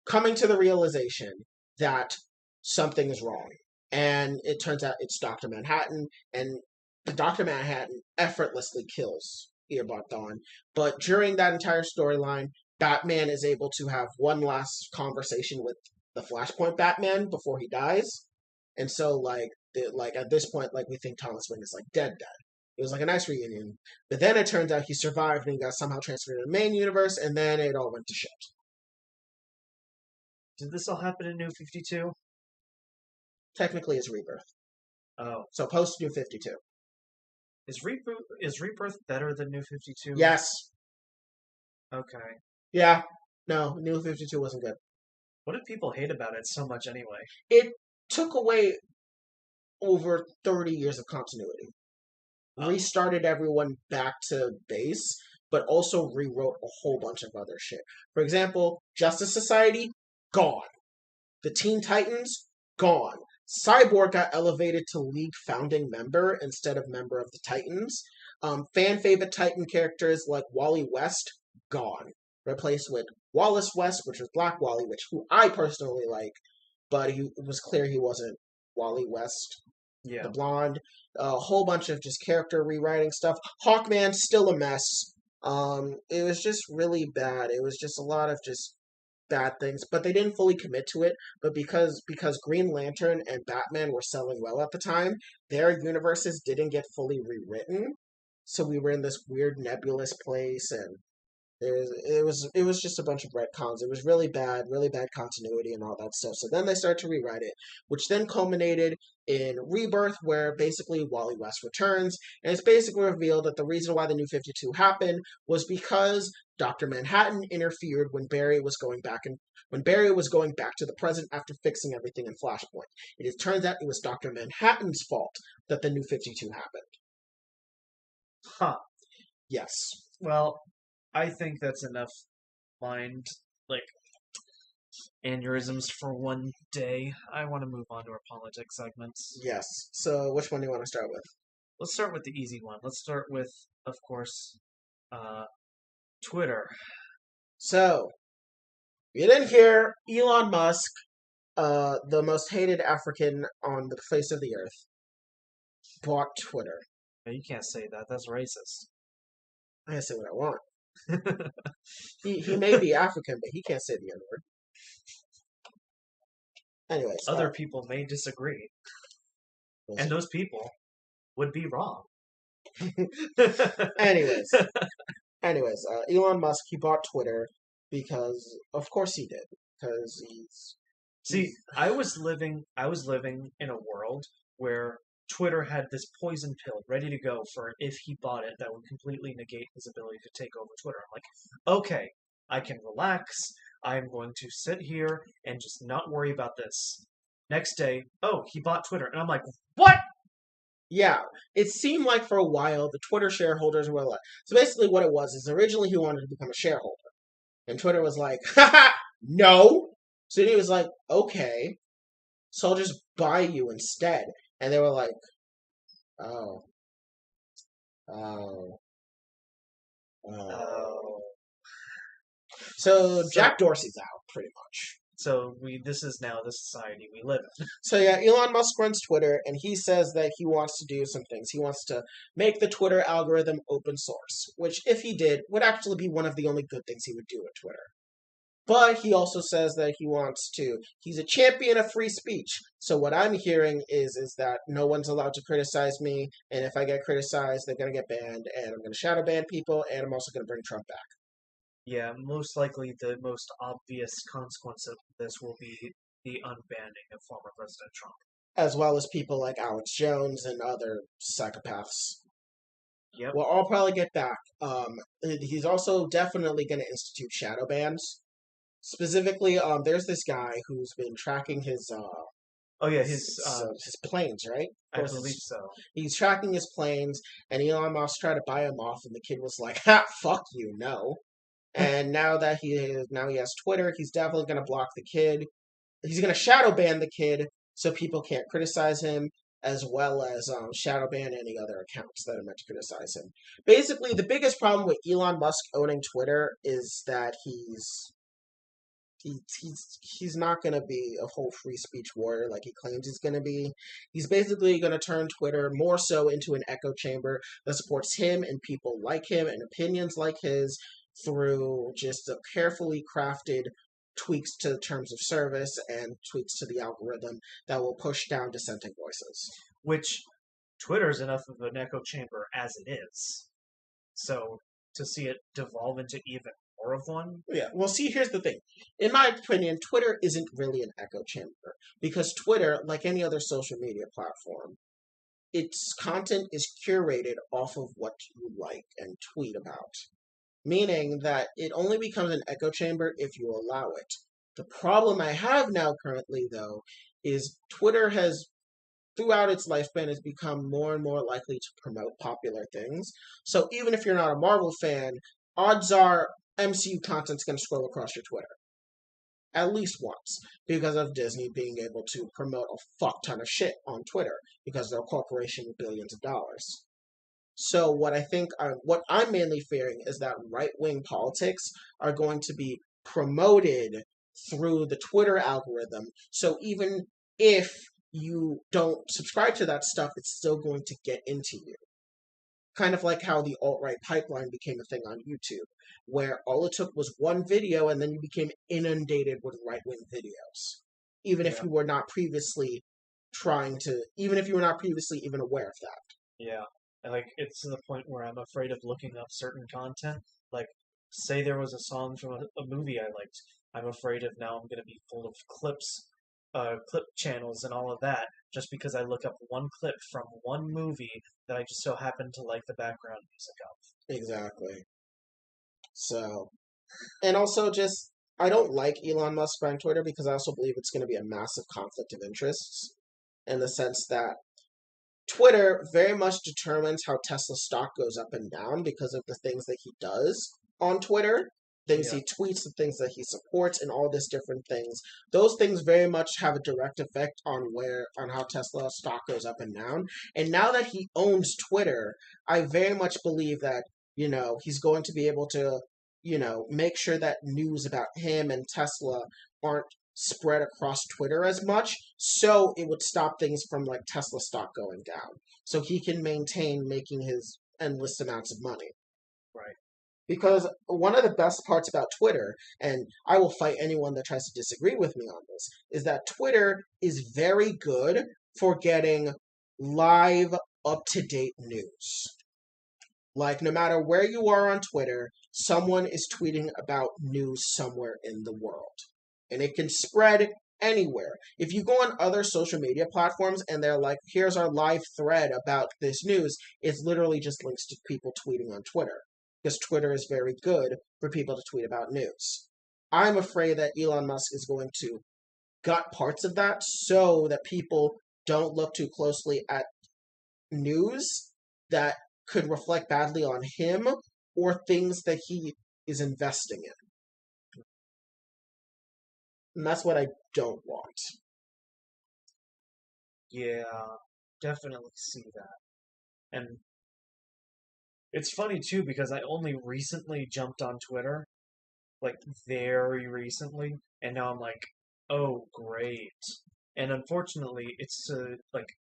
coming to the realization that something is wrong. And it turns out it's Dr. Manhattan, and Dr. Manhattan effortlessly kills Eobard Thawne. But during that entire storyline, Batman is able to have one last conversation with the Flashpoint Batman before he dies. And so, at this point, we think Thomas Wayne is, dead. It was, a nice reunion. But then it turns out he survived and he got somehow transferred to the main universe, and then it all went to shit. Did this all happen in New 52? Technically, it's Rebirth. Oh. So, post-New 52. Is Rebirth better than New 52? Yes. Okay. Yeah. No, New 52 wasn't good. What did people hate about it so much anyway? It took away over 30 years of continuity, Oh, restarted everyone back to base, but also rewrote a whole bunch of other shit. For example, Justice Society, gone. The Teen Titans, gone. Cyborg got elevated to League founding member instead of member of the Titans. Fan favorite Titan characters like Wally West, gone. Replaced with Wallace West, which was Black Wally, which who I personally like, but it was clear he wasn't Wally West, yeah. the blonde. A whole bunch of just character rewriting stuff. Hawkman still a mess. It was just really bad. It was just a lot of just bad things, but they didn't fully commit to it. But because Green Lantern and Batman were selling well at the time, their universes didn't get fully rewritten. So we were in this weird nebulous place, and it was just a bunch of retcons. It was really bad continuity and all that stuff. So then they started to rewrite it, which then culminated in Rebirth, where basically Wally West returns, and it's basically revealed that the reason why the New 52 happened was because Dr. Manhattan interfered when Barry was going back to the present after fixing everything in Flashpoint. It turns out it was Dr. Manhattan's fault that the New 52 happened. Huh. Yes. Well, I think that's enough mind, like, aneurysms for one day. I want to move on to our politics segments. Yes. So which one do you want to start with? Let's start with the easy one. Let's start with, of course, uh, Twitter. So, you didn't hear Elon Musk, the most hated African on the face of the earth, bought Twitter. No, you can't say that. That's racist. I can say what I want. He may be African, but he can't say the N word. Anyways, Other people may disagree, and those people would be wrong. anyways, Elon Musk, he bought Twitter because, of course, he did. Because See, I was living in a world where Twitter had this poison pill ready to go for if he bought it that would completely negate his ability to take over Twitter. I'm like, okay, I can relax. I'm going to sit here and just not worry about this. Next day, oh, he bought Twitter. And I'm like, what? Yeah, it seemed like for a while the Twitter shareholders were like. So basically, what it was is originally he wanted to become a shareholder. And Twitter was like, haha, no. So he was like, okay, so I'll just buy you instead. And they were like, oh, oh, oh. So Jack Dorsey's out, pretty much. So this is now the society we live in. So yeah, Elon Musk runs Twitter, and he says that he wants to do some things. He wants to make the Twitter algorithm open source, which, if he did, would actually be one of the only good things he would do at Twitter. But he also says that he's a champion of free speech. So what I'm hearing is that no one's allowed to criticize me, and if I get criticized, they're going to get banned, and I'm going to shadow ban people, and I'm also going to bring Trump back. Yeah, most likely the most obvious consequence of this will be the unbanning of former President Trump. As well as people like Alex Jones and other psychopaths. Yep. Well, I'll probably get back. He's also definitely going to institute shadow bans. Specifically, there's this guy who's been tracking his his planes, right? I believe so. He's tracking his planes, and Elon Musk tried to buy him off, and the kid was like, "Ha, fuck you, no." And now he has Twitter, he's definitely going to block the kid. He's going to shadow ban the kid so people can't criticize him, as well as shadow ban any other accounts that are meant to criticize him. Basically, the biggest problem with Elon Musk owning Twitter is that he's not going to be a whole free speech warrior like he claims he's going to be. He's basically going to turn Twitter more so into an echo chamber that supports him and people like him and opinions like his through just a carefully crafted tweaks to the terms of service and tweaks to the algorithm that will push down dissenting voices. Which Twitter's enough of an echo chamber as it is. So to see it devolve into even more of one? Yeah, well, see, here's the thing. In my opinion, Twitter isn't really an echo chamber because Twitter, like any other social media platform, its content is curated off of what you like and tweet about. Meaning that it only becomes an echo chamber if you allow it. The problem I have now currently, though, is Twitter has, throughout its lifespan, has become more and more likely to promote popular things. So even if you're not a Marvel fan, odds are MCU content's going to scroll across your Twitter at least once because of Disney being able to promote a fuck ton of shit on Twitter because they're a corporation with billions of dollars. So what I'm mainly fearing is that right-wing politics are going to be promoted through the Twitter algorithm. So even if you don't subscribe to that stuff, it's still going to get into you. Kind of like how the alt-right pipeline became a thing on YouTube, where all it took was one video and then you became inundated with right-wing videos. Even if Yeah. you were not previously even if you were not previously even aware of that. Yeah. And, like, it's to the point where I'm afraid of looking up certain content. Like, say there was a song from a movie I liked. I'm afraid of now I'm going to be full of clip channels and all of that, just because I look up one clip from one movie that I just so happen to like the background music of. Exactly. So, and also just, I don't like Elon Musk buying Twitter because I also believe it's going to be a massive conflict of interests in the sense that Twitter very much determines how Tesla stock goes up and down because of the things that he does on Twitter, things Yeah. he tweets, the things that he supports, and all these different things. Those things very much have a direct effect on how Tesla stock goes up and down. And now that he owns Twitter, I very much believe that, he's going to be able to, make sure that news about him and Tesla aren't spread across Twitter as much, so it would stop things from like Tesla stock going down. So he can maintain making his endless amounts of money. Right. Because one of the best parts about Twitter, and I will fight anyone that tries to disagree with me on this, is that Twitter is very good for getting live, up to date news. Like, no matter where you are on Twitter, someone is tweeting about news somewhere in the world. And it can spread anywhere. If you go on other social media platforms and they're like, here's our live thread about this news, it's literally just links to people tweeting on Twitter. Because Twitter is very good for people to tweet about news. I'm afraid that Elon Musk is going to gut parts of that so that people don't look too closely at news that could reflect badly on him or things that he is investing in. And that's what I don't want. Yeah, definitely see that. And it's funny too because I only recently jumped on Twitter, like very recently, and now I'm like, oh great. And unfortunately, it's like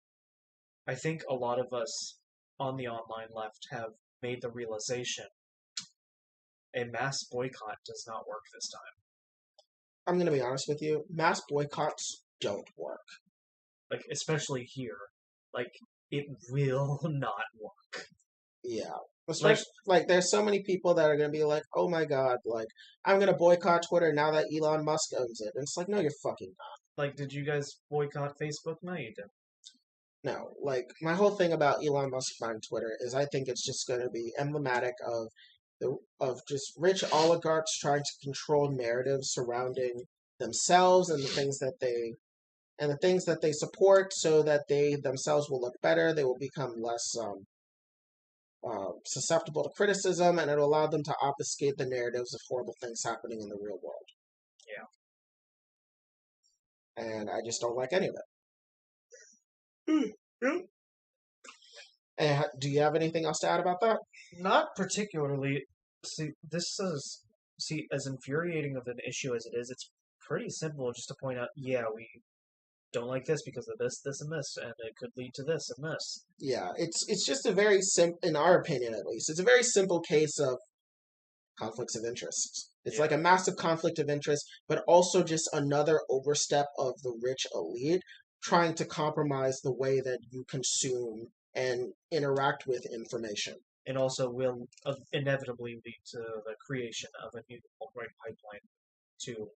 I think a lot of us on the online left have made the realization a mass boycott does not work this time. I'm going to be honest with you. Mass boycotts don't work. Like especially here, like it will not work. Yeah. Like Especially, like, there's so many people that are going to be like, oh my god, like, I'm going to boycott Twitter now that Elon Musk owns it. And it's like, no, you're fucking did you guys boycott Facebook? No, you didn't. No, like my whole thing about Elon Musk buying Twitter is I think it's just going to be emblematic of just rich oligarchs trying to control narratives surrounding themselves and the things that they support, so that they themselves will look better. They will become less susceptible to criticism, and it'll allow them to obfuscate the narratives of horrible things happening in the real world. Yeah. And I just don't like any of it. And do you have anything else to add about that? Not particularly. See, as infuriating of an issue as it is, it's pretty simple just to point out, yeah, we don't like this because of this, this, and this, and it could lead to this and this. Yeah, it's just a very in our opinion at least, it's a very simple case of conflicts of interest. It's like a massive conflict of interest, but also just another overstep of the rich elite trying to compromise the way that you consume and interact with information. And also will inevitably lead to the creation of a new alt-right pipeline to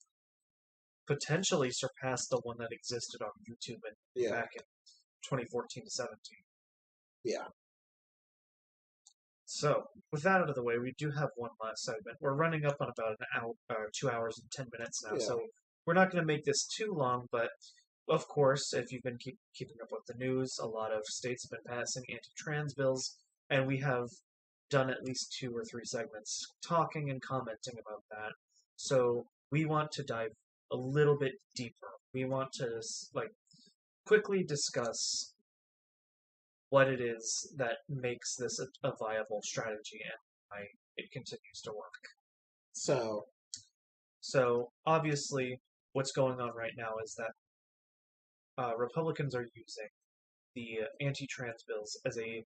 potentially surpass the one that existed on YouTube back in 2014 to 17. Yeah. So, with that out of the way, we do have one last segment. We're running up on about an hour, 2 hours and 10 minutes now. Yeah. So, we're not going to make this too long, but of course, if you've been keeping up with the news, a lot of states have been passing anti-trans bills, and we have done at least 2 or 3 segments talking and commenting about that. So we want to dive a little bit deeper. We want to quickly discuss what it is that makes this a viable strategy and why it continues to work. So obviously, what's going on right now is that Republicans are using the anti-trans bills as a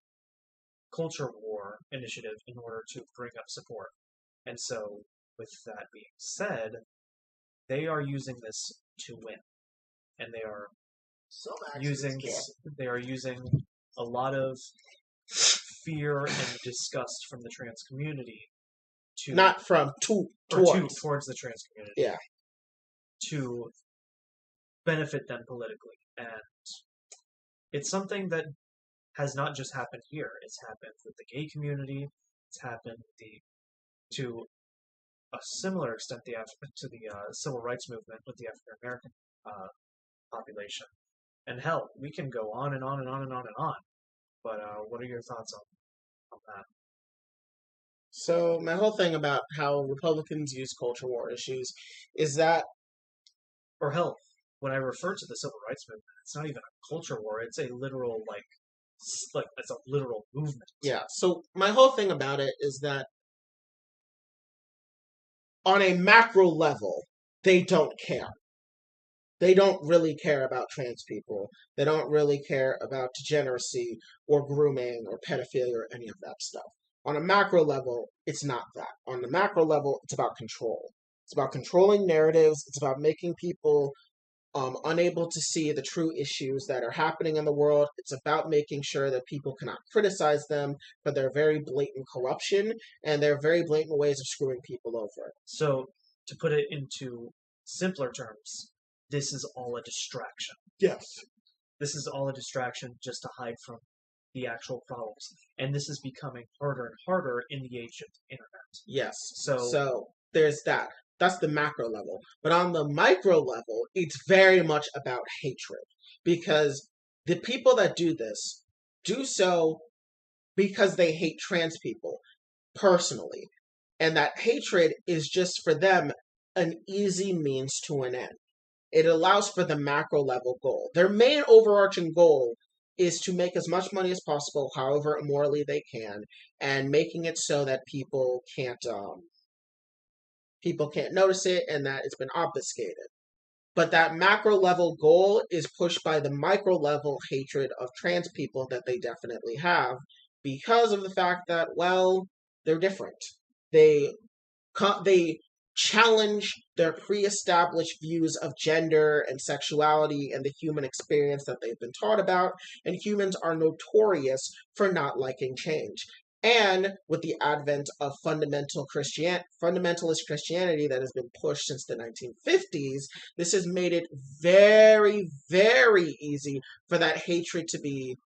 culture war initiative in order to bring up support. And so, with that being said, they are using this to win, and they are using a lot of fear and disgust from the trans community towards the trans community. To benefit them politically. And it's something that has not just happened here. It's happened with the gay community. It's happened to a similar extent to the civil rights movement with the African American population. And hell, we can go on and on and on and on and on. But what are your thoughts on that? So my whole thing about how Republicans use culture war issues is that, or hell, when I refer to the civil rights movement, it's not even a culture war. It's a literal it's a literal movement. Yeah. So my whole thing about it is that on a macro level, they don't care. They don't really care about trans people. They don't really care about degeneracy or grooming or pedophilia or any of that stuff. On a macro level, it's not that. On the macro level, it's about control. It's about controlling narratives. It's about making people unable to see the true issues that are happening in the world. It's about making sure that people cannot criticize them for their very blatant corruption and their very blatant ways of screwing people over. So, to put it into simpler terms, this is all a distraction. Yes. This is all a distraction just to hide from the actual problems. And this is becoming harder and harder in the age of the internet. Yes. So there's that. That's the macro level. But on the micro level, it's very much about hatred. Because the people that do this do so because they hate trans people personally. And that hatred is just for them an easy means to an end. It allows for the macro level goal. Their main overarching goal is to make as much money as possible, however immorally they can, and making it so that people can't notice it and that it's been obfuscated. But that macro level goal is pushed by the micro level hatred of trans people that they definitely have because of the fact that, well, they're different. They challenge their pre-established views of gender and sexuality and the human experience that they've been taught about, and humans are notorious for not liking change. And with the advent of fundamentalist Christianity that has been pushed since the 1950s, this has made it very, very easy for that hatred to be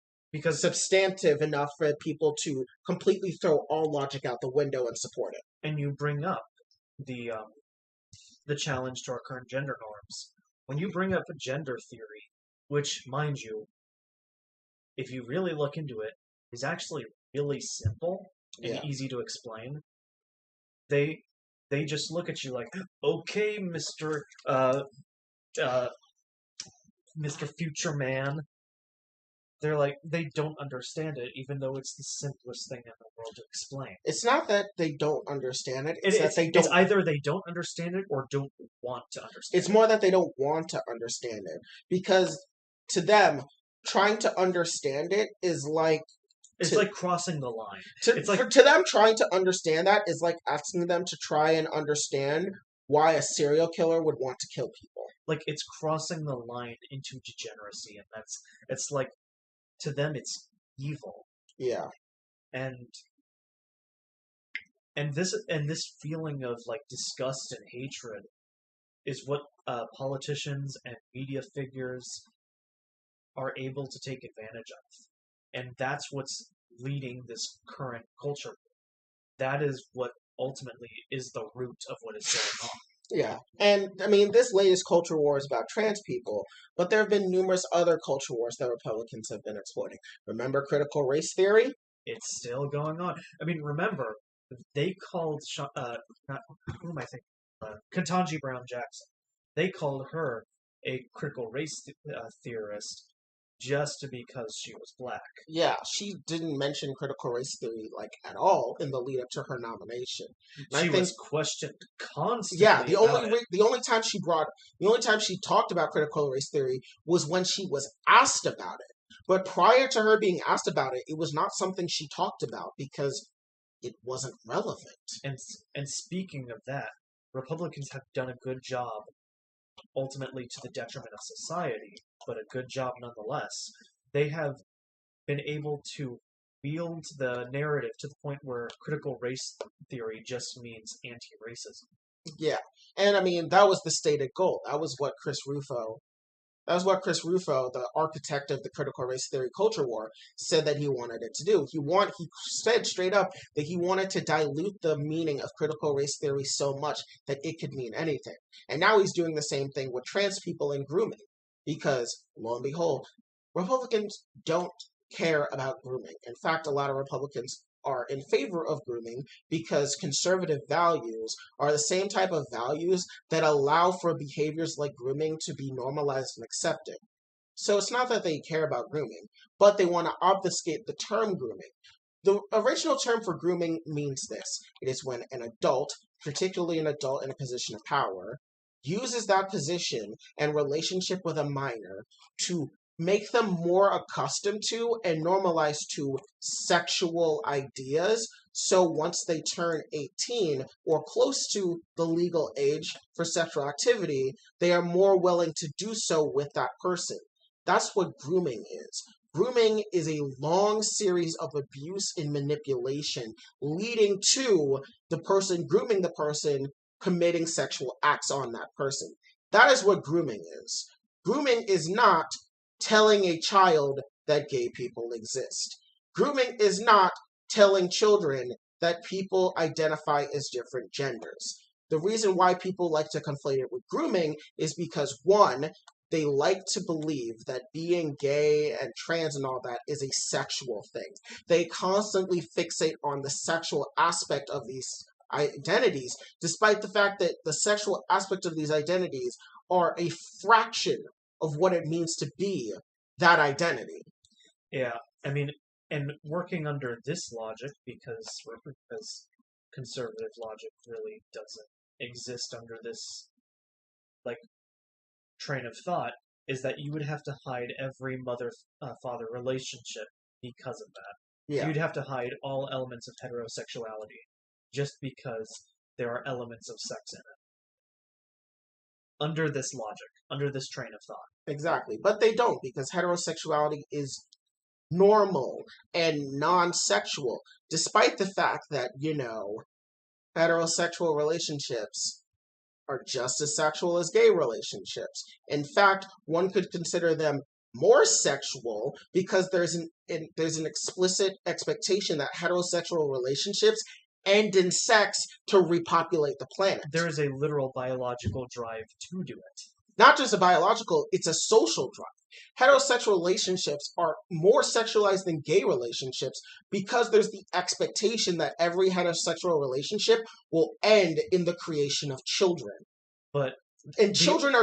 substantive enough for people to completely throw all logic out the window and support it. And you bring up the challenge to our current gender norms. When you bring up gender theory, which, mind you, if you really look into it, is actually really simple and easy to explain. They just look at you like, okay, Mr. Future Man. They're like, they don't understand it, even though it's the simplest thing in the world to explain. It's not that they don't understand it. It's either they don't understand it or don't want to understand it. It's more that they don't want to understand it. Because to them, trying to understand it is like... It's like crossing the line. To them, trying to understand that is like asking them to try and understand why a serial killer would want to kill people. Like, it's crossing the line into degeneracy, and it's like, to them, it's evil. Yeah. And this feeling of like disgust and hatred is what politicians and media figures are able to take advantage of. And that's what's leading this current culture. That is what ultimately is the root of what is going on. Yeah. And I mean, this latest culture war is about trans people, but there have been numerous other culture wars that Republicans have been exploiting. Remember critical race theory? It's still going on. I mean, remember, they called, not, who am I thinking? Ketanji Brown Jackson. They called her a critical race theorist just because she was black. Yeah, she didn't mention critical race theory like at all in the lead up to her nomination. And She I think was questioned constantly yeah, about it. the only time she talked about critical race theory was when she was asked about it. But prior to her being asked about it, it was not something she talked about because it wasn't relevant. And speaking of that, Republicans have done a good job, ultimately to the detriment of society, but a good job nonetheless. They have been able to wield the narrative to the point where critical race theory just means anti-racism. Yeah. And I mean, that was the stated goal. That was what Chris Rufo, the architect of the critical race theory culture war, said that he wanted it to do. He said straight up that he wanted to dilute the meaning of critical race theory so much that it could mean anything. And now he's doing the same thing with trans people and grooming. Because, lo and behold, Republicans don't care about grooming. In fact, a lot of Republicans are in favor of grooming because conservative values are the same type of values that allow for behaviors like grooming to be normalized and accepted. So it's not that they care about grooming, but they want to obfuscate the term grooming. The original term for grooming means this: it is when an adult, particularly an adult in a position of power, uses that position and relationship with a minor to make them more accustomed to and normalized to sexual ideas. So once they turn 18 or close to the legal age for sexual activity, they are more willing to do so with that person. That's what grooming is. Grooming is a long series of abuse and manipulation leading to the person grooming the person committing sexual acts on that person. That is what grooming is. Grooming is not telling a child that gay people exist. Grooming is not telling children that people identify as different genders. The reason why people like to conflate it with grooming is because, one, they like to believe that being gay and trans and all that is a sexual thing. They constantly fixate on the sexual aspect of these identities, despite the fact that the sexual aspect of these identities are a fraction of what it means to be that identity. Yeah, I mean, and working under this logic, because conservative logic really doesn't exist under this like train of thought, is that you would have to hide every mother-father relationship because of that. Yeah. You'd have to hide all elements of heterosexuality just because there are elements of sex in it. Under this logic, under this train of thought. Exactly. But they don't, because heterosexuality is normal and non-sexual, despite the fact that, heterosexual relationships are just as sexual as gay relationships. In fact, one could consider them more sexual because there's an explicit expectation that heterosexual relationships end in sex to repopulate the planet. There is a literal biological drive to do it. Not just a biological, it's a social drive. Heterosexual relationships are more sexualized than gay relationships because there's the expectation that every heterosexual relationship will end in the creation of children. But children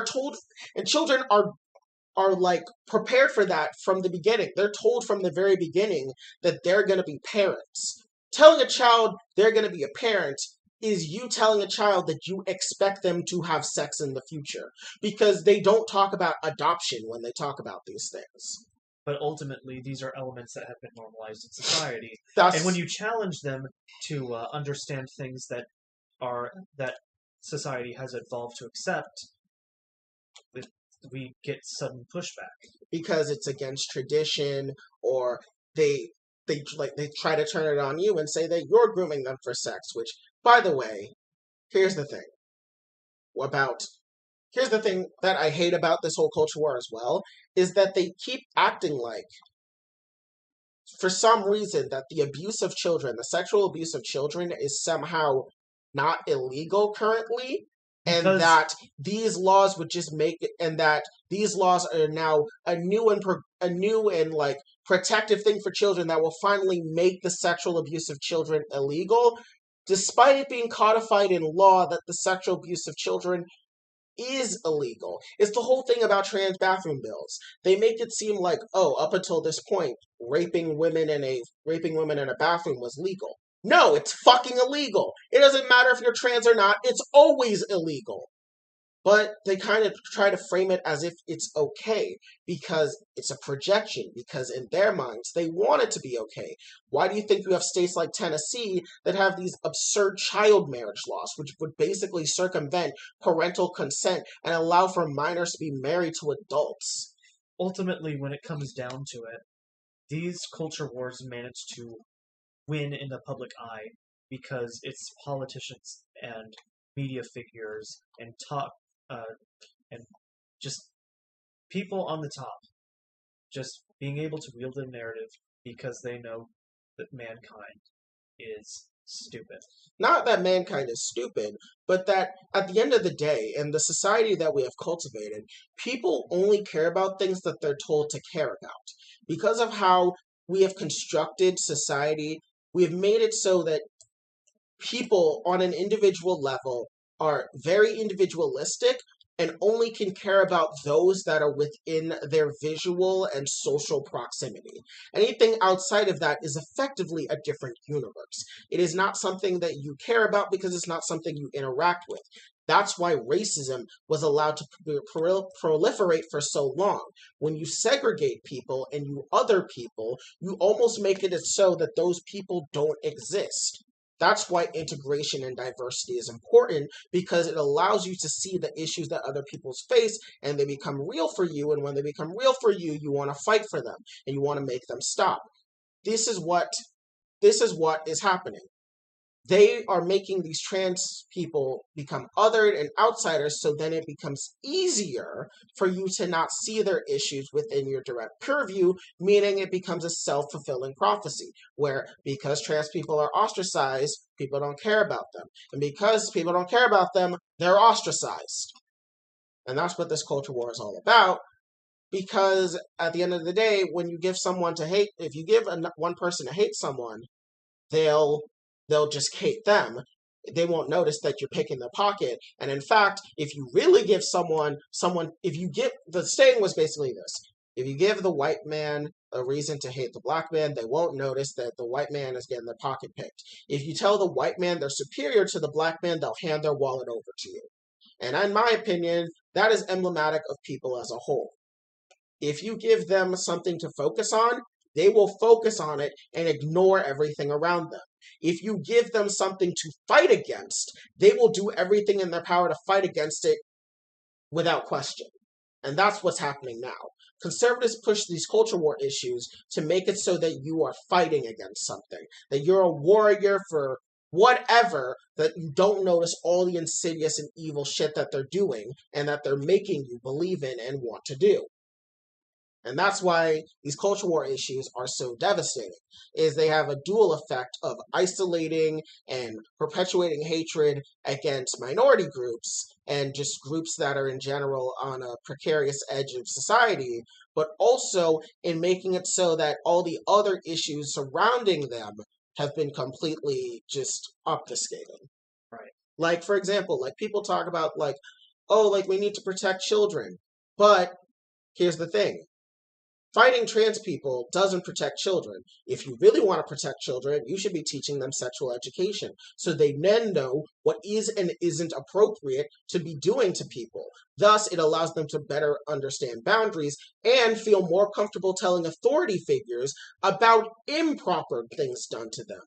are like prepared for that from the beginning. They're told from the very beginning that they're going to be parents. Telling a child they're going to be a parent is you telling a child that you expect them to have sex in the future, because they don't talk about adoption when they talk about these things. But ultimately, these are elements that have been normalized in society. And when you challenge them to understand things that society has evolved to accept, we get sudden pushback because it's against tradition, or they try to turn it on you and say that you're grooming them for sex. Which, by the way, here's the thing that I hate about this whole culture war as well, is that they keep acting like, for some reason, that the abuse of children, the sexual abuse of children, is somehow not illegal currently, and Because that these laws would just make it, and that these laws are now a new and like protective thing for children that will finally make the sexual abuse of children illegal, despite it being codified in law that the sexual abuse of children is illegal. It's the whole thing about trans bathroom bills. They make it seem like, oh, up until this point, raping women in a bathroom was legal. No, it's fucking illegal. It doesn't matter if you're trans or not, it's always illegal. But they kind of try to frame it as if it's okay because it's a projection, because in their minds, they want it to be okay. Why do you think you have states like Tennessee that have these absurd child marriage laws, which would basically circumvent parental consent and allow for minors to be married to adults? ultimately, when it comes down to it, these culture wars manage to win in the public eye because it's politicians and media figures and uh, and just people on the top just being able to wield a narrative because they know that mankind is stupid. Not that mankind is stupid, but that at the end of the day, in the society that we have cultivated, people only care about things that they're told to care about. Because of how we have constructed society, we have made it so that people on an individual level are very individualistic and only can care about those that are within their visual and social proximity. Anything outside of that is effectively a different universe. It is not something that you care about because it's not something you interact with. That's why racism was allowed to proliferate for so long. When you segregate people and you other people, you almost make it so that those people don't exist. That's why integration and diversity is important because it allows you to see the issues that other people face and they become real for you. And when they become real for you, you want to fight for them and you want to make them stop. This is what is happening. They are making these trans people become othered and outsiders, so then it becomes easier for you to not see their issues within your direct purview, meaning it becomes a self-fulfilling prophecy, where because trans people are ostracized, people don't care about them. And because people don't care about them, they're ostracized. And that's what this culture war is all about. Because at the end of the day, when you give someone to hate, if you give one person to hate someone, they'll just hate them. They won't notice that you're picking their pocket. And in fact, if you really give if you give, the saying was basically this: if you give the white man a reason to hate the black man, they won't notice that the white man is getting their pocket picked. If you tell the white man they're superior to the black man, they'll hand their wallet over to you. And in my opinion, that is emblematic of people as a whole. If you give them something to focus on, they will focus on it and ignore everything around them. If you give them something to fight against, they will do everything in their power to fight against it without question. And that's what's happening now. Conservatives push these culture war issues to make it so that you are fighting against something, that you're a warrior for whatever, that you don't notice all the insidious and evil shit that they're doing and that they're making you believe in and want to do. And that's why these culture war issues are so devastating, is they have a dual effect of isolating and perpetuating hatred against minority groups and just groups that are in general on a precarious edge of society, but also in making it so that all the other issues surrounding them have been completely just obfuscated. Right. Like, for example, like people talk about like, oh, like we need to protect children. But here's the thing. Fighting trans people doesn't protect children. If you really want to protect children, you should be teaching them sexual education so they then know what is and isn't appropriate to be doing to people. Thus, it allows them to better understand boundaries and feel more comfortable telling authority figures about improper things done to them.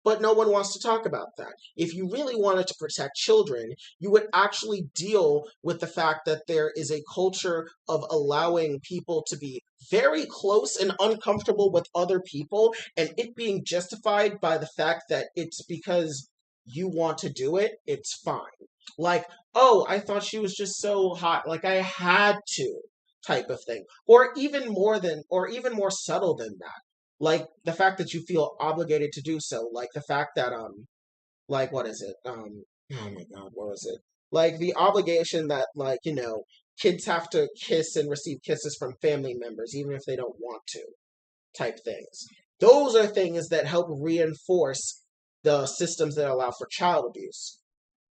But no one wants to talk about that. If you really wanted to protect children, you would actually deal with the fact that there is a culture of allowing people to be very close and uncomfortable with other people, and it being justified by the fact that it's because you want to do it, it's fine. Like, oh, I thought she was just so hot, like I had to, type of thing. Or even more subtle than that, like the fact that you feel obligated to do so, like the fact that like what is it, oh my god, what was it, Like the obligation that, like, kids have to kiss and receive kisses from family members, even if they don't want to, type things. Those are things that help reinforce the systems that allow for child abuse.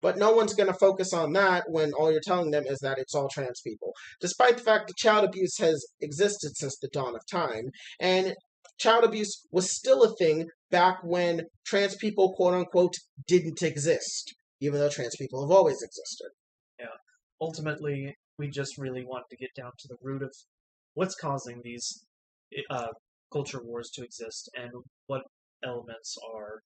But no one's going to focus on that when all you're telling them is that it's all trans people. Despite the fact that child abuse has existed since the dawn of time, and child abuse was still a thing back when trans people, quote unquote, didn't exist, even though trans people have always existed. Yeah. Ultimately, we just really want to get down to the root of what's causing these culture wars to exist and what elements are,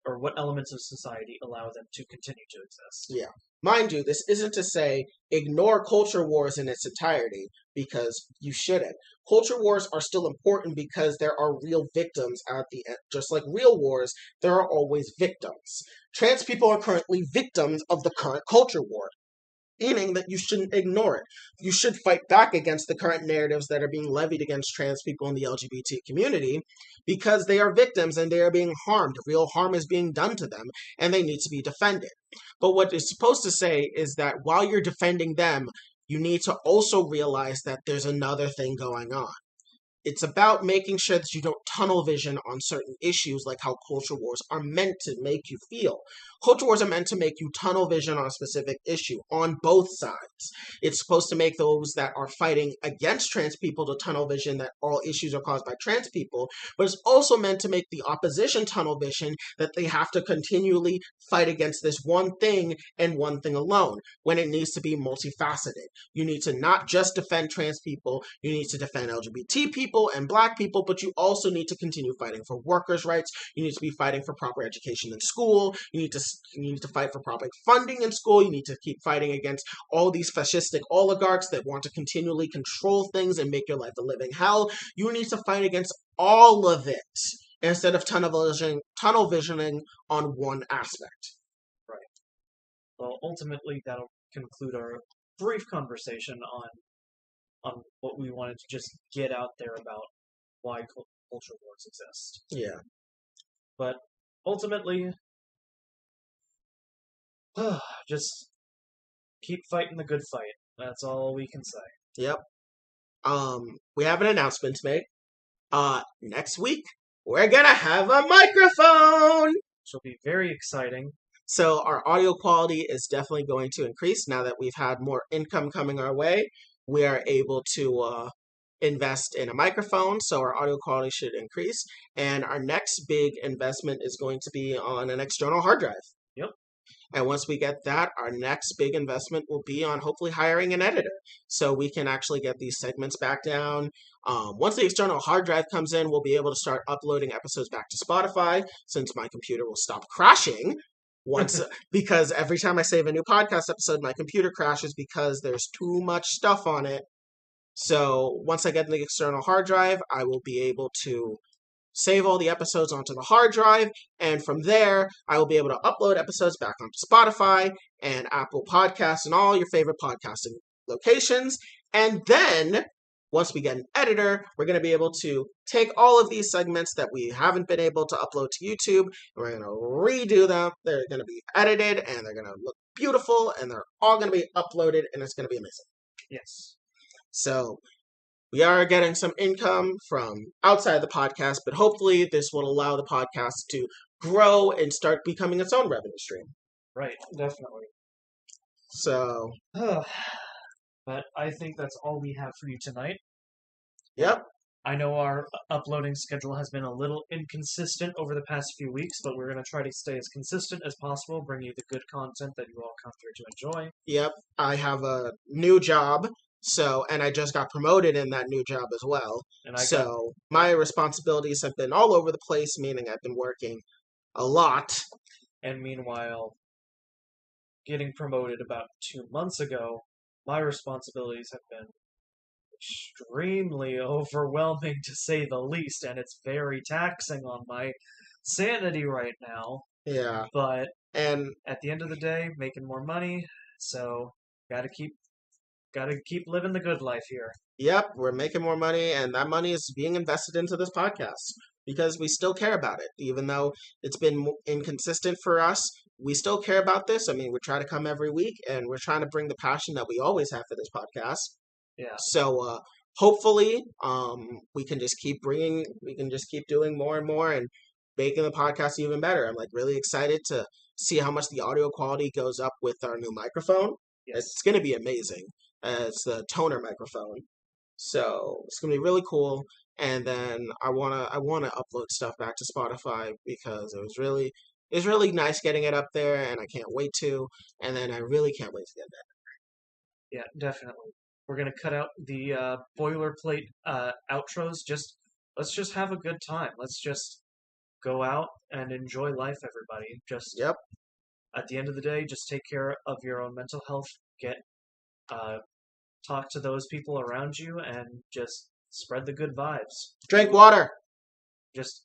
or what elements of society allow them to continue to exist. Yeah. Mind you, this isn't to say ignore culture wars in its entirety, because you shouldn't. Culture wars are still important because there are real victims at the end. Just like real wars, there are always victims. Trans people are currently victims of the current culture war, meaning that you shouldn't ignore it. You should fight back against the current narratives that are being levied against trans people in the LGBT community, because they are victims and they are being harmed. Real harm is being done to them, and they need to be defended. But what it's supposed to say is that while you're defending them, you need to also realize that there's another thing going on. It's about making sure that you don't tunnel vision on certain issues, like how culture wars are meant to make you feel. Culture wars are meant to make you tunnel vision on a specific issue on both sides. It's supposed to make those that are fighting against trans people to tunnel vision that all issues are caused by trans people, but it's also meant to make the opposition tunnel vision that they have to continually fight against this one thing and one thing alone, when it needs to be multifaceted. You need to not just defend trans people, you need to defend LGBT people and black people, but you also need to continue fighting for workers' rights. You need to be fighting for proper education in school. You need to fight for proper funding in school. You need to keep fighting against all these fascistic oligarchs that want to continually control things and make your life a living hell. You need to fight against all of it instead of tunnel visioning on one aspect. Right. Well, ultimately, that'll conclude our brief conversation on what we wanted to just get out there about why culture wars exist. Yeah. But ultimately, just keep fighting the good fight. That's all we can say. Yep. We have an announcement to make. Next week, we're gonna have a microphone! Which will be very exciting. So our audio quality is definitely going to increase now that we've had more income coming our way. We are able to invest in a microphone, so our audio quality should increase. And our next big investment is going to be on an external hard drive. Yep. And once we get that, our next big investment will be on hopefully hiring an editor, so we can actually get these segments back down. Once the external hard drive comes in, we'll be able to start uploading episodes back to Spotify, since my computer will stop crashing. Because every time I save a new podcast episode, my computer crashes because there's too much stuff on it. So once I get the external hard drive, I will be able to save all the episodes onto the hard drive, and from there, I will be able to upload episodes back onto Spotify and Apple Podcasts and all your favorite podcasting locations. And then, once we get an editor, we're going to be able to take all of these segments that we haven't been able to upload to YouTube, and we're going to redo them. They're going to be edited, and they're going to look beautiful, and they're all going to be uploaded, and it's going to be amazing. Yes. So we are getting some income from outside the podcast, but hopefully this will allow the podcast to grow and start becoming its own revenue stream. Right, definitely. So... But I think that's all we have for you tonight. Yep. I know our uploading schedule has been a little inconsistent over the past few weeks, but we're going to try to stay as consistent as possible, bring you the good content that you all come here to enjoy. Yep. I have a new job, and I just got promoted in that new job as well. And my responsibilities have been all over the place, meaning I've been working a lot. And meanwhile, getting promoted about 2 months ago, my responsibilities have been extremely overwhelming, to say the least, and it's very taxing on my sanity right now. Yeah. But at the end of the day, making more money, so gotta keep living the good life here. Yep, we're making more money, and that money is being invested into this podcast because we still care about it, even though it's been inconsistent for us. we still care about this. I mean, we try to come every week, and we're trying to bring the passion that we always have for this podcast. Yeah, So hopefully, we can just keep doing more and more and making the podcast even better. I'm like really excited to see how much the audio quality goes up with our new microphone. yes, It's going to be amazing. It's the toner microphone, so it's going to be really cool. And then I wanna upload stuff back to Spotify because it's really nice getting it up there, and I can't wait to. And then I really can't wait to get that. yeah, definitely. We're gonna cut out the boilerplate outros. Let's just have a good time. Let's just go out and enjoy life, everybody. Just Yep. at the end of the day, just take care of your own mental health. Get uh, talk to those people around you, and just spread the good vibes. Drink water. Just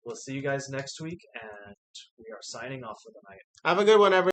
we'll see you guys next week, and we are signing off for the night. Have a good one, everyone.